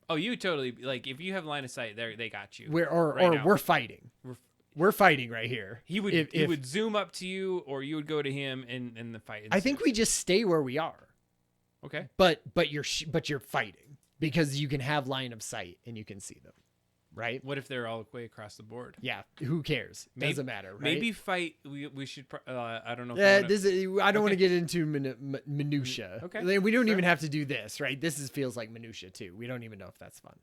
Oh, you totally, like if you have line of sight there, they got you. We're fighting. We're fighting right here. He would zoom up to you or you would go to him and the fight. I think we just stay where we are. Okay. But you're fighting because you can have line of sight and you can see them. Right? What if they're all the way across the board? Yeah, who cares? Doesn't matter, right? Maybe fight. We should. I don't know. I don't want to get into minutia. Okay, we don't even have to do this, right? This feels like minutia too. We don't even know if that's fun.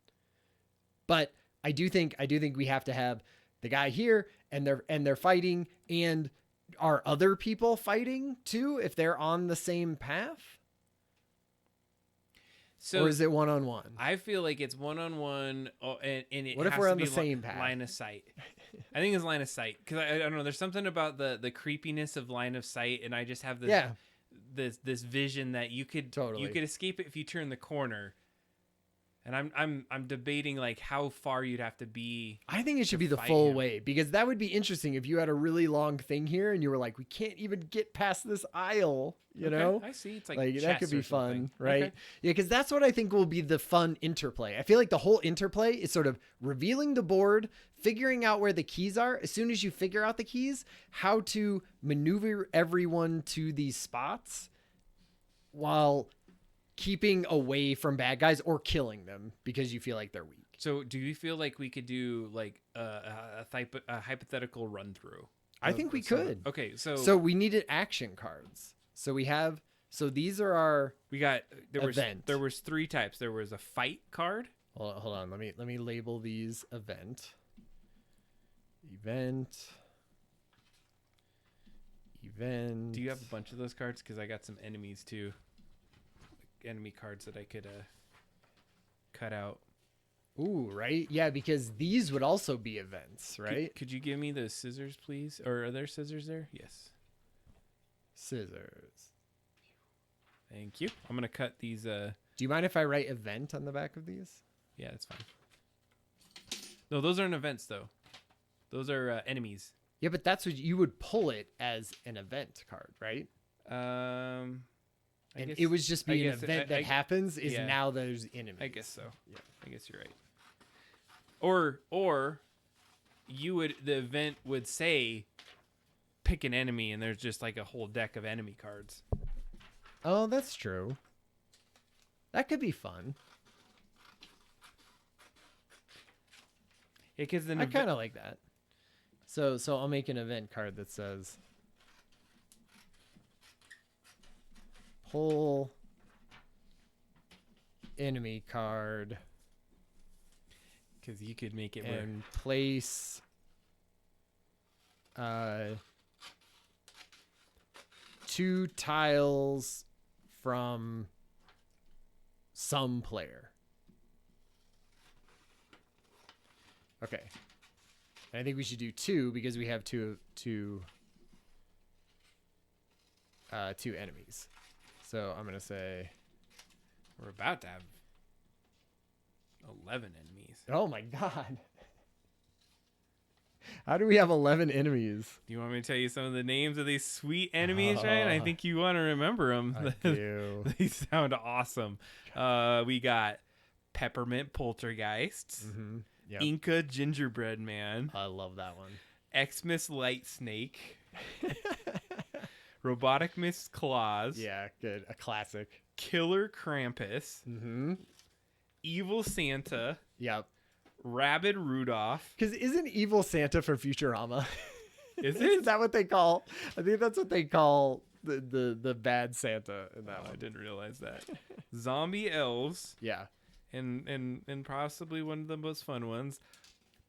But I do think we have to have the guy here, and they're fighting, and are other people fighting too if they're on the same path? So, or is it one-on-one? I feel like it's one-on-one, and it what if has we're to on be the same path? Line of sight. I think it's line of sight because I don't know. There's something about the creepiness of line of sight, and I just have this vision that you could escape it if you turn the corner. And I'm debating like how far you'd have to be. I think it should be the full way because that would be interesting if you had a really long thing here and you were like, we can't even get past this aisle, you know? I see. It's like that could be fun, right? Okay. Yeah, because that's what I think will be the fun interplay. I feel like the whole interplay is sort of revealing the board, figuring out where the keys are. As soon as you figure out the keys, how to maneuver everyone to these spots while keeping away from bad guys or killing them because you feel like they're weak. So do you feel like we could do like a hypothetical run through? I think we could. Okay. So we needed action cards. So these are our there was three types. There was a fight card. Hold on. Let me label these event. Do you have a bunch of those cards? Because I got some enemies too. Enemy cards that I could cut out. Ooh, right? Yeah, because these would also be events, right? Could you give me the scissors, please? Or are there scissors there? Yes. scissors. Thank you. I'm gonna cut these. Do you mind if I write event on the back of these? Yeah, that's fine. No, those aren't events though. Those are enemies. Yeah, but that's what you would pull it as an event card, right? And it was just be an event that happens. Now there's enemies. I guess so. Yeah, I guess you're right. Or the event would say pick an enemy, and there's just like a whole deck of enemy cards. Oh, that's true. That could be fun. Yeah, because I kind of like that. So I'll make an event card that says pull enemy card. Because you could make it and place 2 tiles from some player. Okay. And I think we should do 2 because we have two enemies. So I'm gonna say we're about to have 11 enemies. Oh my god. How do we have 11 enemies? Do you want me to tell you some of the names of these sweet enemies, Ryan? I think you want to remember them. I do. They sound awesome. We got Peppermint Poltergeists, Yep. Inca Gingerbread Man, I love that one. Xmas Light Snake, Robotic Miss Claus. Yeah, good. A classic. Killer Krampus. Evil Santa. Yep. Rabid Rudolph. Because isn't Evil Santa for Futurama? Is it? Is that what they call? I think that's what they call the bad Santa in that one. I didn't realize that. Zombie Elves. Yeah. And possibly one of the most fun ones,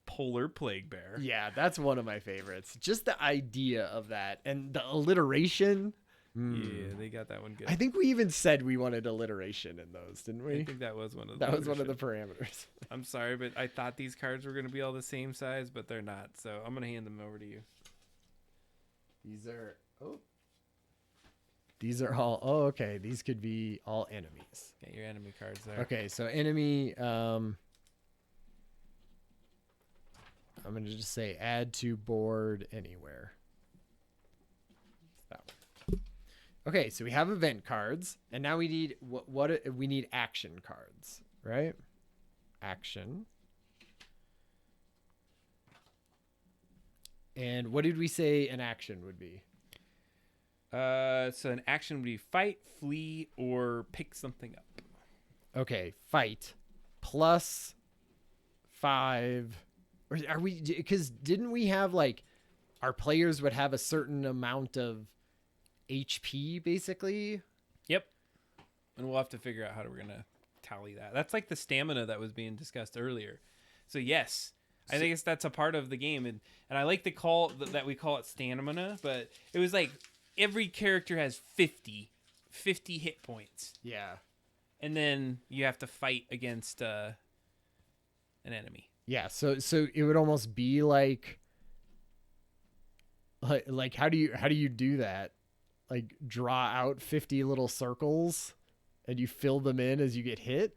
Polar Plague Bear. Yeah, that's one of my favorites. Just the idea of that and the alliteration. Yeah, they got that one good. I think we even said we wanted alliteration in those, didn't we? I think that was one of the that was one of the parameters. I'm sorry, but I thought these cards were going to be all the same size, but they're not. So I'm going to hand them over to you. These are all okay. These could be all enemies. Get your enemy cards there. Okay, so enemy I'm gonna just say add to board anywhere. That one. Okay, so we have event cards, and now we need what we need action cards, right? Action. And what did we say an action would be? So an action would be fight, flee, or pick something up. Okay, fight plus 5. Or are we? Because didn't we have like our players would have a certain amount of HP basically? Yep. And we'll have to figure out how we're gonna tally that. That's like the stamina that was being discussed earlier. So yes. I think that's a part of the game, and I like the call that we call it stamina, but it was like every character has 50 hit points. Yeah. And then you have to fight against an enemy. Yeah, so it would almost be like how do you do that? Like draw out 50 little circles and you fill them in as you get hit?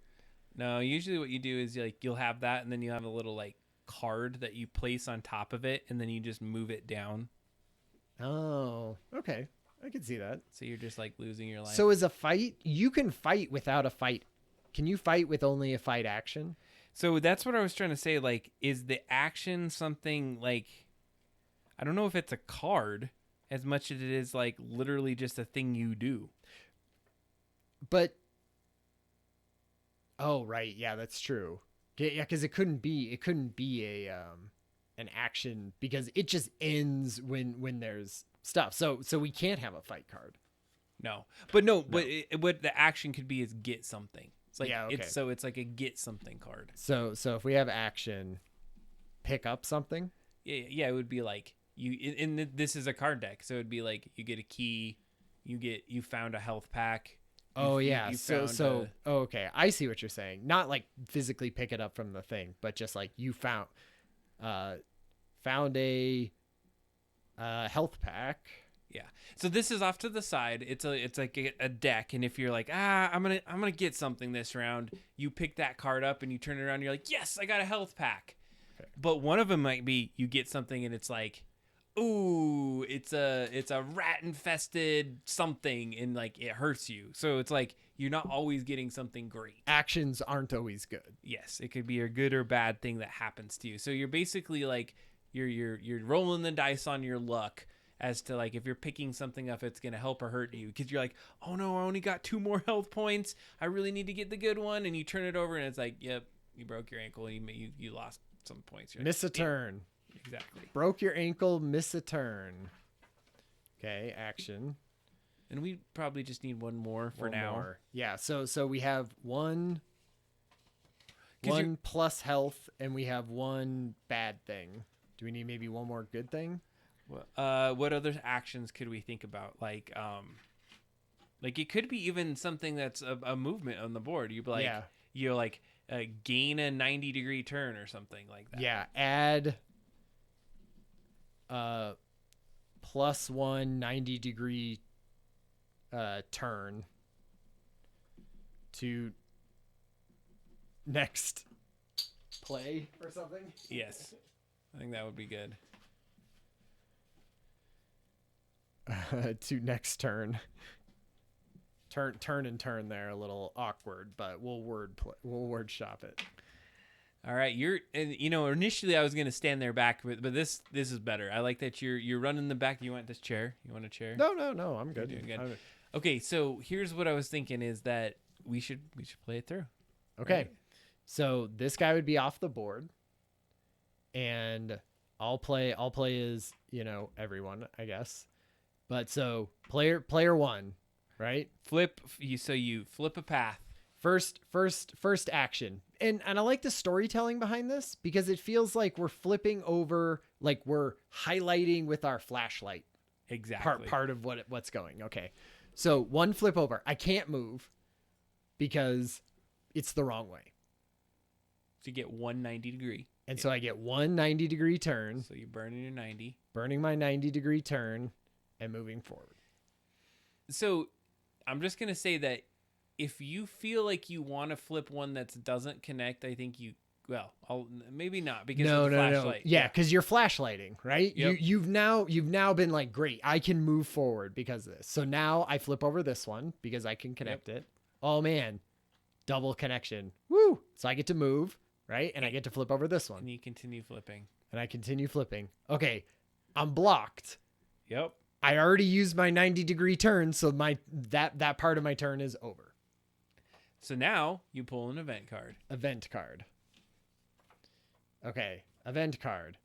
No, usually what you do is you'll have that, and then you have a little like card that you place on top of it, and then you just move it down. Oh, okay. I can see that. So you're just like losing your life. So as a fight, you can fight without a fight. Can you fight with only a fight action? So that's what I was trying to say. Like, is the action something like, I don't know if it's a card as much as it is like literally just a thing you do. But, oh, right. Yeah, that's true. Yeah, because it couldn't be a an action because it just ends when there's stuff. So we can't have a fight card. No. But what the action could be is get something. It's like, yeah, okay. It's like a get something card. So if we have action, pick up something. Yeah, it would be like this is a card deck, so it'd be like you get a key, you found a health pack. Okay, I see what you're saying. Not like physically pick it up from the thing, but just like you found a health pack. Yeah. So this is off to the side. It's like a deck, and if you're like, I'm gonna get something this round, you pick that card up and you turn it around. And you're like, yes, I got a health pack. Okay. But one of them might be you get something and it's like, ooh, it's a rat infested something, and like it hurts you. So it's like you're not always getting something great. Actions aren't always good. Yes, it could be a good or bad thing that happens to you. So you're basically like you're rolling the dice on your luck as to like if you're picking something up, it's gonna help or hurt you, because you're like, oh no, I only got 2 more health points. I really need to get the good one, and you turn it over and it's like, yep, you broke your ankle. You lost some points. You're miss a turn. Exactly. Broke your ankle. Miss a turn. Okay, action. And we probably just need one more for now. More. Yeah. So we have one plus health, and we have one bad thing. Do we need maybe one more good thing? What other actions could we think about? Like it could be even something that's a movement on the board. You'd be like, you like gain a 90-degree turn or something like that. Yeah, add plus 1 90-degree turn to next play or something. Yes, I think that would be good. To next turn. Turn and turn there, a little awkward, but we'll word shop it. All right, initially I was gonna stand there back, but this is better. I like that you're running the back. You want this chair? You want a chair? No, I'm good. You're doing good. Okay, so here's what I was thinking is that we should play it through. Okay, right? So this guy would be off the board, and I'll play as everyone, I guess. But so player 1, right? You flip a path. First action. And I like the storytelling behind this, because it feels like we're flipping over, like we're highlighting with our flashlight. Exactly. Part of what's going. Okay. So one flip over. I can't move because it's the wrong way. So you get 1 90-degree. And so I get 1 90-degree turn. So you're burning your 90. Burning my 90-degree turn and moving forward. So I'm just going to say that if you feel like you want to flip one that doesn't connect, I think maybe not, because of the flashlight. No. Yeah, because you're flashlighting, right? Yep. You've now been like, great, I can move forward because of this. So now I flip over this one because I can connect it. Oh man, double connection. Woo! So I get to move, right? And I get to flip over this one. And you continue flipping. And I continue flipping. Okay, I'm blocked. Yep. I already used my 90-degree turn, so that part of my turn is over. So now you pull an event card. Event card. Okay, event card.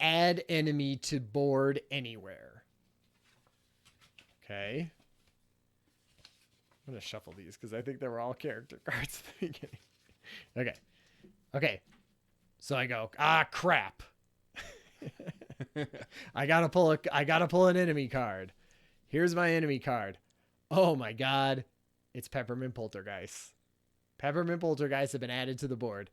Add enemy to board anywhere. Okay. I'm going to shuffle these because I think they were all character cards at the beginning. Okay. So I go, crap. I gotta pull an enemy card. Here's my enemy card. Oh my god. It's Peppermint Poltergeist. Peppermint Poltergeist have been added to the board.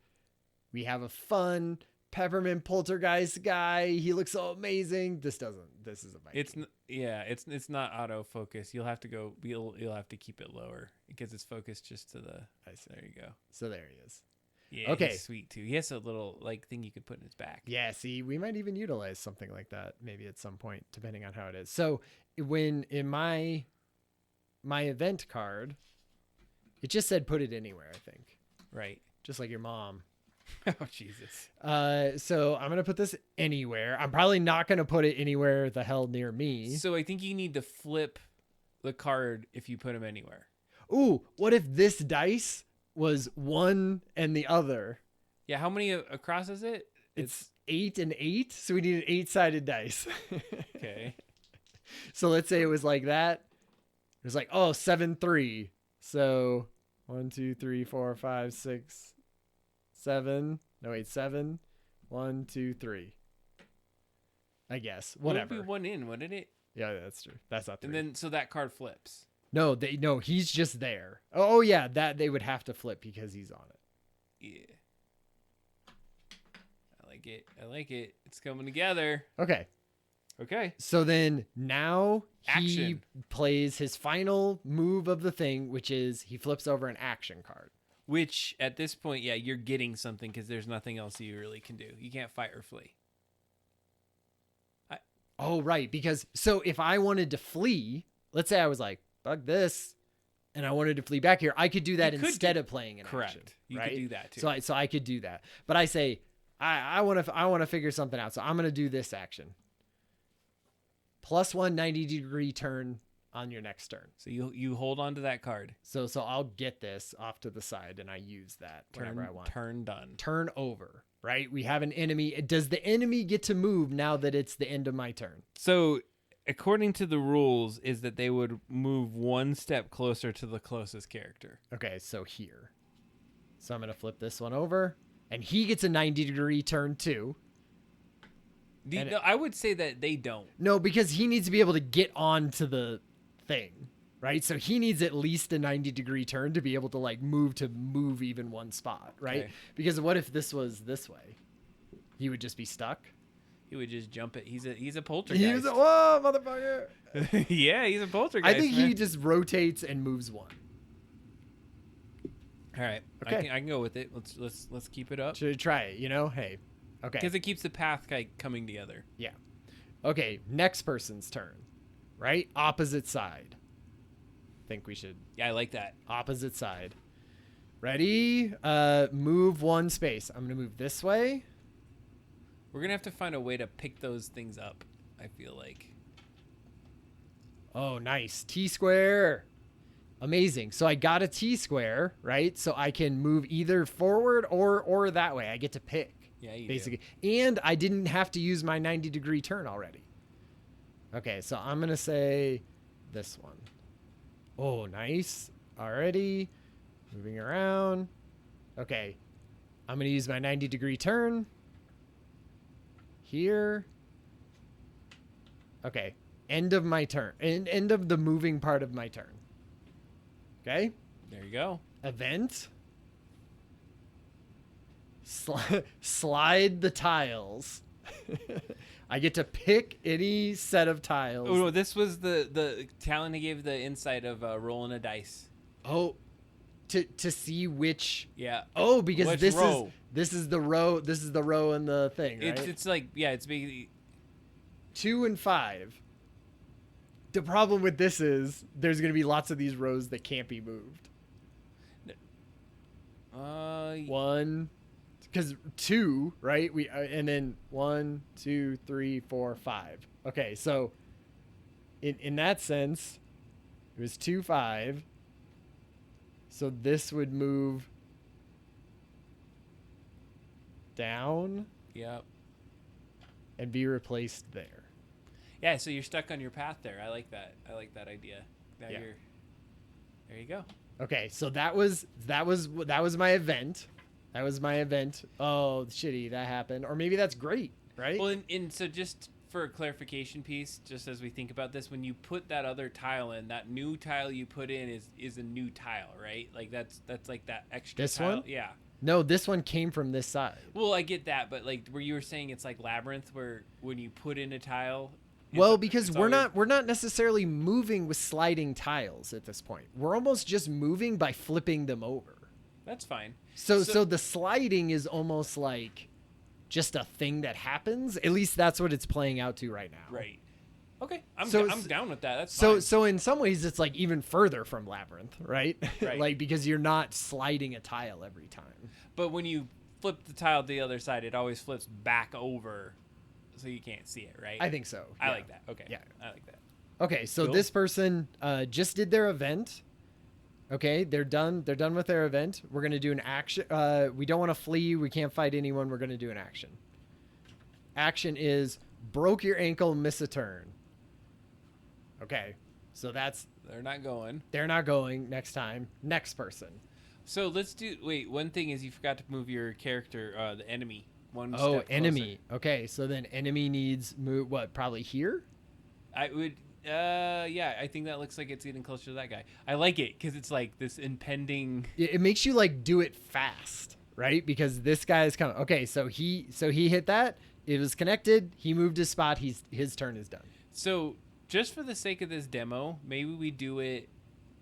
We have a fun Peppermint Poltergeist guy. He looks so amazing. This isn't my game. It's not autofocus. You'll have to go. You'll have to keep it lower because it's focused just to the. There you go. So there he is. Yeah. Okay. He's sweet too. He has a little thing you could put in his back. Yeah. See, we might even utilize something like that maybe at some point, depending on how it is. So when in my event card, it just said put it anywhere. I think. Right. Just like your mom. Oh, Jesus. So I'm going to put this anywhere. I'm probably not going to put it anywhere the hell near me. So I think you need to flip the card if you put him anywhere. Ooh, what if this dice was one and the other? Yeah, how many across is it? It's 8 and 8, so we need an 8-sided dice. Okay. So let's say it was like that. It was like, 7-3. So 1, 2, 3, 4, 5, 6... 7. 7. 1, 2, 3. I guess. Whatever. It would be 1 in, wouldn't it? Yeah, that's true. That's not 3. And then so that card flips. No, he's just there. Oh yeah, that they would have to flip because he's on it. Yeah. I like it. It's coming together. Okay. Okay. So then now he Action. plays his final move of the thing, which is he flips over an action card. Which at this point, yeah, you're getting something because there's nothing else you really can do. You can't fight or flee. Oh, right. Because so if I wanted to flee, let's say I was like, fuck this, and I wanted to flee back here, I could do that instead of playing an correct. action. You right? could do that too. So I could do that. But I say, I want to figure something out. So I'm going to do this action. +1 90-degree turn on your next turn. So you hold on to that card. So I'll get this off to the side and I use that whenever I want. Turn done. Turn over, right? We have an enemy. Does the enemy get to move now that it's the end of my turn? So according to the rules is that they would move one step closer to the closest character. Okay, so here. So I'm going to flip this one over and he gets a 90-degree turn too. No, I would say that they don't. No, because he needs to be able to get onto the thing, right? So he needs at least a 90-degree turn to be able to like move even one spot, right? Okay. Because what if this was this way? He would just be stuck. He would just jump it. He's a poltergeist. Whoa, motherfucker! Yeah, he's a poltergeist. I think man. he just rotates and moves one. All right. Okay. I can go with it. Let's keep it up. Should we try it? Hey, okay. Because it keeps the path coming together. Yeah. Okay, next person's turn, right? Opposite side. Think we should. Yeah, I like that. Opposite side. Ready? Move one space. I'm gonna move this way. We're gonna have to find a way to pick those things up. I feel like. Oh, nice. T-square. Amazing. So I got a T-square, right? So I can move either forward or that way. I get to pick. Yeah, you basically. And I didn't have to use my 90-degree turn already. Okay, so I'm going to say this one. Oh, nice. Already. Moving around. Okay. I'm going to use my 90-degree turn. Here. Okay. End of my turn. End of the moving part of my turn. Okay. There you go. Event. Slide the tiles. I get to pick any set of tiles. Oh no, this was the talent he gave the insight of rolling a dice. Oh, to see which. Yeah. Oh, because Which this row? is the row. This is the row in the thing, right? It's like it's basically 2 and 5. The problem with this is there's going to be lots of these rows that can't be moved. 1, because 2, right? We and then 1, 2, 3, 4, 5. Okay, so in that sense, it was 2, 5. So this would move down. Yep. And be replaced there. Yeah, so you're stuck on your path there. I like that. I like that idea. Now Yeah. There you go. Okay, so that was my event. That was my event. Oh, shitty, that happened. Or maybe that's great, right? Well, and so just for a clarification piece, just as we think about this, when you put that other tile in, that new tile you put in is a new tile, right? Like that's like that extra This tile. one? Yeah. No, this one came from this side. Well, I get that, but like where you were saying it's like Labyrinth, where when you put in a tile. Well, because we're not necessarily moving with sliding tiles at this point. We're almost just moving by flipping them over. That's fine. So the sliding is almost like just a thing that happens. At least that's what it's playing out to right now. Right. Okay. I'm down with that. That's fine. So So in some ways it's like even further from Labyrinth, right? Right. Like because you're not sliding a tile every time. But when you flip the tile to the other side, it always flips back over. So you can't see it, right? I think so. I yeah. like that. Okay. Yeah. I like that. Okay, so Cool. this person just did their event. Okay, they're done. They're done with their event. We're gonna do an action. We don't want to flee. We can't fight anyone. We're gonna do an action. Action is broke your ankle, miss a turn. Okay, so They're not going. they're not going next time. Next person. So let's do. Wait, one thing is you forgot to move your character, the enemy. One Oh, step enemy. Okay, so then enemy needs move. What? Probably here. closer. I would. Yeah, I think that looks like it's getting closer to that guy. I like it because it's like this impending. It makes you like do it fast, right? Because this guy is coming. Okay, so he hit that. It was connected. He moved his spot. His turn is done. So just for the sake of this demo, maybe we do it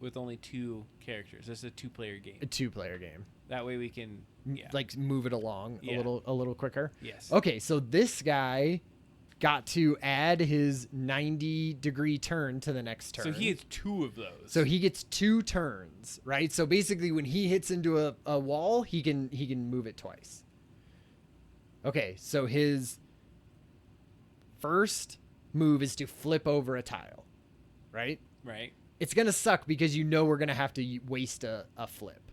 with only 2 characters. This is a 2-player game. A 2-player game. That way we can like move it along a little quicker. Yes. Okay, so this guy got to add his 90-degree turn to the next turn. So he has 2 of those. So he gets 2 turns, right? So basically when he hits into a wall, he can move it twice. Okay, so his first move is to flip over a tile, right? Right. It's going to suck because we're going to have to waste a flip.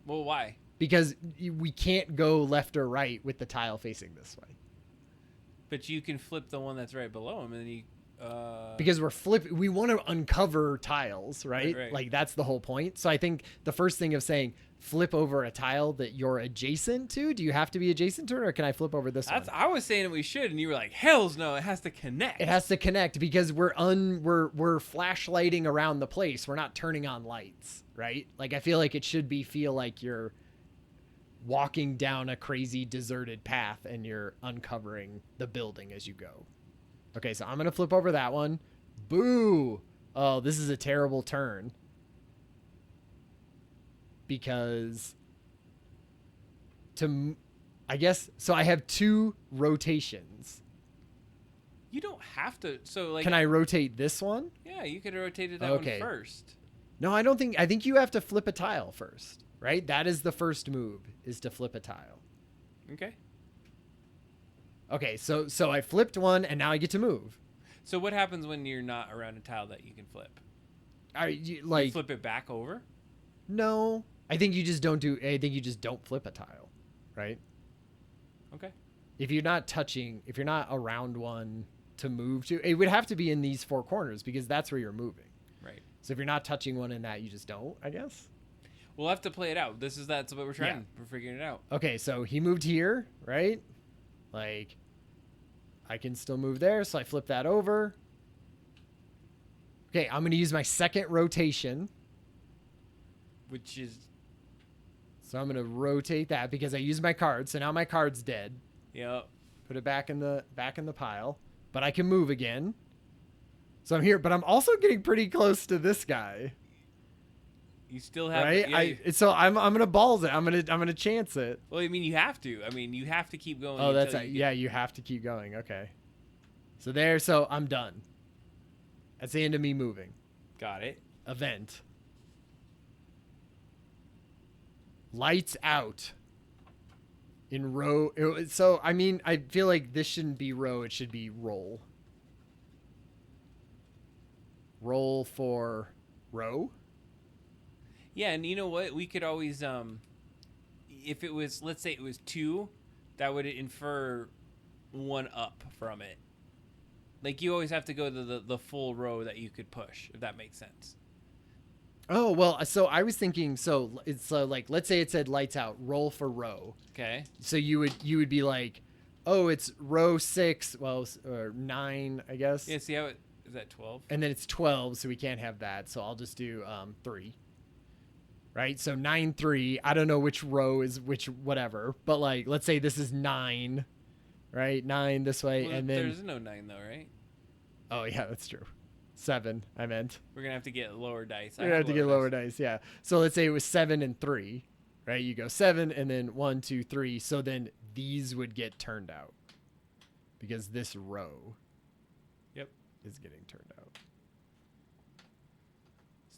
Well, why? Because we can't go left or right with the tile facing this way. But you can flip the one that's right below him, and then you. Because we want to uncover tiles, right? Right? Like that's the whole point. So I think the first thing of saying flip over a tile that you're adjacent to. Do you have to be adjacent to it, or can I flip over this one? I was saying that we should, and you were like, "Hell's no! It has to connect." It has to connect because we're flashlighting around the place. We're not turning on lights, right? Like I feel like it should feel like you're walking down a crazy deserted path and you're uncovering the building as you go. Okay, so I'm going to flip over that one. Boo! Oh, this is a terrible turn. Because I guess, so I have 2 rotations. You don't have to. So like, can I rotate this one? Yeah, you could have rotated that one first. No, I think you have to flip a tile first, right? That is the first move, is to flip a tile. Okay. Okay, so I flipped one, and now I get to move. So what happens when you're not around a tile that you can flip? You flip it back over? No, I think you just don't flip a tile, right? Okay. If you're not around one to move to, it would have to be in these 4 corners because that's where you're moving. Right. So if you're not touching one in that, you just don't, I guess. We'll have to play it out. That's what we're trying. Yeah. We're figuring it out. Okay, so he moved here, right? Like, I can still move there, so I flip that over. Okay, I'm going to use my second rotation. Which is... So I'm going to rotate that because I used my card, so now my card's dead. Yep. Put it back in the pile. But I can move again. So I'm here, but I'm also getting pretty close to this guy. You still have, right? Yeah, so I'm gonna balls it. I'm gonna chance it. Well, I mean, you have to. I mean, you have to keep going. Oh, you have to keep going. Okay. So I'm done. That's the end of me moving. Got it. Event. Lights out. In row. So I mean, I feel like this shouldn't be row. It should be roll. Roll for row. Yeah, and you know what? We could always, if it was, let's say it was 2, that would infer 1 up from it. Like, you always have to go to the full row that you could push, if that makes sense. Oh, well, so I was thinking, so it's like, let's say it said lights out, roll for row. Okay. So you would be like, oh, it's row 6, well, or 9, I guess. Yeah, see how is that 12? And then it's 12, so we can't have that. So I'll just do 3. Right? So 9, 3. I don't know which row is which, whatever. But like, let's say this is 9, right? 9 this way, Well, and then there's no 9 though, right? Oh yeah, that's true. 7, I meant. We're gonna have to get lower dice. We're gonna have to get lower dice, yeah. So let's say it was 7 and 3, right? You go 7 and then 1, 2, 3. So then these would get turned out because this row, is getting turned out.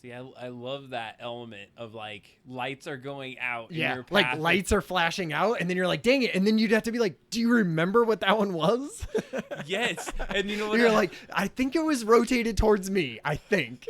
See, I love that element of like lights are going out. Yeah, in your like path. lights are flashing out, and then you're like, dang it. And then you'd have to be like, do you remember what that one was? Yes. And you know what? You're like, I think it was rotated towards me. I think.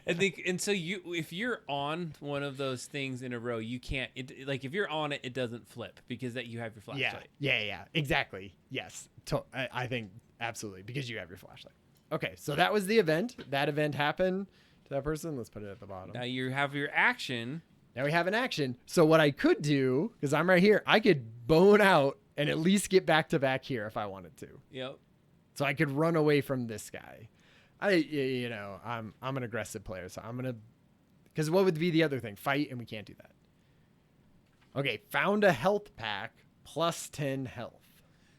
And so if you're on one of those things in a row, you can't, like if you're on it, it doesn't flip because that you have your flashlight. Yeah, exactly. Yes. I think absolutely because you have your flashlight. Okay, so that was the event. That event happened. That person, let's put it at the bottom. Now you have your action. Now we have an action. So what I could do, because I'm right here, I could bone out and at least get back to back here if I wanted to. Yep. So I could run away from this guy. I'm an aggressive player, so I'm gonna. Because what would be the other thing? Fight, and we can't do that. Okay, found a health pack plus 10 health.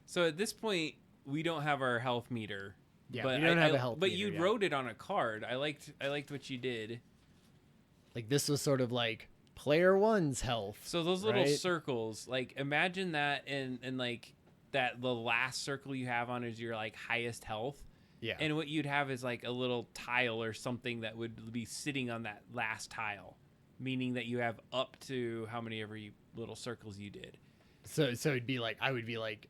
So at this point, we don't have our health meter. Yeah, but we don't have a health But meter you yet. wrote it on a card. I liked what you did. Like this was sort of like player one's health. So those little right? circles, like imagine that and like that the last circle you have on is your like highest health. Yeah. And what you'd have is like a little tile or something that would be sitting on that last tile, meaning that you have up to how many ever little circles you did. So it'd be like I would be like.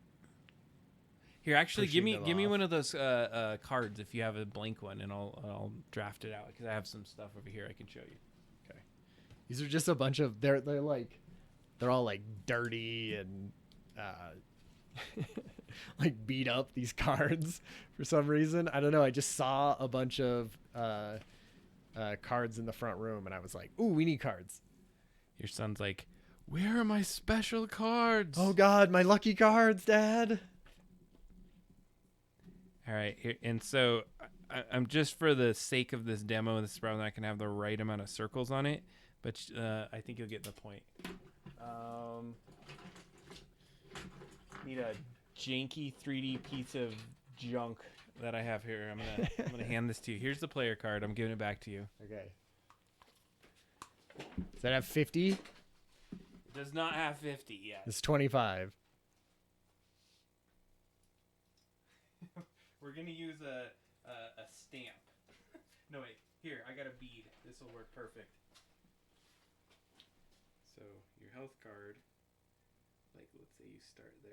Here, actually, give me off. one of those cards if you have a blank one, and I'll draft it out because I have some stuff over here I can show you. Okay, these are just a bunch of they're all like dirty and like beat up, these cards for some reason. I don't know. I just saw a bunch of cards in the front room, and I was like, "Ooh, we need cards." Your son's like, "Where are my special cards?" Oh God, my lucky cards, Dad. All right, and so I'm just for the sake of this demo, this is probably not going to have the right amount of circles on it, but I think you'll get the point. Need a janky 3D piece of junk that I have here. I'm gonna hand this to you. Here's the player card. I'm giving it back to you. Okay. Does that have 50? Does not have 50 yet. It's 25. We're gonna use a stamp. No wait, here I got a bead. This will work perfect. So your health card, like let's say you start there.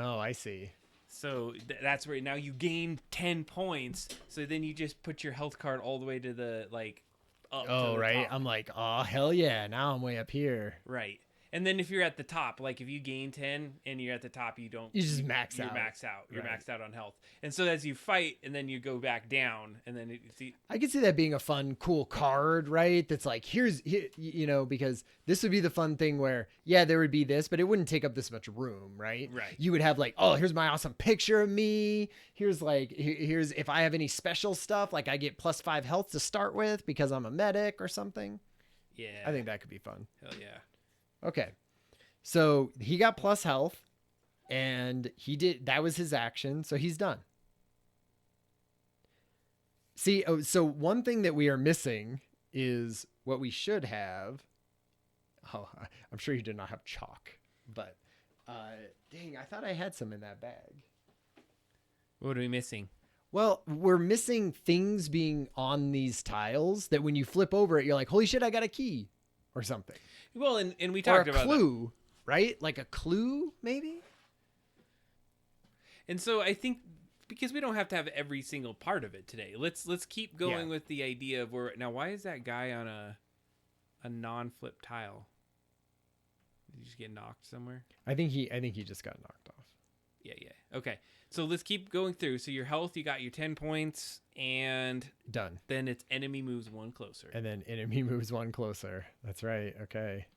Oh, I see. So that's where now you gain 10 points. So then you just put your health card all the way to the like up. Oh, to the right. top. I'm like, oh hell yeah! Now I'm way up here. Right. And then if you're at the top, like if you gain 10 and you're at the top, you don't. You just max you're out. Maxed out. You're Right. maxed out on health. And so as you fight, and then you go back down, and then I could see that being a fun, cool card, right? That's like, here, because this would be the fun thing where, yeah, there would be this, but it wouldn't take up this much room, right? Right. You would have like, oh, here's my awesome picture of me. Here's if I have any special stuff, like I get +5 health to start with because I'm a medic or something. Yeah. I think that could be fun. Hell yeah. Okay. So he got plus health, and that was his action, so he's done. See, so one thing that we are missing is what we should have. Oh, I'm sure you did not have chalk, but dang, I thought I had some in that bag. What are we missing? Well, we're missing things being on these tiles that when you flip over it, you're like, holy shit, I got a key or something. Well, and we talked about a clue, right? Like a clue, maybe? And so I think because we don't have to have every single part of it today. Let's keep going with the idea of why is that guy on a non-flip tile? Did he just get knocked somewhere? I think he just got knocked off. Yeah. Okay. So let's keep going through. So your health, you got your 10 points, and done. Then it's enemy moves one closer. And then enemy moves one closer. That's right. Okay.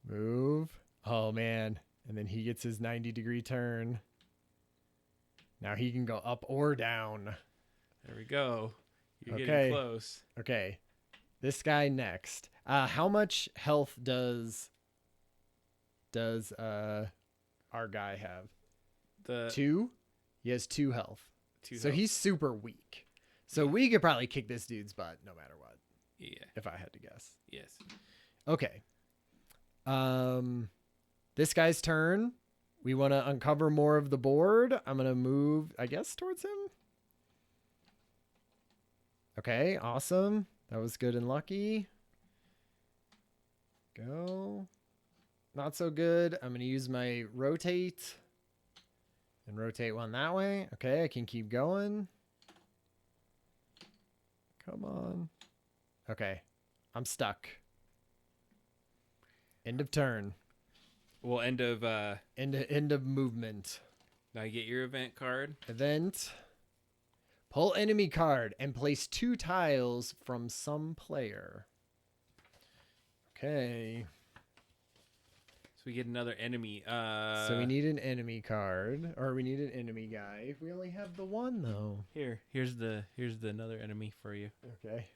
Move. Oh man. And then he gets his 90-degree turn. Now he can go up or down. There we go. You're getting close. Okay. This guy next. How much health does our guy have? 2? He has 2 health. He's super weak. So we could probably kick this dude's butt no matter what. Yeah. If I had to guess. Yes. Okay. This guy's turn. We want to uncover more of the board. I'm going to move, I guess, towards him. Okay, awesome. That was good and lucky. Go. Not so good. I'm going to use my rotate and rotate one that way. Okay, I can keep going. Come on. Okay, I'm stuck. End of turn. Well, end of movement. Now you get your event card. Event. Pull enemy card and place 2 tiles from some player. Okay. So we get another enemy. So we need an enemy card, or we need an enemy guy. We only have the one though. Here's the another enemy for you. Okay.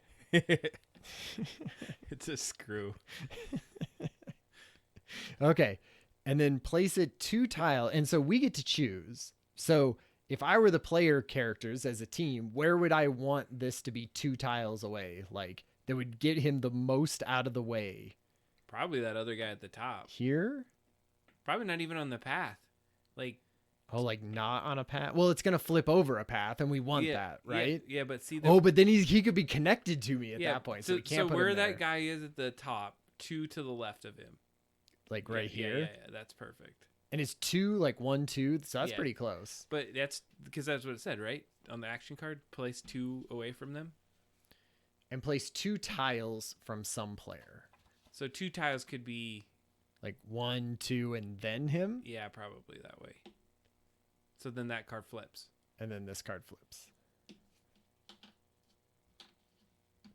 It's a screw. Okay. And then place it 2 tile. And so we get to choose. So if I were the player characters as a team, where would I want this to be 2 tiles away? Like that would get him the most out of the way. Probably that other guy at the top. Here? Probably not even on the path. Like, oh, like not on a path? Well, it's going to flip over a path and we want that, right? Yeah, but see. But then he could be connected to me at that point. So we can't put where him there. that guy is at the top, 2 to the left of him. Like right here? Yeah, that's perfect. And it's 2, like 1, 2. So that's pretty close. But that's because that's what it said, right? On the action card, place 2 away from them. And place 2 tiles from some player. So 2 tiles could be like 1, 2, and then him? Yeah, probably that way. So then that card flips. And then this card flips.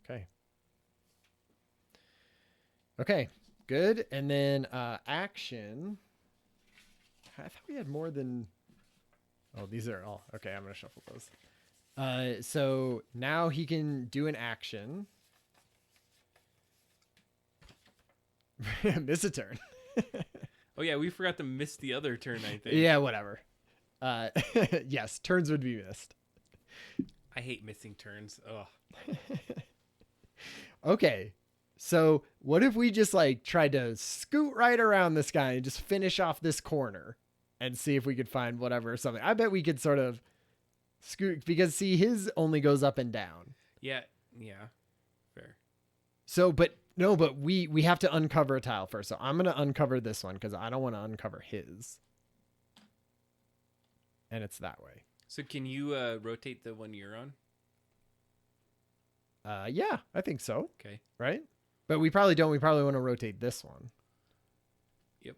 Okay. Okay, good. And then action. I thought we had more than... oh, these are all... okay, I'm going to shuffle those. So now he can do an action. Miss a turn. Oh, yeah, we forgot to miss the other turn, I think. Yeah, whatever. Yes, turns would be missed. I hate missing turns. Ugh. Okay, so what if we just like tried to scoot right around this guy and just finish off this corner and see if we could find whatever or something? I bet we could sort of scoot because see his only goes up and down. Yeah, fair. So, but we have to uncover a tile first. So I'm gonna uncover this one because I don't want to uncover his. And it's that way. So can you rotate the one you're on? Yeah, I think so. Okay. Right? But we probably don't. We probably want to rotate this one. Yep.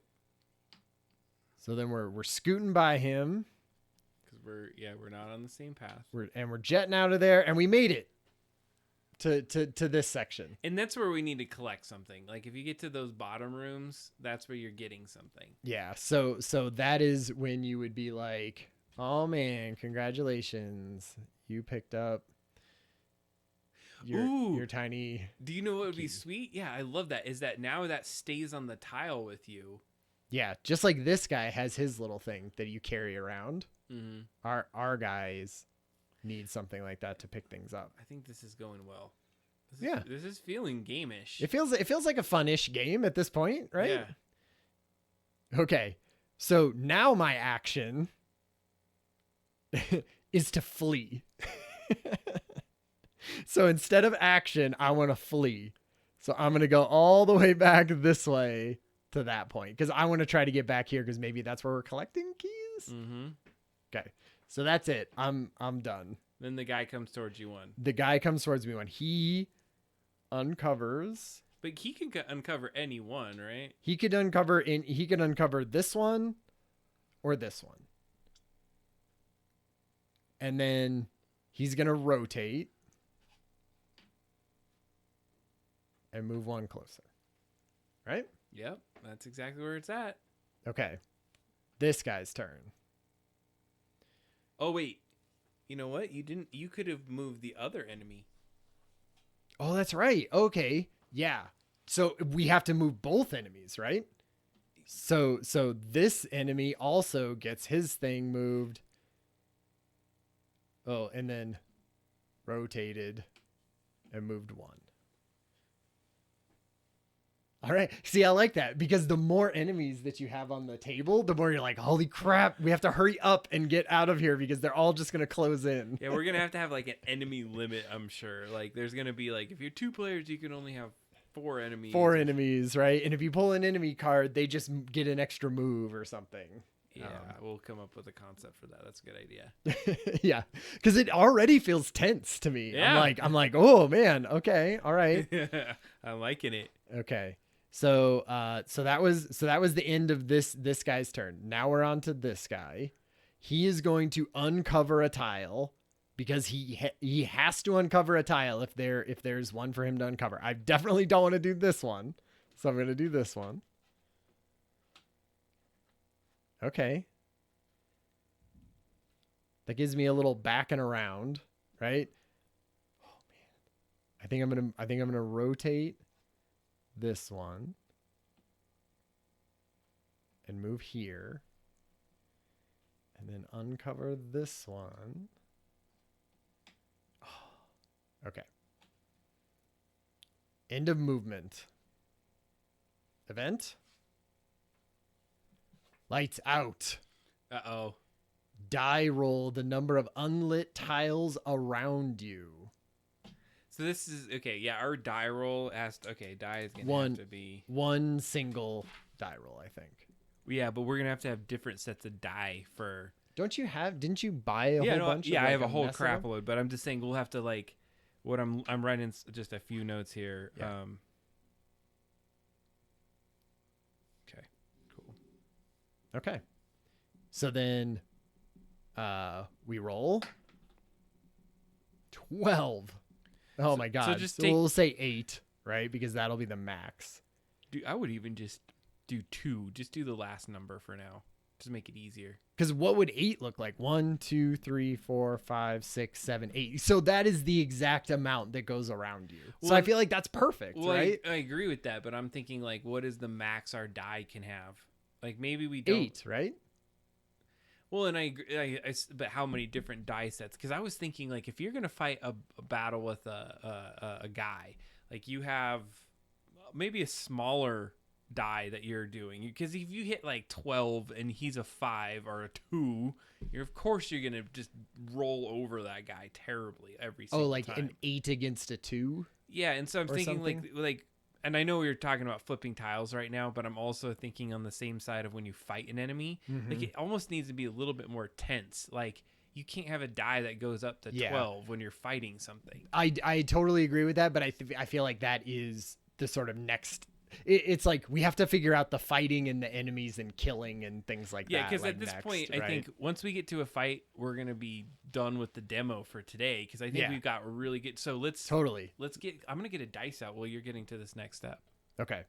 So then we're scooting by him. Because we're not on the same path. We're jetting out of there, and we made it to this section. And that's where we need to collect something. Like if you get to those bottom rooms, that's where you're getting something. Yeah. So that is when you would be like, oh man, congratulations, you picked up your tiny. Do you know what would be sweet? Yeah, I love that. Is that now that stays on the tile with you? Yeah, just like this guy has his little thing that you carry around. Mm-hmm. Our guys need something like that to pick things up. I think this is going well. This is feeling game-ish. It feels like a fun-ish game at this point, right? Yeah. Okay, so now my action is to flee. So instead of action, I want to flee. So I'm going to go all the way back this way to that point because I want to try to get back here because maybe that's where we're collecting keys. Mm-hmm. Okay. So that's it. I'm done. Then the guy comes towards you one. The guy comes towards me when he uncovers. But he can uncover any one, right? He could uncover this one or this one. And then he's going to rotate and move one closer. Right? Yep. That's exactly where it's at. Okay. This guy's turn. Oh, wait. You know what? You could have moved the other enemy. Oh, that's right. Okay. Yeah. So we have to move both enemies, right? So this enemy also gets his thing moved. Oh, and then rotated and moved one. All right. See, I like that because the more enemies that you have on the table, the more you're like, holy crap, we have to hurry up and get out of here because they're all just going to close in. Yeah, we're going to have like an enemy limit, I'm sure. Like there's going to be like, if you're 2 players, you can only have 4 enemies. 4 enemies, right? And if you pull an enemy card, they just get an extra move or something. Yeah, we'll come up with a concept for that. That's a good idea. Yeah, because it already feels tense to me. Yeah. I'm like, oh man, okay, all right. I'm liking it. Okay. So that was the end of this guy's turn. Now we're on to this guy. He is going to uncover a tile because he has to uncover a tile if there's one for him to uncover. I definitely don't want to do this one, so I'm going to do this one. Okay. That gives me a little back and around, right? Oh man, I think I'm gonna rotate this one and move here, and then uncover this one. Oh, okay. End of movement. Event. Lights out. Uh-oh. Die roll the number of unlit tiles around you. So this is okay. Yeah, our die roll has to, okay. Die is gonna have to be one single die roll, I think. Yeah, but we're gonna have to have different sets of die for. Don't you have? Didn't you buy a whole bunch? Yeah, of, like, I have a whole mess of crap them? load, but I'm just saying we'll have to like. What I'm writing just a few notes here. Yeah. Okay. Cool. Okay. So then, we roll 12. Oh my God. So just we'll say 8, right? Because that'll be the max. I would even just do 2. Just do the last number for now. Just make it easier. Because what would 8 look like? 1, 2, 3, 4, 5, 6, 7, 8. So that is the exact amount that goes around you. Well, so I feel like that's perfect, well, right? I agree with that, but I'm thinking like, what is the max our die can have? Like maybe we don't. 8, right? Well, and I agree, but how many different die sets? Because I was thinking like, if you're gonna fight a battle with a guy, like you have maybe a smaller die that you're doing, because if you hit like 12 and he's a 5 or a 2, of course you're gonna just roll over that guy terribly every single time. An 8 against a 2. Yeah, and so I'm thinking something? like, and I know we are talking about flipping tiles right now, but I'm also thinking on the same side of when you fight an enemy, like it almost needs to be a little bit more tense. Like you can't have a die that goes up to 12 when you're fighting something. I totally agree with that, but I feel like that is the sort of next. It's like we have to figure out the fighting and the enemies and killing and things like that. Yeah, because like at this next, point, right? I think once we get to a fight, we're gonna be done with the demo for today. Because I think we've got really good. So let's get. I'm gonna get a dice out while you're getting to this next step. Okay,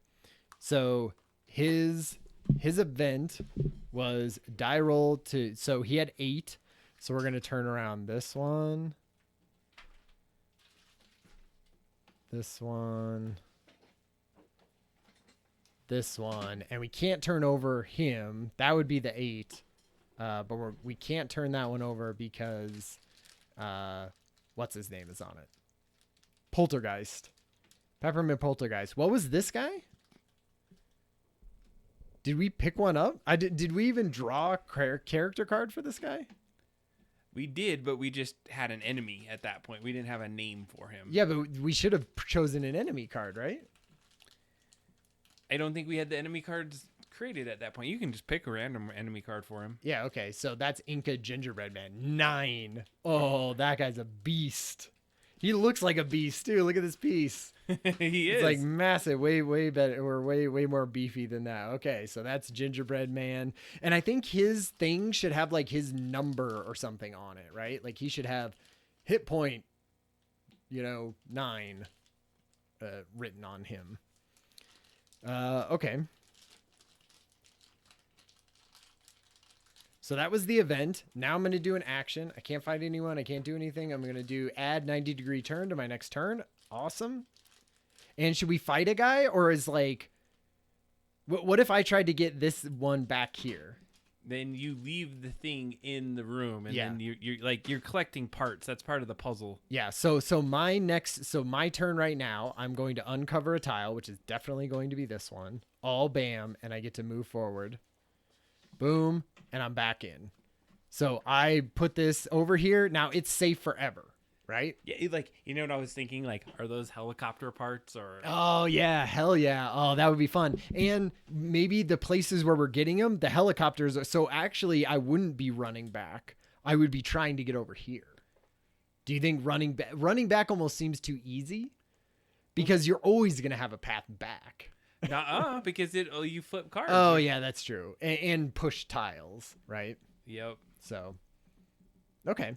so his event was die roll to. So he had 8. So we're gonna turn around this one, this one, and we can't turn over him. That would be the 8, but we can't turn that one over because what's his name is on it? Poltergeist, Peppermint Poltergeist. What was this guy? Did we pick one up? Did we even draw a character card for this guy? We did, but we just had an enemy at that point. We didn't have a name for him. Yeah, but we should have chosen an enemy card, right? I don't think we had the enemy cards created at that point. You can just pick a random enemy card for him. Yeah, okay. So that's Inca Gingerbread Man. 9. Oh, that guy's a beast. He looks like a beast, too. Look at this piece. He is. It's like massive, way better, or way more beefy than that. Okay, so that's Gingerbread Man. And I think his thing should have like his number or something on it, right? Like he should have hit point, 9 written on him. Okay. So that was the event. Now I'm going to do an action. I can't fight anyone. I can't do anything. I'm going to do add 90-degree turn to my next turn. Awesome. And should we fight a guy, or is like, what if I tried to get this one back here? Then you leave the thing in the room, and then you're collecting parts. That's part of the puzzle. Yeah. So my turn right now, I'm going to uncover a tile, which is definitely going to be this one. All bam, and I get to move forward. Boom, and I'm back in. So I put this over here. Now it's safe forever, right? Yeah, like what I was thinking? Like, are those helicopter parts or? Oh yeah, hell yeah! Oh, that would be fun. And maybe the places where we're getting them, the helicopters. So actually, I wouldn't be running back. I would be trying to get over here. Do you think running back almost seems too easy? Because you're always gonna have a path back. Because you flip cards. Oh yeah, that's true. And push tiles, right? Yep. So, okay.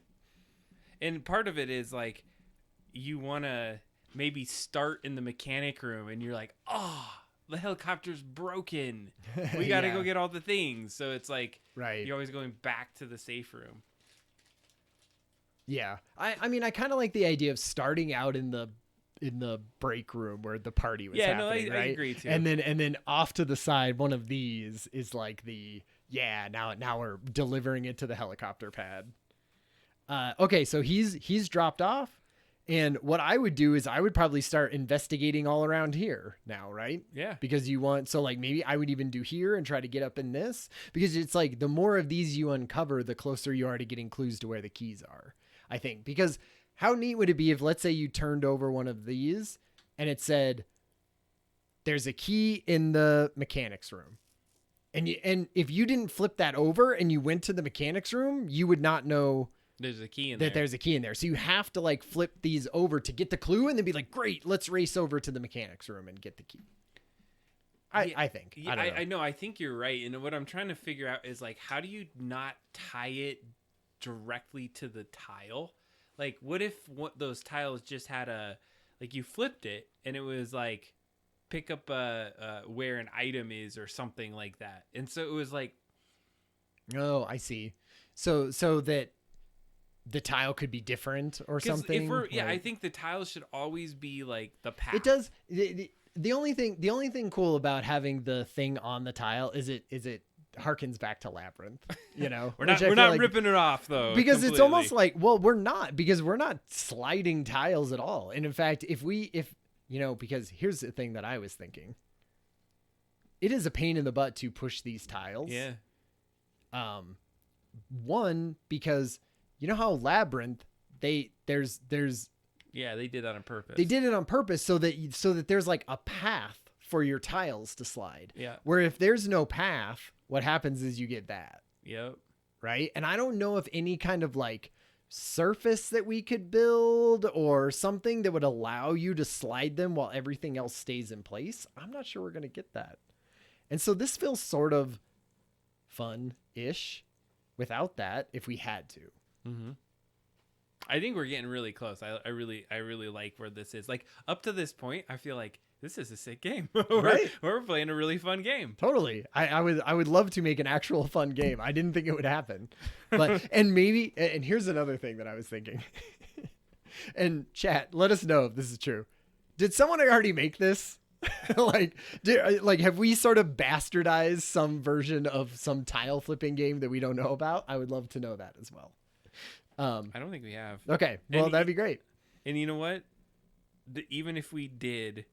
And part of it is like, you want to maybe start in the mechanic room, and you're like, the helicopter's broken. We got to go get all the things. So it's like, right. You're always going back to the safe room. Yeah. I mean, I kind of like the idea of starting out in the the break room where the party was yeah, happening, no, right? I agree too. And then off to the side, one of these is like now we're delivering it to the helicopter pad. Okay, so he's dropped off. And what I would do is I would probably start investigating all around here now, right? Yeah. Because so like maybe I would even do here and try to get up in this, because it's like the more of these you uncover, the closer you are to getting clues to where the keys are, I think. Because how neat would it be if, let's say, you turned over one of these and it said, there's a key in the mechanics room. And if you didn't flip that over and you went to the mechanics room, you would not know there's a key in there. There's a key in there. So you have to like flip these over to get the clue and then be like, great, let's race over to the mechanics room and get the key. I think. Yeah, I know. I think you're right. And what I'm trying to figure out is like, how do you not tie it directly to the tile? Like, what if those tiles just had like you flipped it and it was like, pick up where an item is or something like that. And so it was like, oh, I see. So that the tile could be different or something. I think the tiles should always be like the path. It does. The only thing cool about having the thing on the tile is it harkens back to Labyrinth. You know, we're not ripping it off though, because completely. It's almost like, well, we're not, because we're not sliding tiles at all. And in fact, if because here's the thing that I was thinking, it is a pain in the butt to push these tiles. Yeah. One, because you know how Labyrinth, there's yeah, they did that on purpose. They did it on purpose so that there's like a path for your tiles to slide. Yeah. Where if there's no path, what happens is you get that. Yep. Right? And I don't know if any kind of like surface that we could build or something that would allow you to slide them while everything else stays in place. I'm not sure we're going to get that. And so this feels sort of fun-ish without that if we had to. Mm-hmm. I think we're getting really close. I really like where this is. Like up to this point, I feel like this is a sick game. Right? We're playing a really fun game. Totally. I would love to make an actual fun game. I didn't think it would happen, but and here's another thing that I was thinking. And chat, let us know if this is true. Did someone already make this? Have we sort of bastardized some version of some tile flipping game that we don't know about? I would love to know that as well. I don't think we have. Okay. Well, that'd be great. And you know what? Even if we did,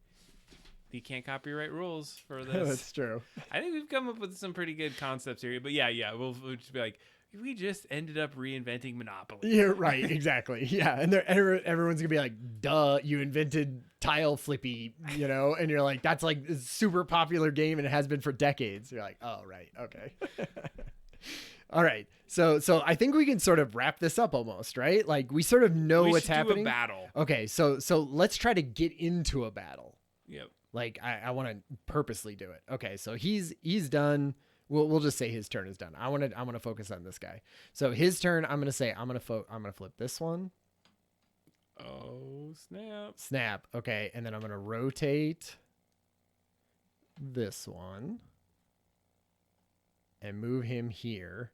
you can't copyright rules for this. That's true. I think we've come up with some pretty good concepts here. But yeah, we'll just be like, we just ended up reinventing Monopoly. Yeah, right. Exactly. Yeah. And everyone's going to be like, duh, you invented tile flippy, and you're like, that's like a super popular game and it has been for decades. You're like, oh, right. Okay. All right. So I think we can sort of wrap this up almost, right? Like we sort of know what's happening. Do a battle. Okay. So let's try to get into a battle. Yep. Like I want to purposely do it. Okay. So he's done. We'll just say his turn is done. I want to focus on this guy. So his turn, I'm going to say, I'm going to flip this one. Oh, snap. Snap. Okay. And then I'm going to rotate this one and move him here.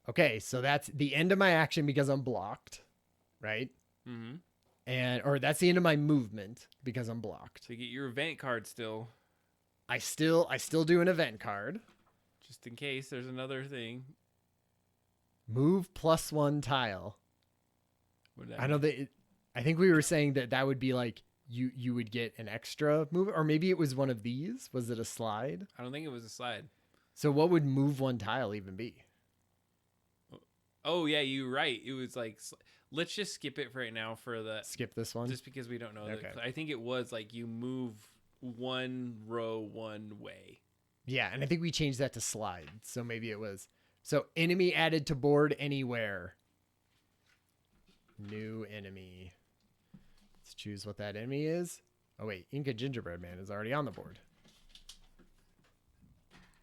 Okay. So that's the end of my action because I'm blocked, right? Mm-hmm. Or that's the end of my movement because I'm blocked. So you get your event card still. I still do an event card. Just in case there's another thing. Move +1 tile. I know that. I think we were saying that would be like you would get an extra move, or maybe it was one of these. Was it a slide? I don't think it was a slide. So what would move 1 tile even be? Oh yeah, you're right. It was like, let's just skip it for right now for the skip this one just because we don't know. Okay. I think it was like you move 1 row 1 way. Yeah, and I think we changed that to slide. So maybe it was enemy added to board anywhere. New enemy. Let's choose what that enemy is. Oh wait, Inca Gingerbread Man is already on the board.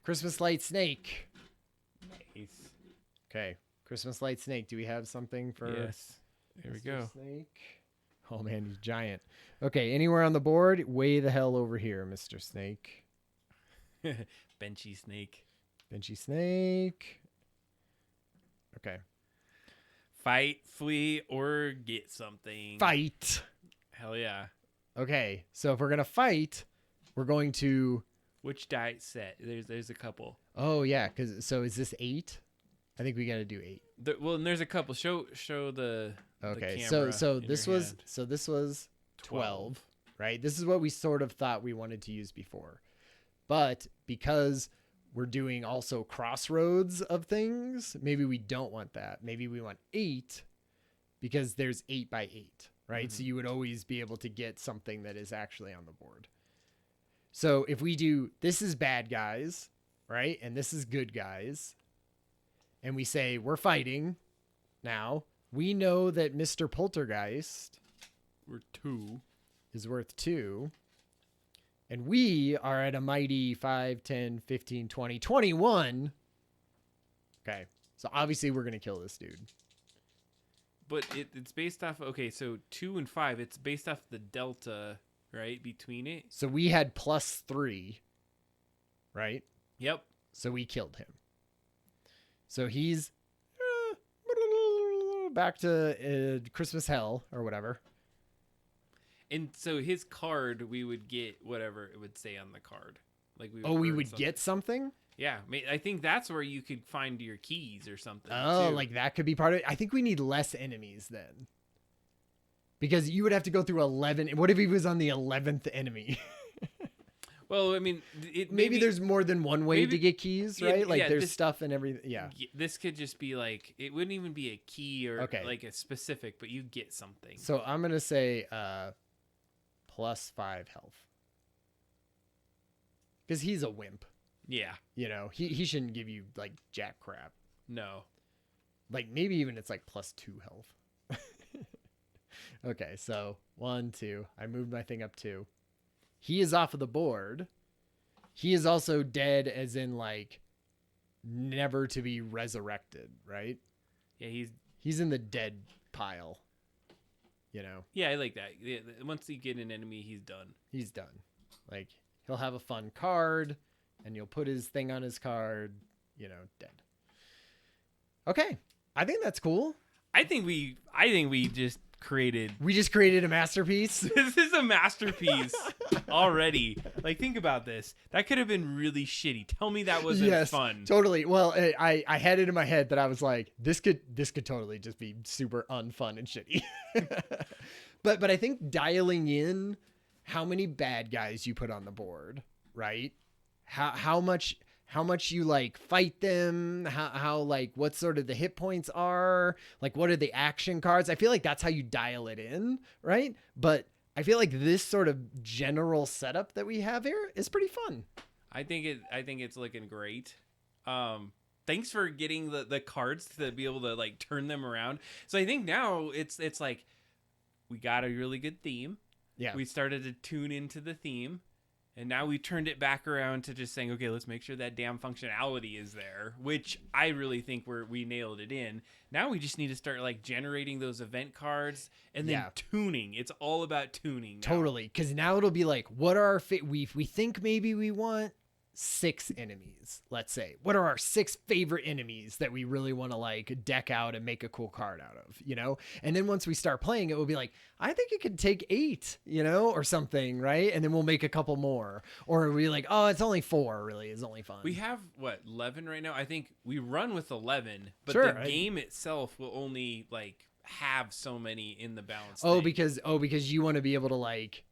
Christmas Light Snake. Nice. Okay, Christmas Light Snake. Do we have something for? Yes. There we go. Snake. Oh man, he's giant. Okay, anywhere on the board? Way the hell over here, Mr. Snake. Benchy Snake. Benchy Snake. Okay. Fight, flee, or get something. Fight. Hell yeah. Okay, so if we're going to fight, we're going to... Which die set? There's a couple. Oh, yeah, so is this 8? I think we got to do 8. And there's a couple. Show the Okay, the camera so in this your was hand. 12, right? This is what we sort of thought we wanted to use before. But because we're doing also crossroads of things, maybe we don't want that. Maybe we want 8 because there's 8 by 8, right? So you would always be able to get something that is actually on the board. So if we do, this is bad guys, right? And this is good guys. And we say, we're fighting now. We know that Mr. Poltergeist is worth 2. And we are at a mighty 5, 10, 15, 20, 21. Okay. So obviously we're going to kill this dude. But it's based off, okay, so 2 and 5, it's based off the delta, right, between it. So we had +3, right? Yep. So we killed him. So he's back to Christmas hell or whatever. And so his card, we would get whatever it would say on the card. Like we would get something? Yeah, I think that's where you could find your keys or something. Oh, too. like that could be part of it. I think we need less enemies then. Because you would have to go through 11. What if he was on the 11th enemy? Well, I mean, maybe there's more than one way to get keys, right? Yeah, like there's stuff and everything. Yeah. This could just be like, it wouldn't even be a key or like a specific, but you get something. So I'm going to say +5 health. Because he's a wimp. Yeah. You know, he shouldn't give you like jack crap. No. Like maybe even it's like +2 health. Okay, so 1, 2. I moved my thing up 2. He is off of the board. He is also dead as in like never to be resurrected, right? Yeah, he's in the dead pile. You know? Yeah, I like that. Yeah, once you get an enemy, he's done. He's done. Like he'll have a fun card and you'll put his thing on his card, you know, dead. Okay. I think that's cool. I think we just created a masterpiece. This is a masterpiece already. Like, think about this. That could have been really shitty. Tell me that wasn't fun. Totally. Well, I had it in my head that I was like, this could totally just be super unfun and shitty. but I think dialing in how many bad guys you put on the board, right? How much you like fight them, how like what sort of the hit points are, like what are the action cards. I feel like that's how you dial it in, right? But I feel like this sort of general setup that we have here is pretty fun. I think it's looking great. Thanks for getting the cards to be able to like turn them around. So I think now it's like we got a really good theme. Yeah. We started to tune into the theme. And now we turned it back around to just saying, okay, let's make sure that damn functionality is there, which I really think we nailed it in. Now we just need to start like generating those event cards and then tuning. It's all about tuning now. Totally. Because now it'll be like, what are our we think maybe we want 6 enemies, let's say. What are our 6 favorite enemies that we really want to like deck out and make a cool card out of, you know? And then once we start playing, it will be like, I think it could take 8, you know, or something, right? And then we'll make a couple more. Or we're like, oh, it's only 4, really. It's only fun. We have, 11 right now? I think we run with 11, but the game itself will only like have so many in the balance. Because you want to be able to like,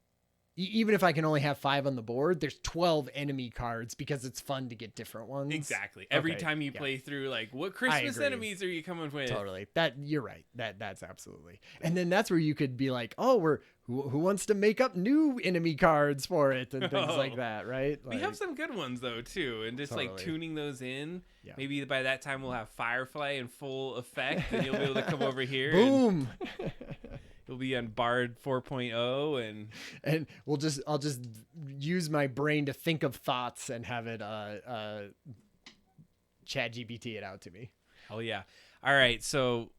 even if I can only have 5 on the board, there's 12 enemy cards because it's fun to get different ones. Exactly. Every time you play through, like, what Christmas enemies are you coming with? Totally. You're right. That's absolutely. And then that's where you could be like, oh, who wants to make up new enemy cards for it and things like that, right? Like, we have some good ones though too, and just like tuning those in. Yeah. Maybe by that time we'll have Firefly in full effect, and you'll be able to come over here. Boom. You'll be on Bard 4.0 and I'll just use my brain to think of thoughts and have it ChatGPT it out to me. Oh yeah. All right, so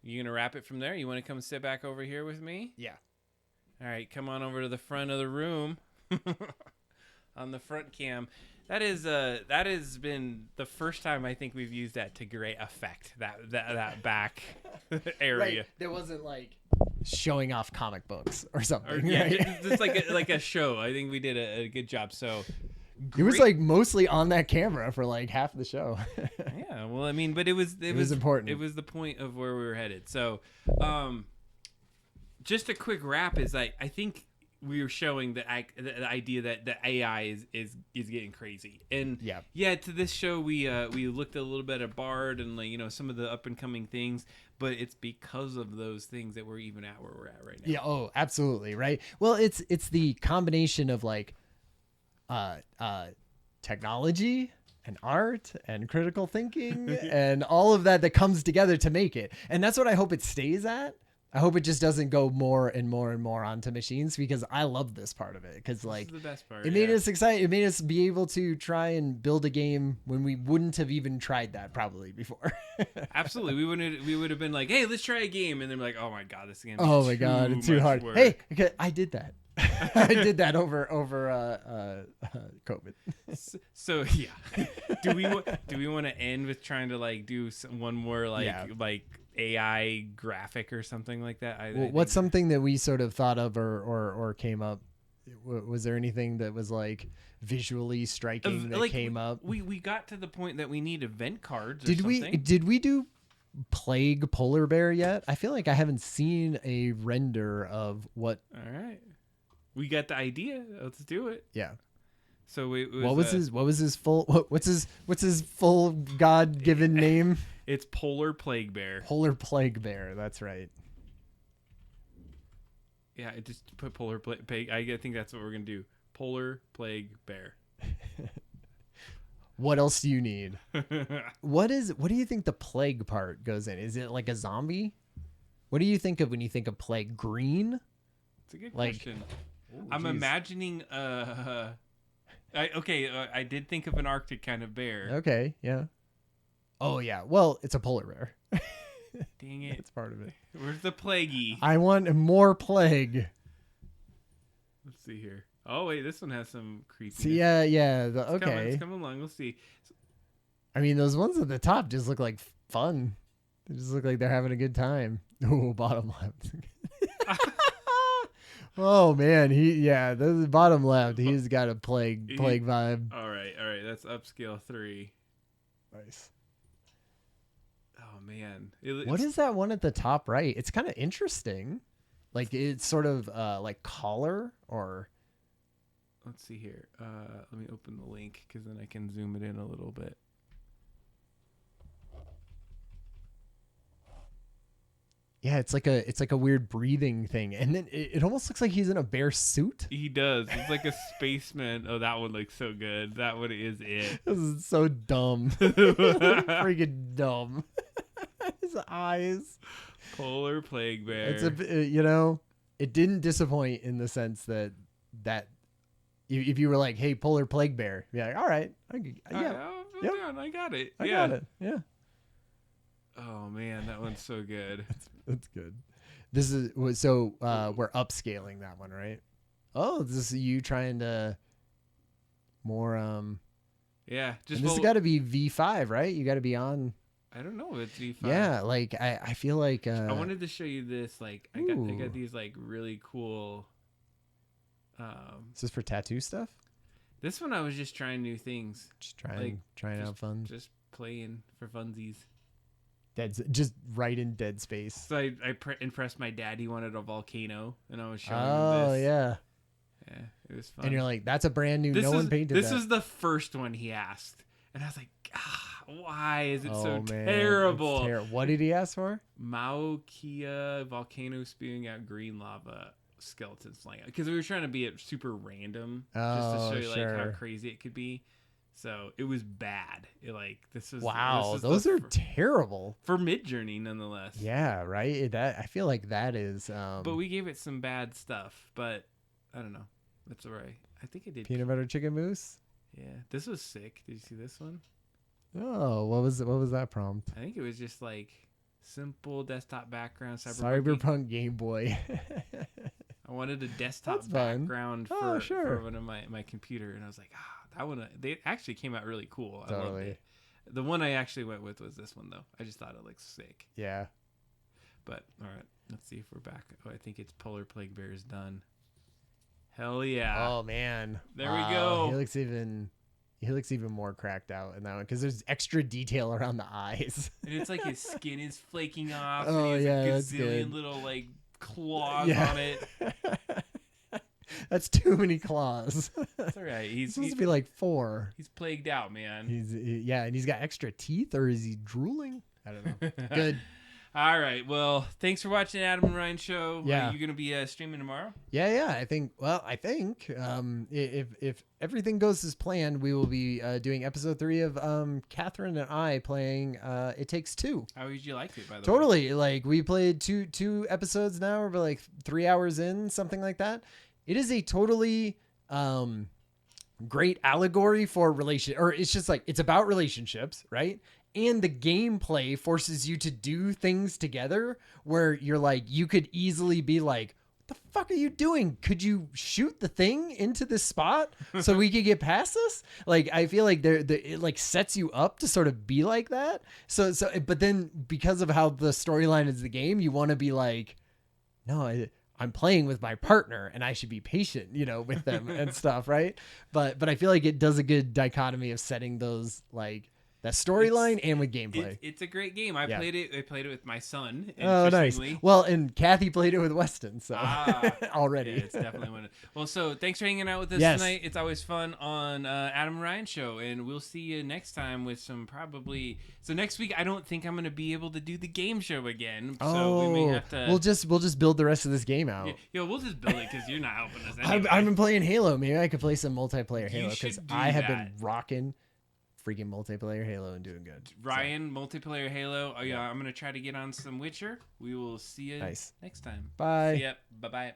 you gonna wrap it from there? You want to come sit back over here with me? Yeah. All right, come on over to the front of the room. On the front cam. That has been the first time I think we've used that to great effect. That back area. Right. There wasn't like showing off comic books or something. Yeah, right? just like a show. I think we did a good job. So it was like mostly on that camera for like half the show. Yeah, well, I mean, but it was important. It was the point of where we were headed. So, just a quick wrap is I think we were showing the idea that the AI is getting crazy. And to this show we looked a little bit at Bard and like, you know, some of the up and coming things, but it's because of those things that we're even at where we're at right now. Yeah, oh, absolutely, right? Well, it's the combination of like technology and art and critical thinking and all of that comes together to make it. And that's what I hope it stays at. I hope it just doesn't go more and more and more onto machines, because I love this part of it. Because like, this is the best part. It made us excited. It made us be able to try and build a game when we wouldn't have even tried that probably before. Absolutely, we would have been like, hey, let's try a game, and they're like, oh my god, this game. Oh my god, it's too hard. Work. Hey, okay, I did that. I did that over COVID. So yeah, do we want to end with trying to like do one more like AI graphic or something like that? What's something that we sort of thought of or came up? Was there anything that was like visually striking that came up? We got to the point that we need event cards. Did we do Plague Polar Bear yet? I feel like I haven't seen a render of what. All right, we got the idea. Let's do it. Yeah. So what was his full what's his full God-given name? It's Polar Plague Bear. Polar Plague Bear. That's right. Yeah, I just put Polar Plague. I think that's what we're gonna do. Polar Plague Bear. What else do you need? What do you think the plague part goes in? Is it like a zombie? What do you think of when you think of plague? Green? It's a good question. I'm imagining I did think of an Arctic kind of bear. Okay, yeah. Oh yeah. Well, it's a polar bear. Dang it. It's part of it. Where's the plaguey? I want more plague. Let's see here. Oh wait, this one has some creepy. Yeah. It's coming along. We'll see. I mean, those ones at the top just look like fun. They just look like they're having a good time. Oh, bottom left. Oh man, the bottom left. He's got a plague vibe. All right. That's upscale 3. Nice. Oh man, what is that one at the top right? It's kind of interesting. Like it's sort of like collar or. Let's see here. Let me open the link because then I can zoom it in a little bit. Yeah, it's like a weird breathing thing, and then it almost looks like he's in a bear suit. He does. It's like a spaceman. Oh, that one looks so good. That one is it. This is so dumb. Freaking dumb. His eyes. Polar Plague Bear. It's it didn't disappoint in the sense that if you were like, hey, Polar Plague Bear, you'd be like, all right, I got it. I got it. Yeah. Oh man, that one's so good. That's good. This is so we're upscaling that one, right? Oh, this is you trying to more yeah, just this has got to be V5, right? You got to be on. I don't know. It's V5. Yeah, like I feel like I wanted to show you this. Like I got these like really cool. Is this for tattoo stuff? This one I was just trying new things. Just trying out fun. Just playing for funsies. Just right in dead space. So I impressed my dad. He wanted a volcano, and I was showing him this. Oh yeah. Yeah, it was fun. And you're like, that's a brand new. No one painted this that. This is the first one he asked, and I was like, why is it so man, terrible? What did he ask for? Maokia volcano spewing out green lava, skeletons flying out. Because we were trying to be it super random, just to show you like how crazy it could be. So it was bad. This was those are terrible for Midjourney, nonetheless. Yeah, right. I feel like that is. But we gave it some bad stuff. But I don't know. That's all right. I think I did peanut butter chicken mousse. Yeah, this was sick. Did you see this one? Oh, what was that prompt? I think it was just like simple desktop background. Cyberpunk Game Boy. I wanted a desktop background for one of my computer, and I was like, that one. They actually came out really cool. I loved it. The one I actually went with was this one though. I just thought it looked sick. Yeah. But all right. Let's see if we're back. Oh, I think it's Polar Plague Bear is done. Hell yeah. Oh man. There we go. He looks even more cracked out in that one because there's extra detail around the eyes. And it's like his skin is flaking off. Oh, and he yeah, has that's a good. gazillion little like claws on it. That's too many claws. That's all right. He's supposed to be like 4. He's plagued out, man. And he's got extra teeth, or is he drooling? I don't know. Good. All right. Well, thanks for watching Adam and Ryan show. Yeah. Are you going to be streaming tomorrow? Yeah. I think if everything goes as planned, we will be doing episode 3 of Catherine and I playing It Takes Two. How did you like it, by the way? Totally. Like, we played two episodes now. We're like 3 hours in, something like that. It is a totally great allegory for it's just like, it's about relationships, right? And the gameplay forces you to do things together where you're like, you could easily be like, what the fuck are you doing? Could you shoot the thing into this spot so we could get past this? Like, I feel like it like sets you up to sort of be like that. So, but then because of how the storyline is the game, you want to be like, no, I'm playing with my partner and I should be patient, with them and stuff. Right. But I feel like it does a good dichotomy of setting those like, that storyline and with gameplay. It's a great game. I played it with my son. Oh, nice. Well, and Kathy played it with Weston, so already. Yeah, it's definitely one. Well, so thanks for hanging out with us tonight. It's always fun on Adam and Ryan show, and we'll see you next time with some probably. So next week, I don't think I'm going to be able to do the game show again. So we may have to. We'll just build the rest of this game out. Yeah, we'll just build it because you're not helping us. Anyway. I've been playing Halo. Maybe I could play some multiplayer Halo because I have been rocking freaking multiplayer Halo and doing good. Ryan, multiplayer Halo. Oh yeah, I'm gonna try to get on some Witcher. We will see you next time. Bye. See ya. Bye bye.